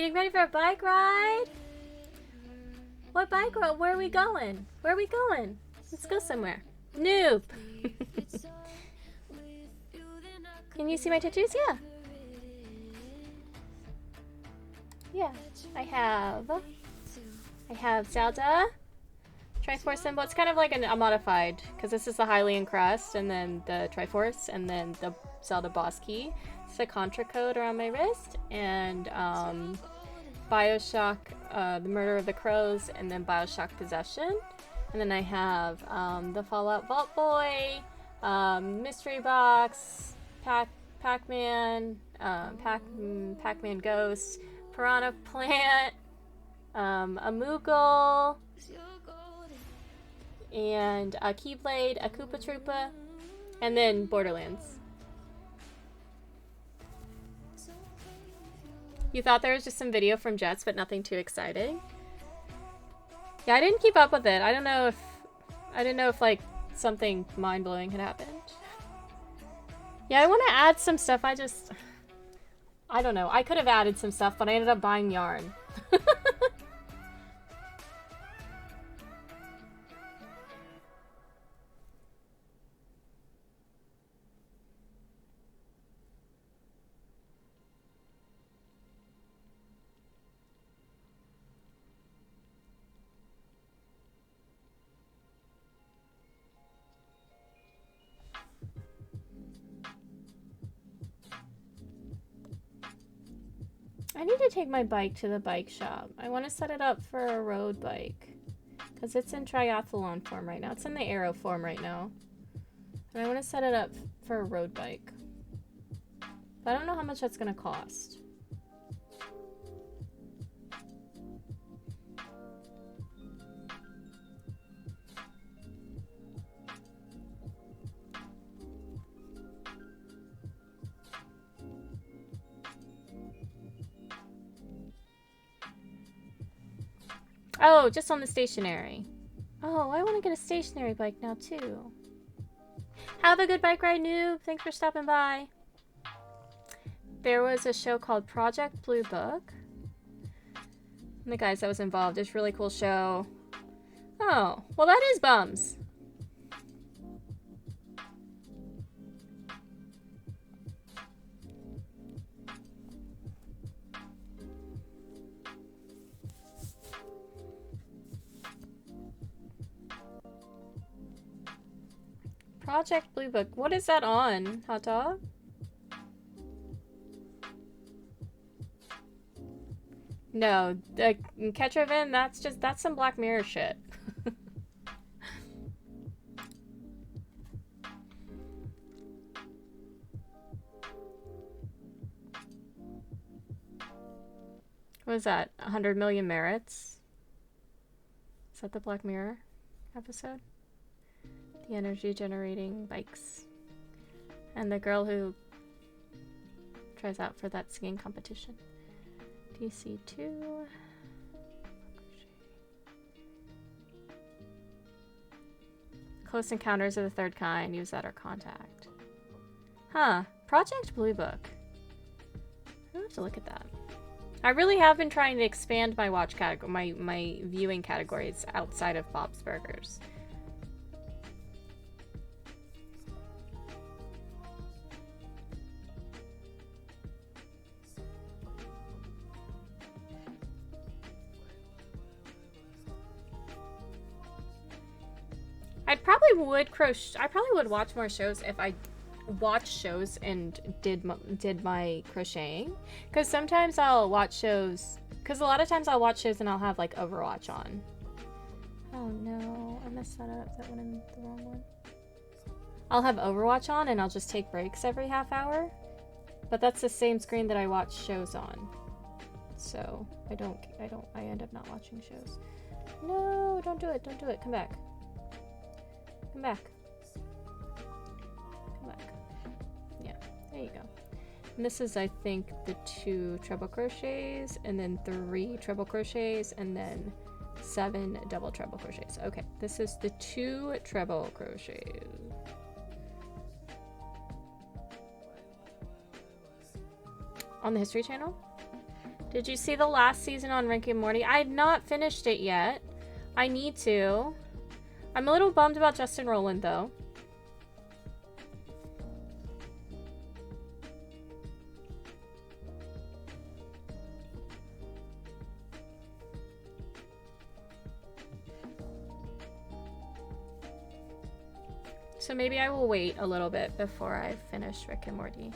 Getting ready for a bike ride? What bike ride? Where are we going? Where are we going? Let's go somewhere. Noob! Can you see my tattoos? Yeah. Yeah. I have Zelda. Triforce symbol. It's kind of like a modified, because this is the Hylian crest, and then the Triforce, and then the Zelda boss key. It's a Contra code around my wrist, and Bioshock, the Murder of the Crows, and then Bioshock Possession. And then I have the Fallout Vault Boy, Mystery Box, Pac-Man, Pac-Man Ghost, Piranha Plant, a Moogle, and a Keyblade, a Koopa Troopa, and then Borderlands. You thought there was just some video from Jets, but nothing too exciting? Yeah, I didn't keep up with it. I didn't know if like something mind-blowing had happened. Yeah, I want to add some stuff. I don't know. I could have added some stuff, but I ended up buying yarn. I need to take my bike to the bike shop. I want to set it up for a road bike. Because it's in triathlon form right now. It's in the aero form right now. And I want to set it up for a road bike. But I don't know how much that's going to cost. Oh, just on the stationary. Oh, I want to get a stationary bike now too. Have a good bike ride, noob. Thanks for stopping by. There was a show called Project Blue Book. And the guys that was involved, it's a really cool show. Oh, well that is bums. Project Blue Book. What is that on, Hot Dog? No, the Ketrovan, that's some Black Mirror shit. What is that? 100 Million Merits? Is that the Black Mirror episode? The energy generating bikes. And the girl who tries out for that singing competition. DC2. Close Encounters of the Third Kind. Use that or contact. Huh. Project Blue Book. I'll have to look at that. I really have been trying to expand my watch category, my viewing categories outside of Bob's Burgers. I probably would watch more shows if I watched shows and did my crocheting, because sometimes I'll watch shows, because a lot of times I'll watch shows and I'll have like Overwatch on. Oh no, I messed that up. Is that one in the wrong one? I'll have Overwatch on and I'll just take breaks every half hour, but that's the same screen that I watch shows on, so I end up not watching shows. No, don't do it, come back. Come back. Come back. Yeah, there you go. And this is, I think, the 2 treble crochets, and then 3 treble crochets, and then 7 double treble crochets. Okay, this is the 2 treble crochets. On the History Channel? Did you see the last season on Rick and Morty? I had not finished it yet. I need to. I'm a little bummed about Justin Roiland, though. So maybe I will wait a little bit before I finish Rick and Morty.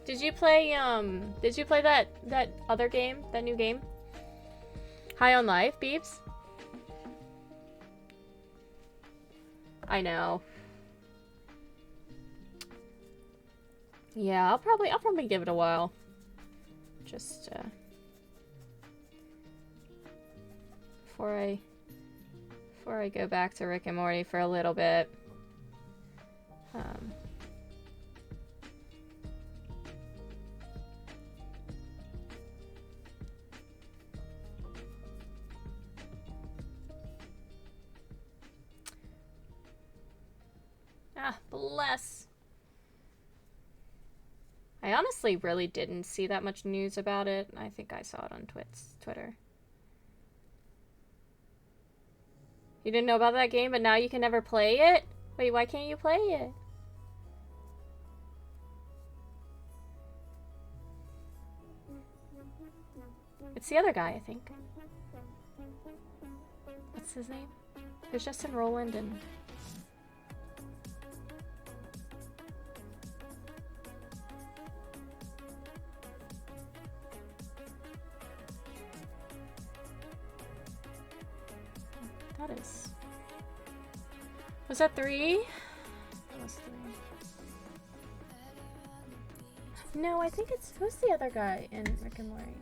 Did you play that other game, that new game? High on Life, Beeps? I know. Yeah, I'll probably give it a while. Just before I go back to Rick and Morty for a little bit. Ah, bless. I honestly really didn't see that much news about it. I think I saw it on Twitter. You didn't know about that game, but now you can never play it? Wait, why can't you play it? It's the other guy, I think. What's his name? There's Justin Roiland and... That is... Was that 3? That was 3. No, I think it's... Who's the other guy in Rick and Morty?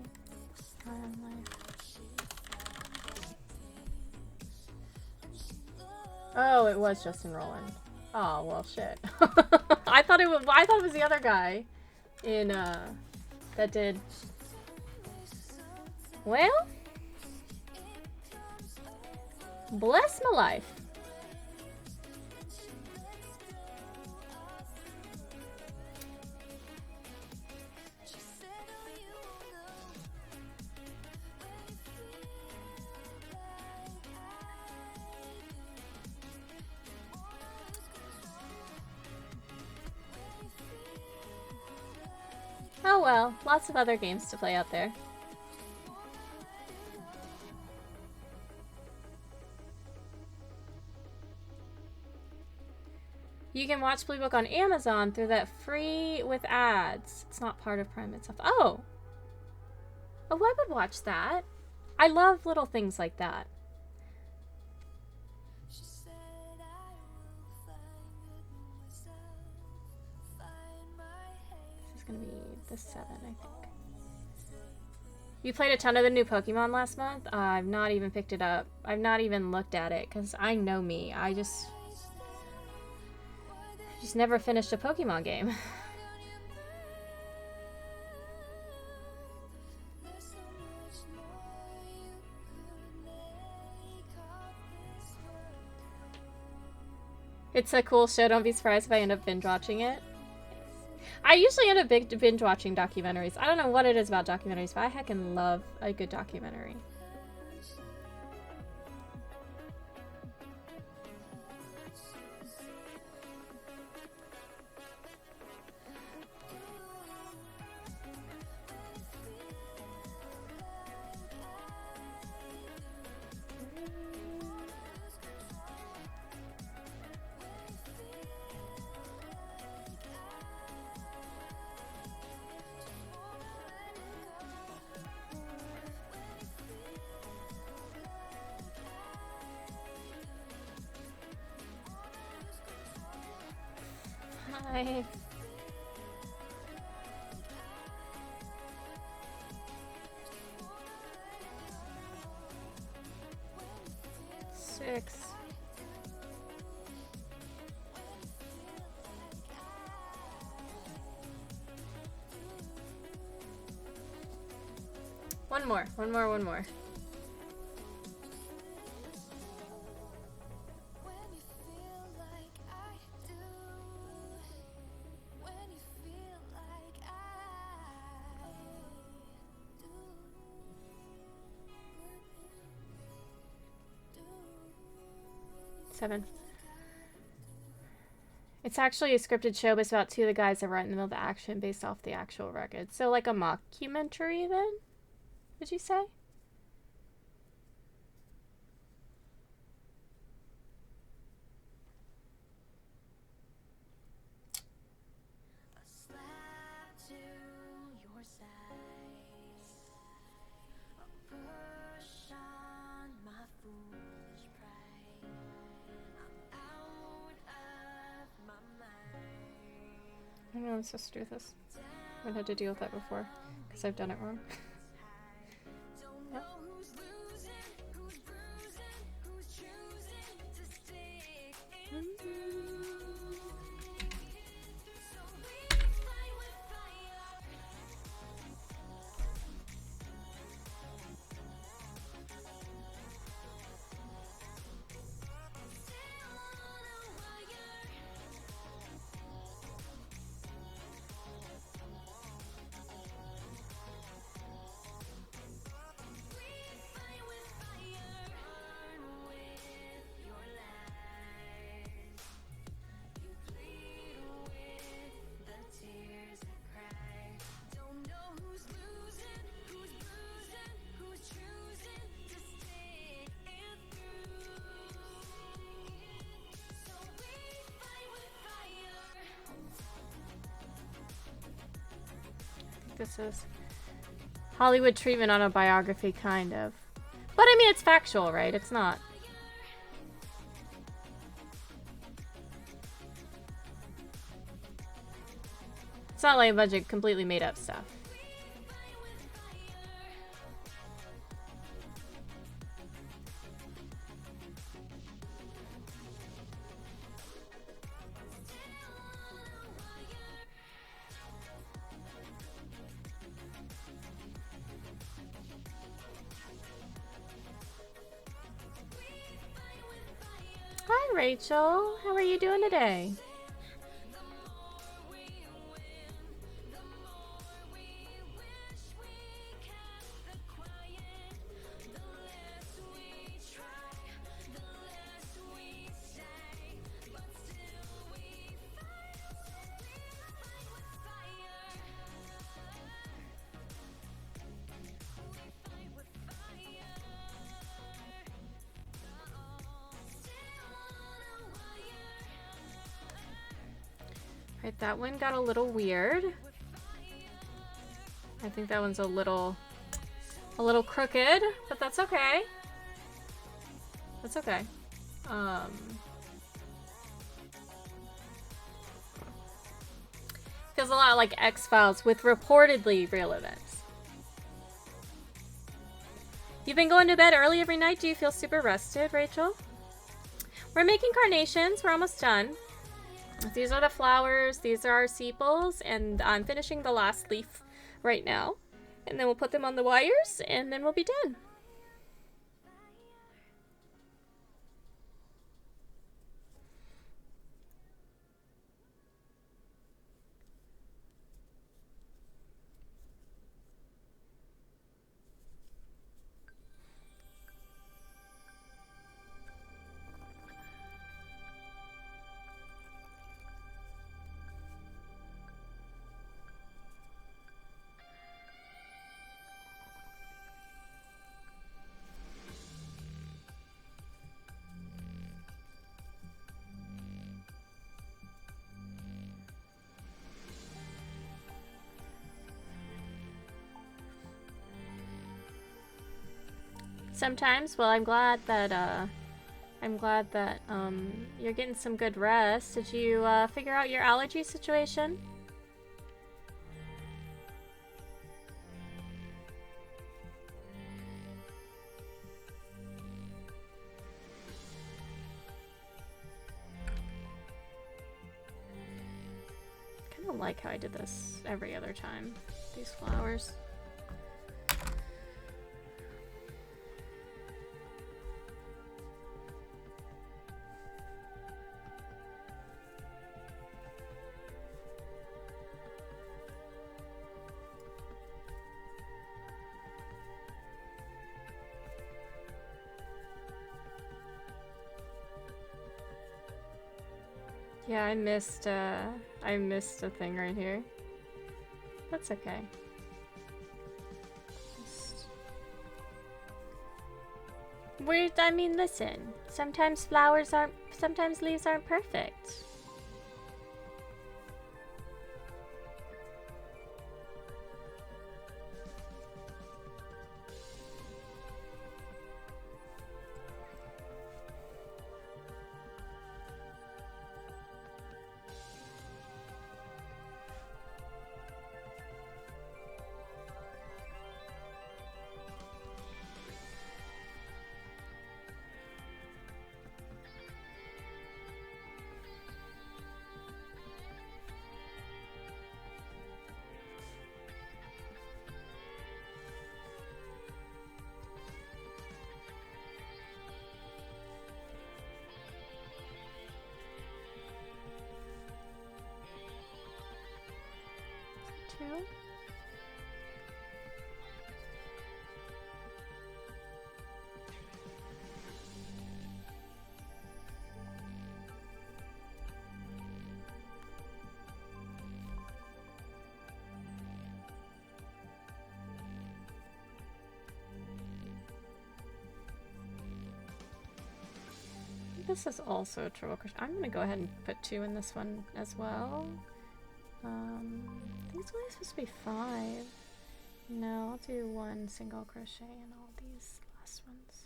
Oh, it was Justin Roiland. Oh, well, shit. I thought it was the other guy in, that did... Well... Bless my life. Oh well, lots of other games to play out there. You can watch Blue Book on Amazon through that free with ads. It's not part of Prime itself. Oh! Oh, I would watch that. I love little things like that. This is gonna be the 7, I think. You played a ton of the new Pokemon last month? I've not even picked it up. I've not even looked at it, because I know me. I just never finished a Pokemon game. It's a cool show. Don't be surprised if I end up binge watching it. I usually end up binge watching documentaries. I don't know what it is about documentaries, but I heckin' love a good documentary. Hi. Six. One more. 7. It's actually a scripted show, but it's about two of the guys that were right in the middle of the action based off the actual record. So like a mockumentary then? Did you say? I don't know what I'm supposed to do with this. I've had to deal with that before, because I've done it wrong. Yep. This is Hollywood treatment on a biography, kind of. But I mean, it's factual, right? It's not. It's not like a bunch of completely made up stuff. Hi, Rachel. How are you doing today? Right, that one got a little weird. I think that one's a little crooked, but that's okay. That's okay. Feels a lot like X-Files with reportedly real events. You've been going to bed early every night. Do you feel super rested, Rachel? We're making carnations. We're almost done. These are the flowers, these are our sepals, and I'm finishing the last leaf right now. And then we'll put them on the wires, and then we'll be done. Sometimes, well, I'm glad that you're getting some good rest. Did you figure out your allergy situation? I kind of like how I did this every other time. These flowers. Yeah, I missed a thing right here. That's okay. I mean, listen. Sometimes sometimes leaves aren't perfect. Two. This is also a triple crochet. I'm gonna go ahead and put 2 in this one as well. These are only supposed to be 5. No, I'll do 1 single crochet in all these last ones.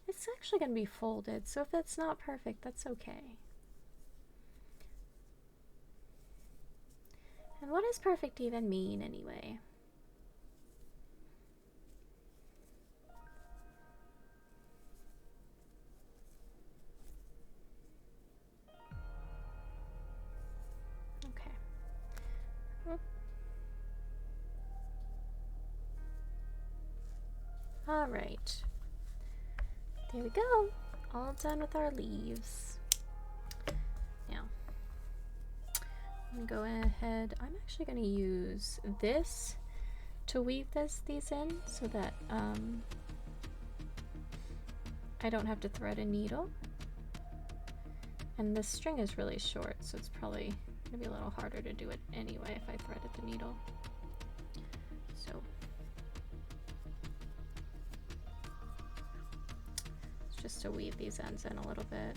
It's actually gonna be folded, so if it's not perfect, that's okay. And what does perfect even mean anyway? Alright. There we go. All done with our leaves. Now, I'm gonna go ahead. I'm actually gonna use this to weave these in so that I don't have to thread a needle. And this string is really short, so it's probably gonna be a little harder to do it anyway if I threaded the needle. So just to weave these ends in a little bit.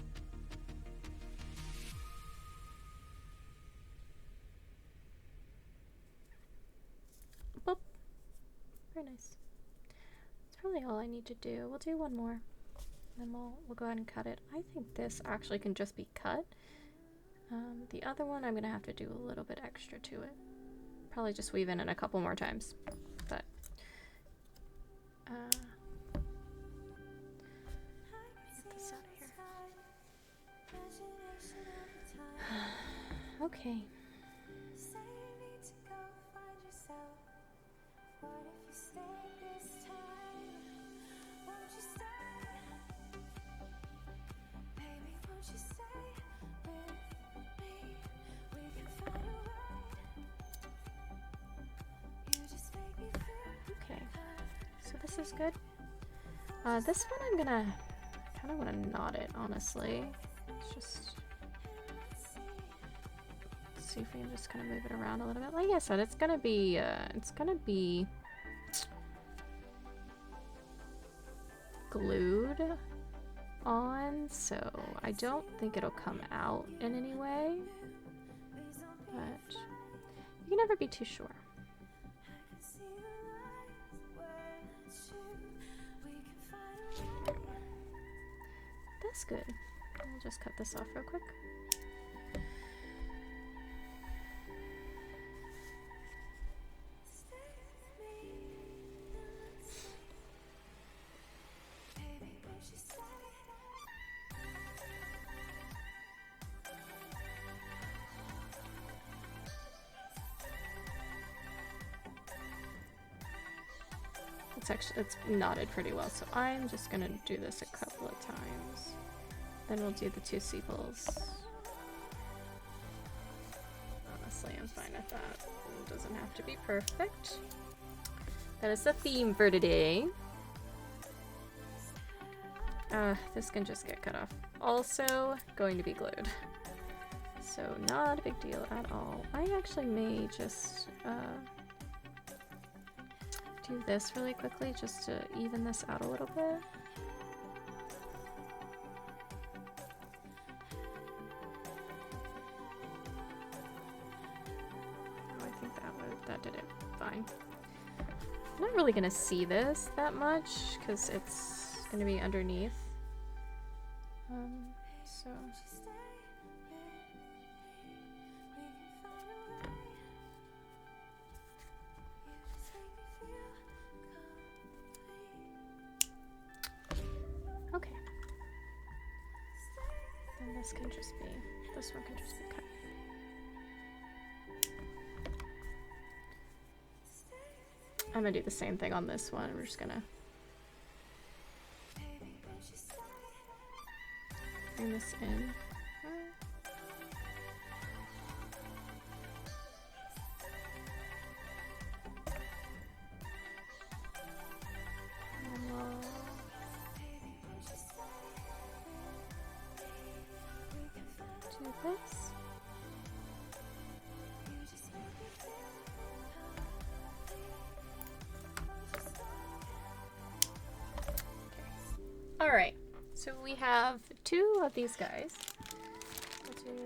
Boop. Very nice. That's probably all I need to do. We'll do one more, and then we'll go ahead and cut it. I think this actually can just be cut. The other one I'm gonna have to do a little bit extra to it. Probably just weave in a couple more times, but okay. Okay, so this is good. This one I'm gonna kind of want to knot it, honestly. It's just see if we can just kind of move it around a little bit. Like I said, it's gonna be glued on, so I don't think it'll come out in any way, but you can never be too sure. That's good. I'll just cut this off real quick. It's knotted pretty well, so I'm just gonna do this a couple of times. Then we'll do the 2 sepals. Honestly, I'm fine with that. It doesn't have to be perfect. That is the theme for today. This can just get cut off. Also, going to be glued. So not a big deal at all. I actually may just do this really quickly just to even this out a little bit. Oh, I think that did it fine. I'm not really gonna see this that much because it's gonna be underneath. So. Okay. Then this can just be, this one can just be cut. I'm gonna do the same thing on this one. We're just gonna bring this in. And we'll do this. All right, so we have 2 of these guys. We'll do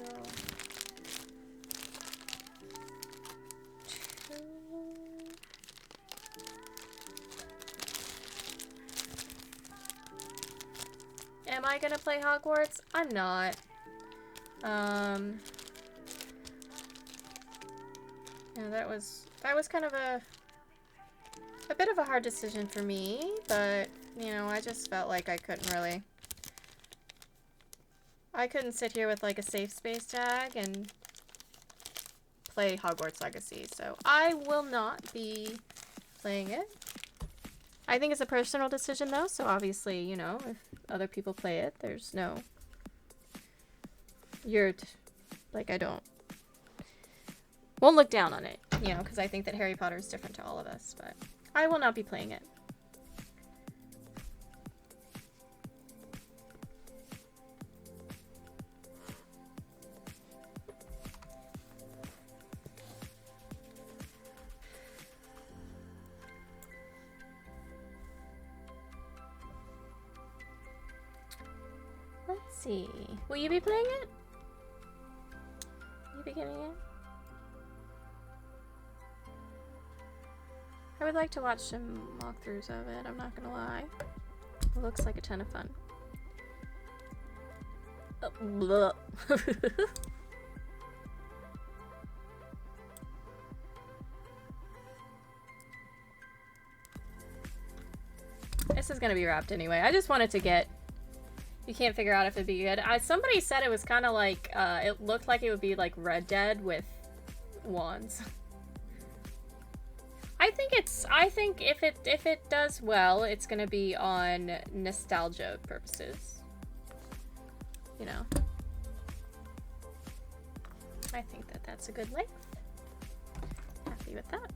2. Am I gonna play Hogwarts? I'm not. Yeah, that was kind of a bit of a hard decision for me, but you know, I just felt like I couldn't sit here with like a safe space tag and play Hogwarts Legacy, so I will not be playing it. I think it's a personal decision though, so obviously, you know, if other people play it, there's no... won't look down on it, you know, because I think that Harry Potter is different to all of us, but I will not be playing it. Let's see. Will you be playing it? Will you be getting it? I would like to watch some walkthroughs of it, I'm not gonna lie. It looks like a ton of fun. Oh, this is gonna be wrapped anyway. I just wanted to get... You can't figure out if it'd be good. Somebody said it was kind of like, it looked like it would be like Red Dead with wands. I think if it does well, it's gonna be on nostalgia purposes. You know. I think that that's a good length. Happy with that.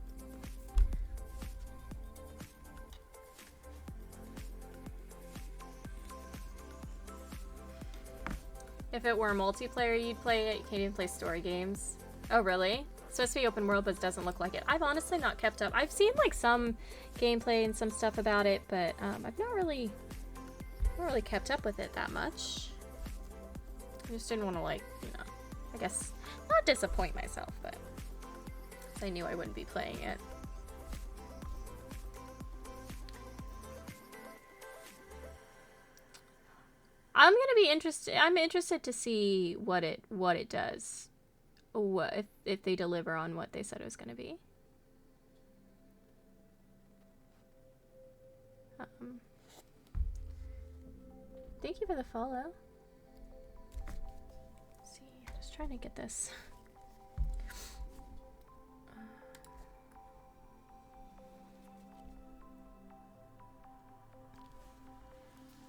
If it were multiplayer, you'd play it. You can't even play story games. Oh, really? It's supposed to be open world, but it doesn't look like it. I've honestly not kept up. I've seen like some gameplay and some stuff about it, but I've not really kept up with it that much. I just didn't want to, like, you know, I guess not disappoint myself, but I knew I wouldn't be playing it. I'm interested to see what it does. What if they deliver on what they said it was going to be. Thank you for the follow. Let's see, I'm just trying to get this.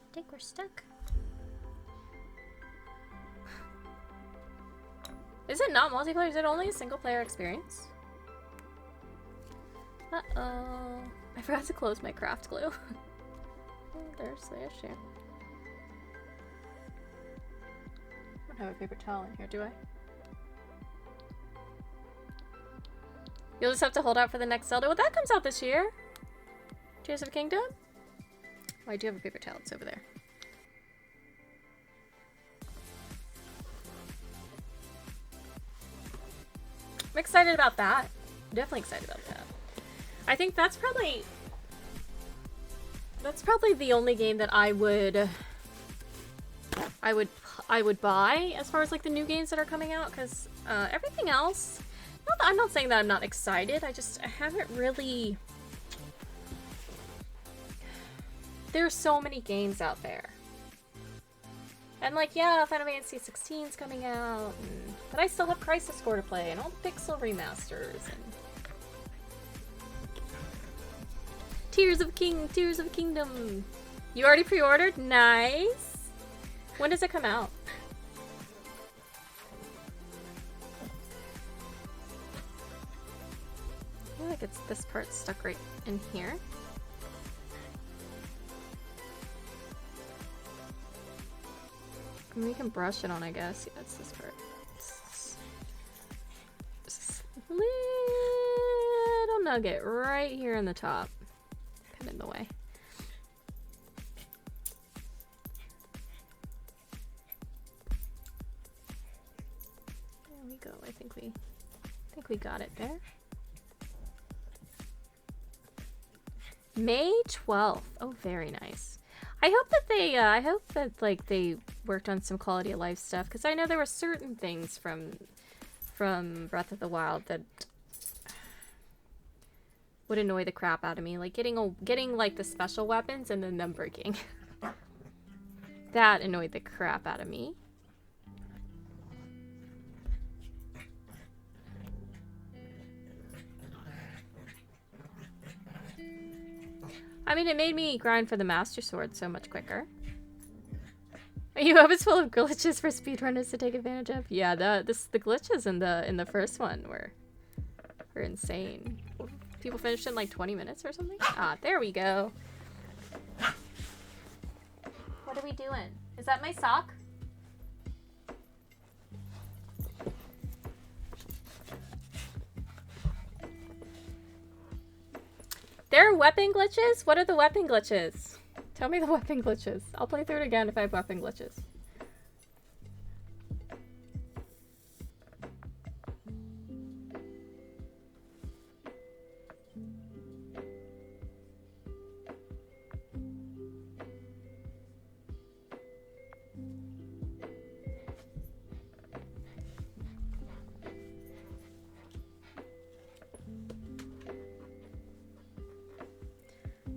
I think we're stuck. Is it not multiplayer? Is it only a single player experience? Uh-oh. I forgot to close my craft glue. Oh, there's the issue. I don't have a paper towel in here, do I? You'll just have to hold out for the next Zelda. Well, that comes out this year. Tears of the Kingdom? Oh, I do have a paper towel. It's over there. I'm excited about that. I'm definitely excited about that. I think that's probably the only game that I would buy as far as like the new games that are coming out, because everything else, I'm not saying that I'm not excited, I haven't really. There's so many games out there. And like, yeah, Final Fantasy 16 is coming out, but I still have Crisis Core to play and all the Pixel remasters and Tears of Kingdom. You already pre-ordered? Nice. When does it come out? I feel like it's this part stuck right in here. And we can brush it on, I guess. Yeah, it's this part. Just a little nugget right here in the top. Kind of in the way. There we go. I think we got it there. May 12th. Oh, very nice. I hope that like they worked on some quality of life stuff, because I know there were certain things from Breath of the Wild that would annoy the crap out of me, like getting like the special weapons and then them breaking. That annoyed the crap out of me. I mean, it made me grind for the Master Sword so much quicker. You hope it's full of glitches for speedrunners to take advantage of? Yeah, the glitches in the first one were insane. People finished in like 20 minutes or something? Ah, there we go. What are we doing? Is that my sock? There are weapon glitches? What are the weapon glitches? Tell me the weapon glitches. I'll play through it again if I have weapon glitches.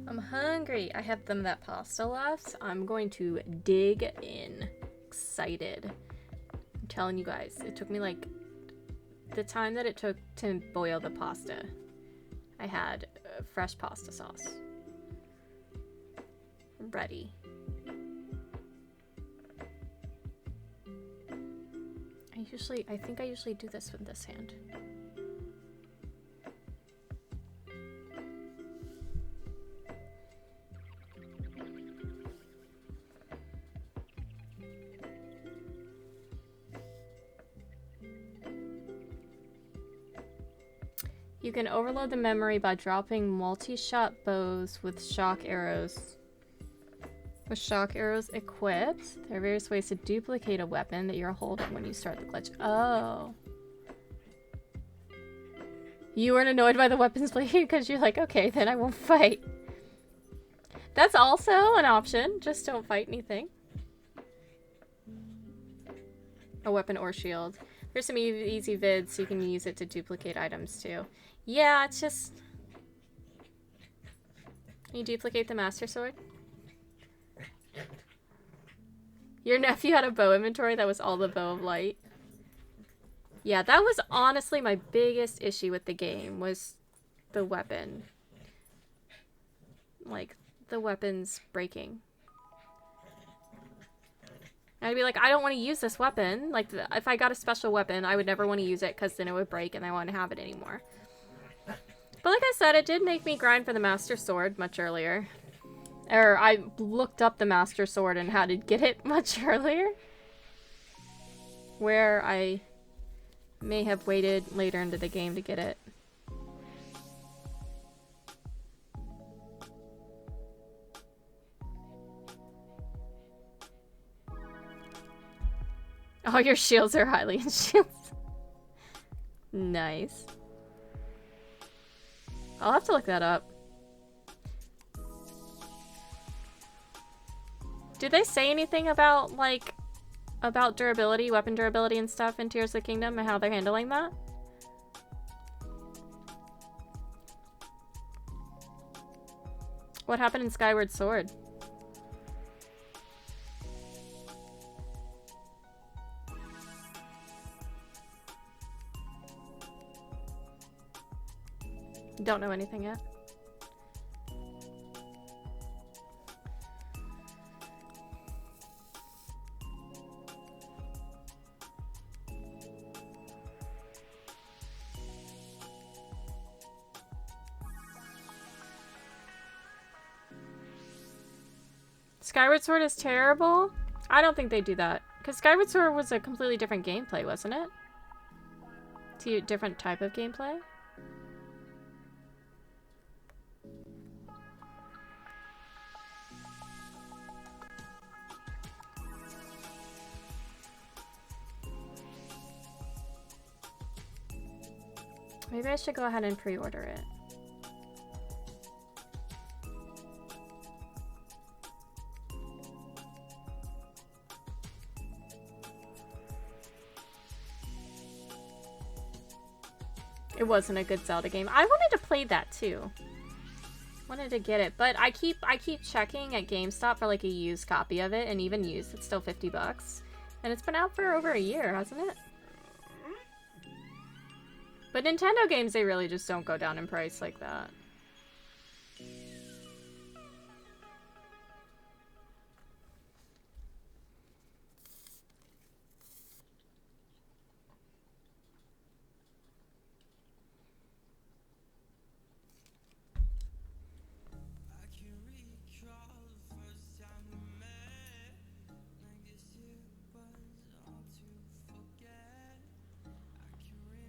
I'm hungry. I have that pasta left. I'm going to dig in. Excited. I'm telling you guys, it took me like the time that it took to boil the pasta. I had fresh pasta sauce ready. I think I usually do this with this hand. You can overload the memory by dropping multi-shot bows with shock arrows. With shock arrows equipped, there are various ways to duplicate a weapon that you're holding when you start the glitch. Oh. You weren't annoyed by the weapons bleeding because you're like, okay, then I won't fight. That's also an option. Just don't fight anything. A weapon or shield. There's some easy vids so you can use it to duplicate items too. Yeah, it's just... Can you duplicate the Master Sword? Your nephew had a bow inventory that was all the Bow of Light. Yeah, that was honestly my biggest issue with the game, was the weapon. Like, the weapons breaking. I'd be like, I don't want to use this weapon. Like, if I got a special weapon, I would never want to use it because then it would break and I wouldn't have it anymore. But like I said, it did make me grind for the Master Sword much earlier. Or I looked up the Master Sword and how to get it much earlier. Where I may have waited later into the game to get it. All your shields are highly in shields. Nice. I'll have to look that up. Did they say anything about, like, about durability, weapon durability and stuff in Tears of the Kingdom and how they're handling that? What happened in Skyward Sword? Don't know anything yet. Skyward Sword is terrible? I don't think they do that. Because Skyward Sword was a completely different gameplay, wasn't it? It's a different type of gameplay? Maybe I should go ahead and pre-order it. It wasn't a good Zelda game. I wanted to play that too. Wanted to get it, but I keep checking at GameStop for like a used copy of it, and even used, it's still $50. And it's been out for over a year, hasn't it? But Nintendo games, they really just don't go down in price like that.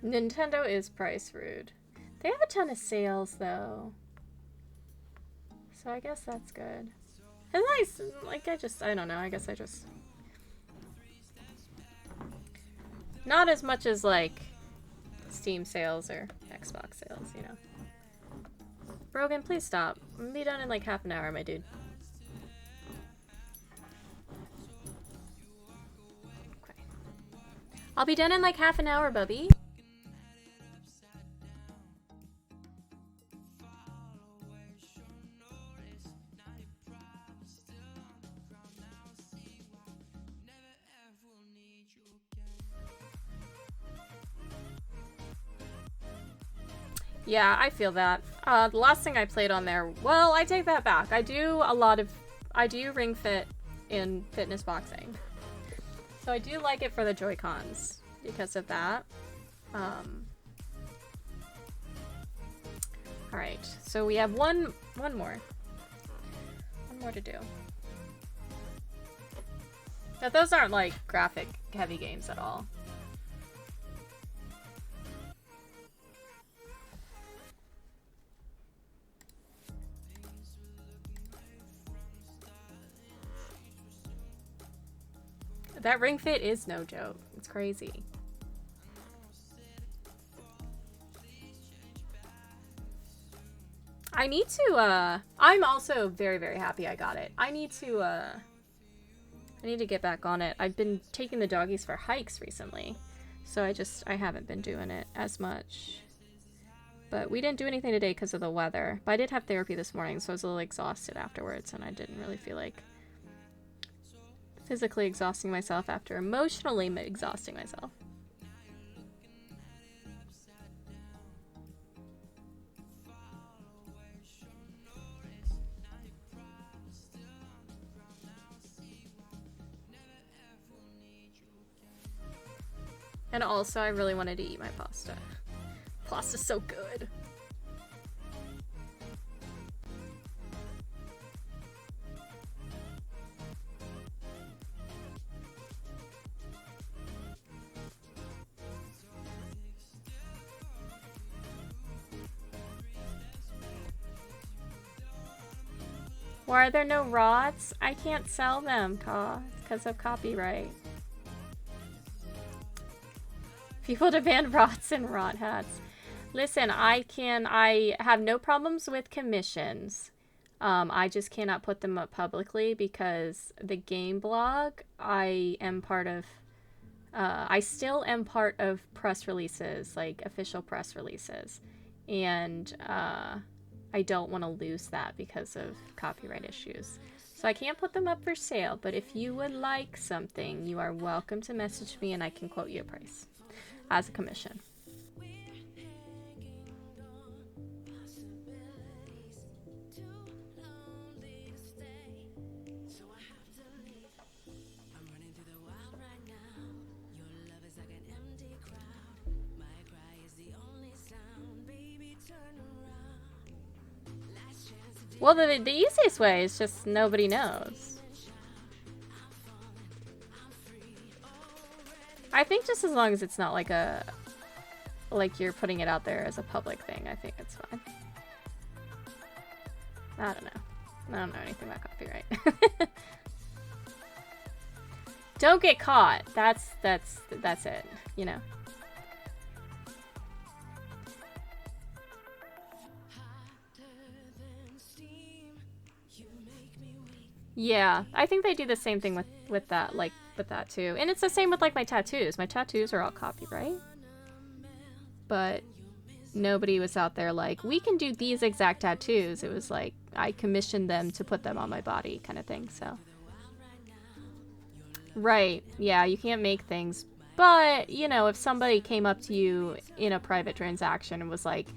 Nintendo is price rude. They have a ton of sales though. So I guess that's good. It's nice, like I don't know, I guess I just... Not as much as like Steam sales or Xbox sales, you know. Brogan, please stop. I'm gonna be done in like half an hour, my dude. Okay. I'll be done in like half an hour, Bubby. Yeah, I feel that. The last thing I played on there, well, I take that back. I do ring fit in fitness boxing. So I do like it for the Joy-Cons because of that. Alright, so we have one more to do. Now those aren't like graphic heavy games at all. That ring fit is no joke. It's crazy. I need to, I'm also very, very happy I got it. I need to get back on it. I've been taking the doggies for hikes recently. So I haven't been doing it as much. But we didn't do anything today because of the weather. But I did have therapy this morning, so I was a little exhausted afterwards, and I didn't really feel like physically exhausting myself after emotionally exhausting myself. And also, I really wanted to eat my pasta. Pasta's so good. Why are there no rods? I can't sell them, because of copyright. People demand rots and rot hats. Listen, I have no problems with commissions. I just cannot put them up publicly because the game blog, I am part of, I still am part of press releases, like official press releases. And I don't want to lose that because of copyright issues. So I can't put them up for sale, but if you would like something, you are welcome to message me and I can quote you a price as a commission. Well, the easiest way is just nobody knows. I think just as long as it's not like like you're putting it out there as a public thing, I think it's fine. I don't know. I don't know anything about copyright. Don't get caught. That's it, you know. Yeah, I think they do the same thing with that, like, with that too. And it's the same with, like, my tattoos. My tattoos are all copyright. But nobody was out there like, we can do these exact tattoos. It was like, I commissioned them to put them on my body kind of thing, so. Right, yeah, you can't make things. But, you know, if somebody came up to you in a private transaction and was like,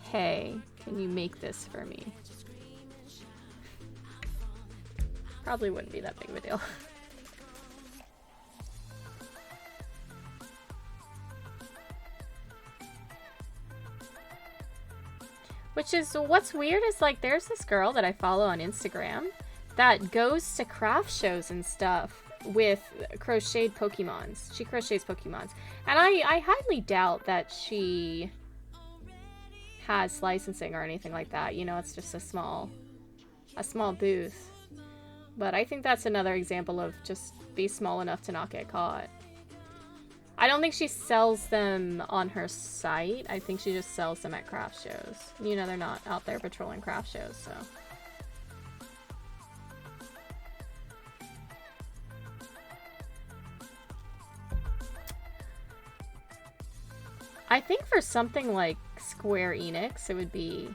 hey, can you make this for me? Probably wouldn't be that big of a deal. Which is, what's weird is, like, there's this girl that I follow on Instagram that goes to craft shows and stuff with crocheted Pokemons. She crochets Pokemons. And I highly doubt that she has licensing or anything like that. You know, it's just a small booth. But I think that's another example of just be small enough to not get caught. I don't think she sells them on her site. I think she just sells them at craft shows. You know, they're not out there patrolling craft shows, so. I think for something like Square Enix, it would be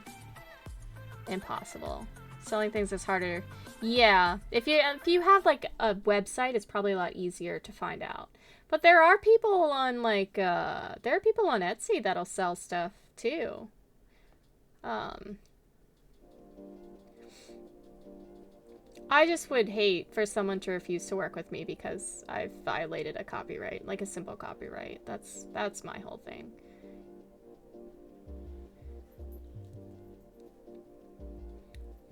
impossible. Selling things is harder. Yeah, if you have like a website, it's probably a lot easier to find out. But there are people on like there are people on Etsy that'll sell stuff too. I just would hate for someone to refuse to work with me because I've violated a copyright, like a simple copyright. That's my whole thing.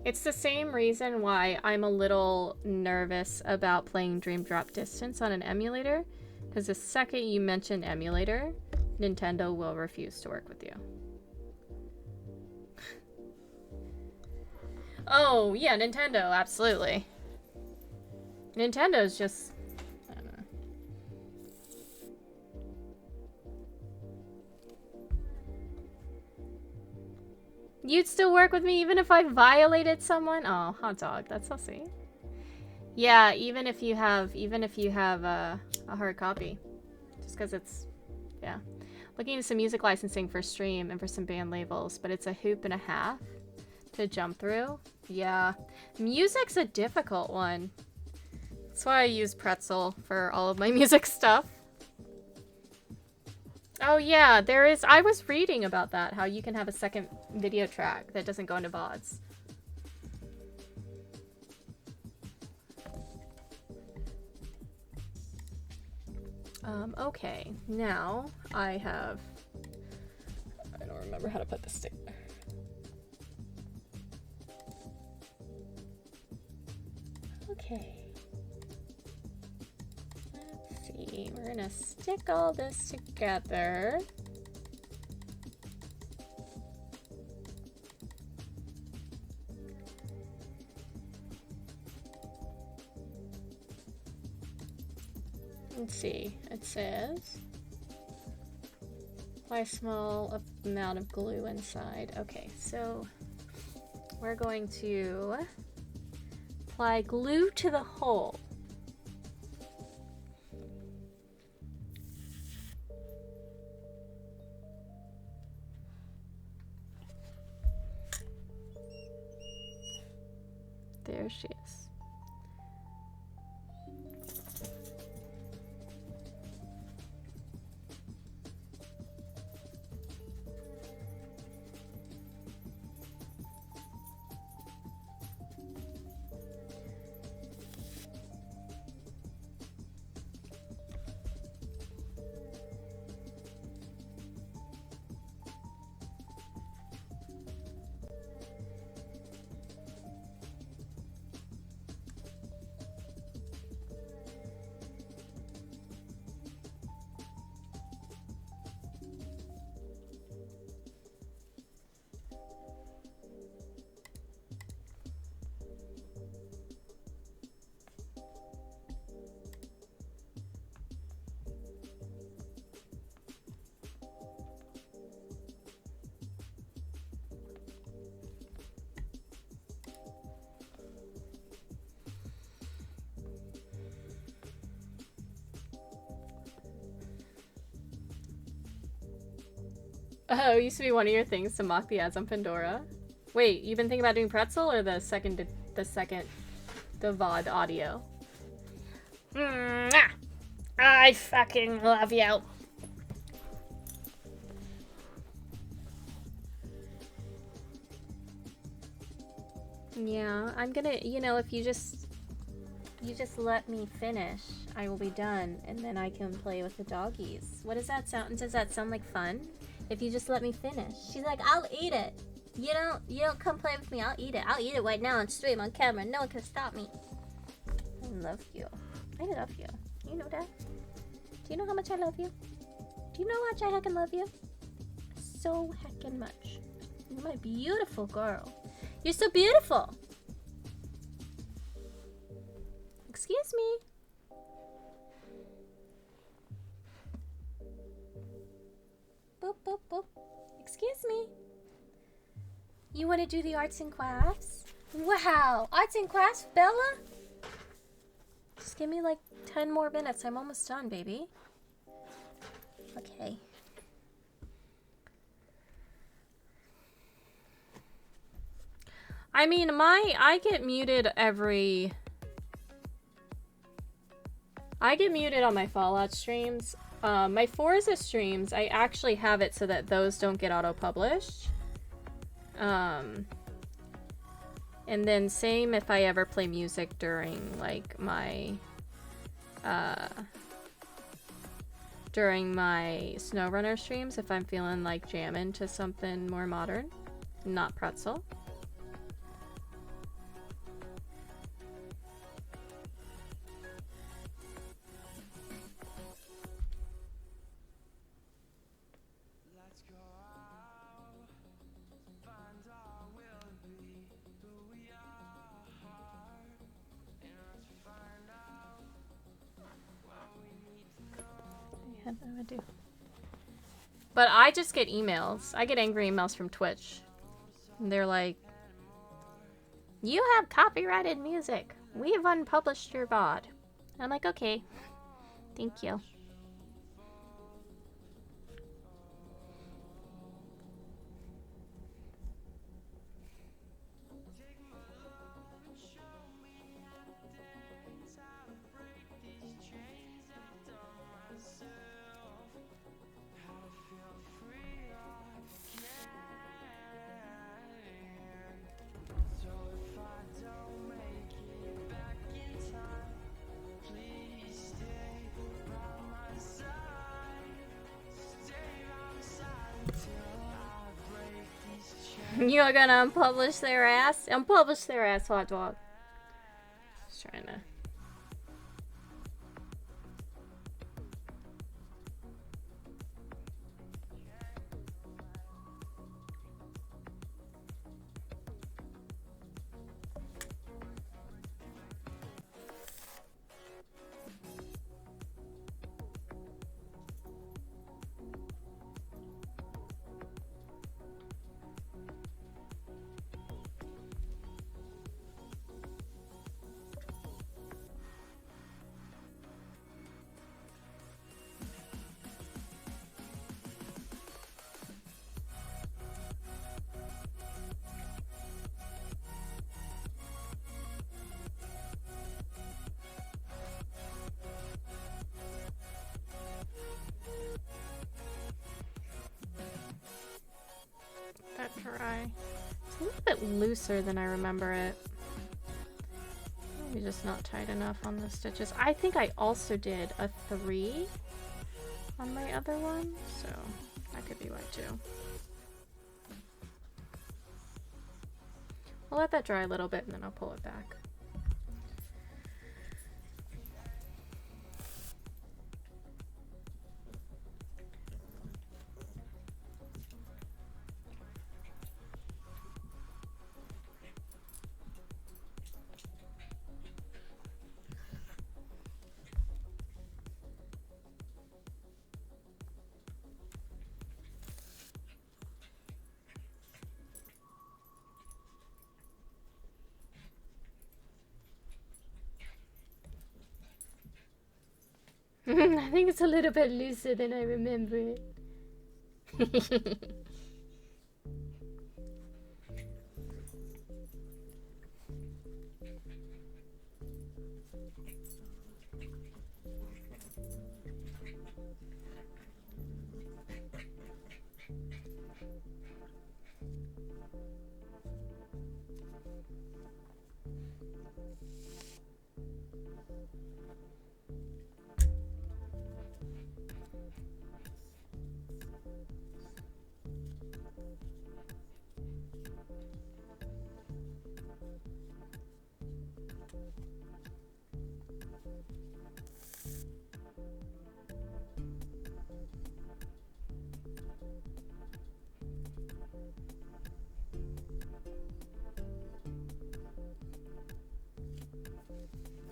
It's the same reason why I'm a little nervous about playing Dream Drop Distance on an emulator, because the second you mention emulator, Nintendo will refuse to work with you. Oh, yeah, Nintendo, absolutely. Nintendo's just... I don't know. You'd still work with me even if I violated someone? Oh, hot dog, that's so sweet. Yeah, even if you have a hard copy. Just because it's... Yeah. Looking into some music licensing for stream and for some band labels, but it's a hoop and a half to jump through. Yeah. Music's a difficult one. That's why I use Pretzel for all of my music stuff. Oh yeah, there is... I was reading about that, how you can have a second video track that doesn't go into VODs. Okay, now I have... I don't remember how to put this stick. Okay. Let's see. We're gonna stick all this together. Let's see. It says apply a small amount of glue inside. Okay, so we're going to apply glue to the hole. There she is. Oh, it used to be one of your things to mock the ads on Pandora. Wait, you've been thinking about doing pretzel or the second VOD audio? I fucking love you. Yeah, I'm gonna, you know, if you just let me finish, I will be done, and then I can play with the doggies. What does that sound? Does that sound like fun? If you just let me finish. She's like, I'll eat it. You don't come play with me. I'll eat it. I'll eat it right now on stream on camera. No one can stop me. I love you. I love you. You know that? Do you know how much I love you? Do you know how much I heckin' love you? So heckin' much. You're my beautiful girl. You're so beautiful. Excuse me. Boop, boop, boop. Excuse me. You want to do the arts and crafts? Wow, arts and crafts, Bella? Just give me like 10 more minutes. I'm almost done, baby. Okay. I mean, I get muted every... I get muted on my Fallout streams. My Forza streams, I actually have it so that those don't get auto-published. And then same if I ever play music during, like, my... during my SnowRunner streams, if I'm feeling like jamming to something more modern, not pretzel. I do. But I just get emails. I get angry emails from Twitch. And they're like, you have copyrighted music. We have unpublished your VOD. I'm like, okay. Thank you. You're gonna unpublish their ass? Unpublish their ass, hot dog. Just trying to... a little bit looser than I remember it. Maybe just not tight enough on the stitches. I think I also did a 3 on my other one, so that could be why too. I'll let that dry a little bit and then I'll pull it back. I think it's a little bit looser than I remember it.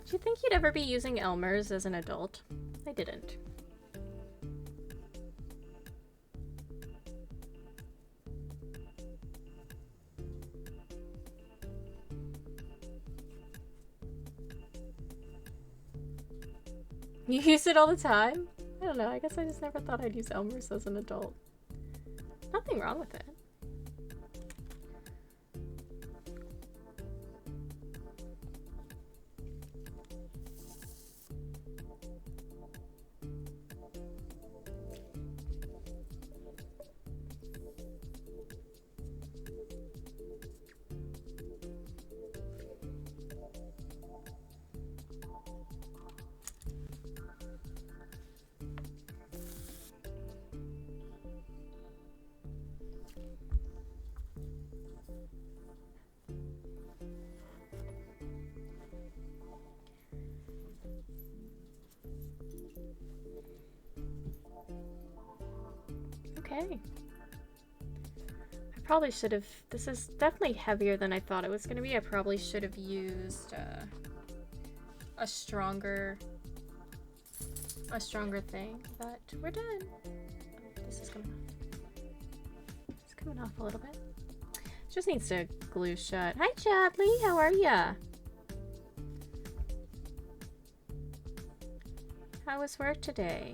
Do you think you'd ever be using Elmer's as an adult? I didn't. You use it all the time? I don't know, I guess I just never thought I'd use Elmer's as an adult. Nothing wrong with it. Okay. I probably should have, this is definitely heavier than I thought it was going to be. I probably should have used a stronger thing, but we're done. Oh, this is coming off. It's coming off a little bit. Just needs to glue shut. Hi Chadley, how are ya? How was work today?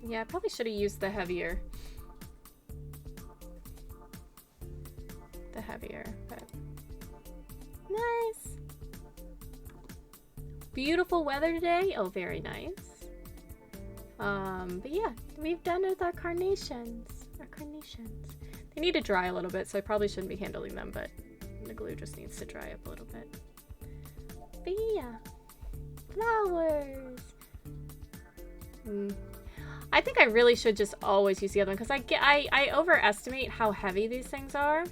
Yeah, I probably should have used the heavier, but nice. Beautiful weather today. Oh, very nice. But yeah, we've done with our carnations. They need to dry a little bit, so I probably shouldn't be handling them, but the glue just needs to dry up a little bit. But yeah, flowers. I think I really should just always use the other one because I overestimate how heavy these things are.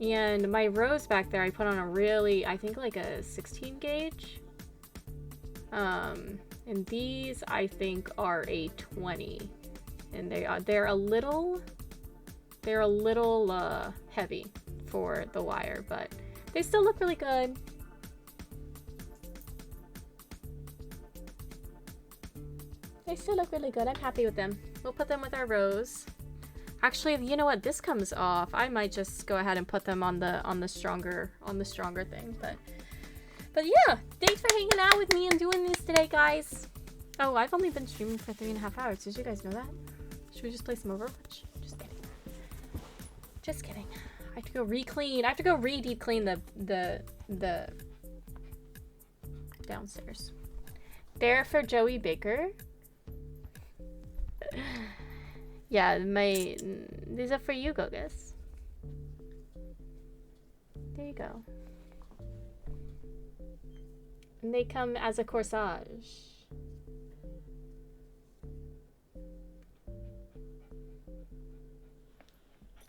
And my rose back there I put on a really, I think like a 16 gauge. And these I think are a 20. And they're a little heavy for the wire, but they still look really good. They still look really good. I'm happy with them. We'll put them with our rose. Actually, you know what? This comes off. I might just go ahead and put them on the stronger thing. But yeah, thanks for hanging out with me and doing this today, guys. Oh, I've only been streaming for 3.5 hours. Did you guys know that? Should we just play some Overwatch? Just kidding. Just kidding. I have to go re-clean. I have to go re-deep clean the downstairs. There for Joey Baker. Yeah, these are for you, Gogus. There you go. And they come as a corsage.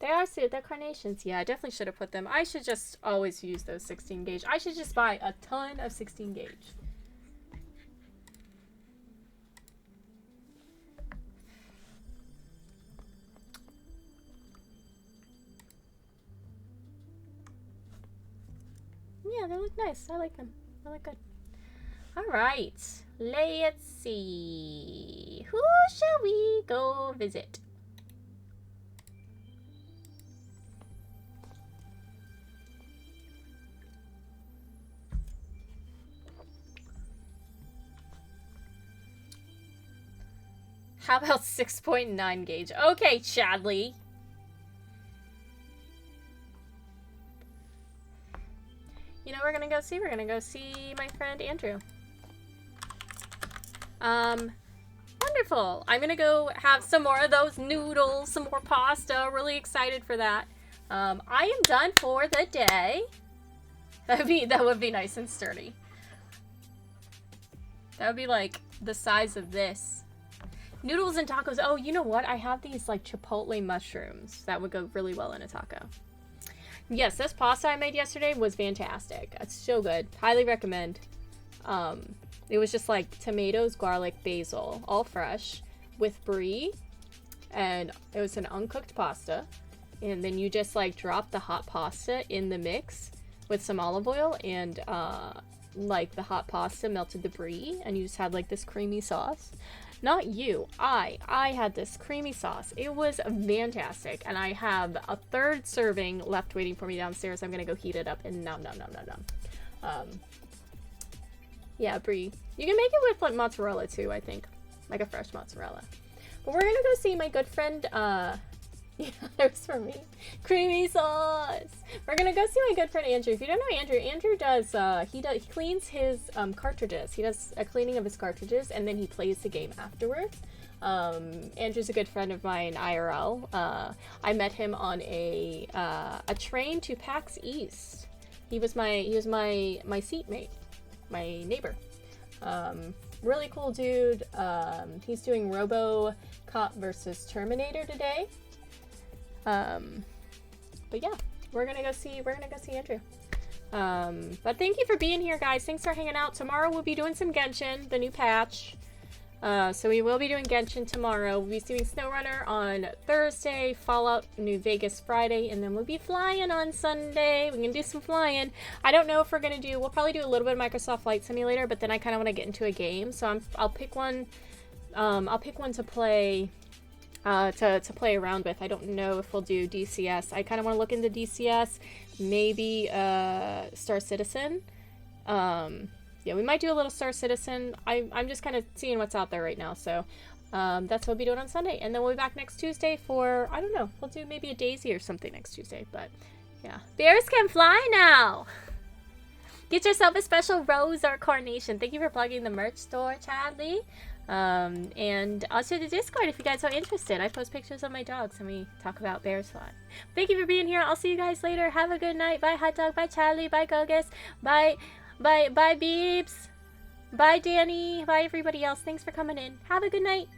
They are suited. They're carnations. Yeah, I definitely should have put them. I should just always use those 16 gauge. I should just buy a ton of 16 gauge. Yeah, they look nice. I like them. They look good. All right. Let's see. Who shall we go visit? How about 6.9 gauge? Okay, Chadley. You know, we're gonna go see. We're gonna go see my friend Andrew. Wonderful. I'm gonna go have some more of those noodles, some more pasta. Really excited for that. I am done for the day. That would be nice and sturdy. That would be like the size of this. Noodles and tacos. Oh, you know what? I have these like chipotle mushrooms that would go really well in a taco. Yes, this pasta I made yesterday was fantastic. It's so good. Highly recommend. It was just like tomatoes, garlic, basil, all fresh with brie. And it was an uncooked pasta. And then you just like drop the hot pasta in the mix with some olive oil and like the hot pasta melted the brie. And you just had like this creamy sauce. Not you. I had this creamy sauce. It was fantastic. And I have a third serving left waiting for me downstairs. I'm going to go heat it up and nom nom nom nom nom. Yeah, brie. You can make it with like mozzarella too, I think. Like a fresh mozzarella. But we're going to go see my good friend, yeah, it was for me. Creamy sauce. We're gonna go see my good friend Andrew. If you don't know Andrew does he cleans his cartridges. He does a cleaning of his cartridges and then he plays the game afterwards. Andrew's a good friend of mine IRL. I met him on a train to PAX East. He was my seatmate, my neighbor. Really cool dude. He's doing RoboCop versus Terminator today. But yeah, we're gonna go see Andrew. But thank you for being here, guys. Thanks for hanging out. Tomorrow we'll be doing some Genshin, the new patch. So we will be doing Genshin tomorrow. We'll be doing SnowRunner on Thursday, Fallout New Vegas Friday, and then we'll be flying on Sunday. We're gonna do some flying. I don't know if we'll probably do a little bit of Microsoft Flight Simulator, but then I kind of want to get into a game. So I'll pick one to play. To play around with. I don't know if we'll do DCS. I kind of want to look into DCS, maybe Star Citizen. Yeah, we might do a little Star Citizen. I'm just kind of seeing what's out there right now. So that's what we'll be doing on Sunday. And then we'll be back next Tuesday for, I don't know, we'll do maybe a Daisy or something next Tuesday. But yeah, bears can fly now. Get yourself a special rose or carnation. Thank you for plugging the merch store, Chadley. And also the Discord if you guys are interested. I post pictures of my dogs and we talk about bears fly. Thank you for being here. I'll see you guys later. Have a good night. Bye Hot Dog. Bye Charlie. Bye Gogus. Bye Beebs. Bye Danny. Bye everybody else. Thanks for coming in. Have a good night.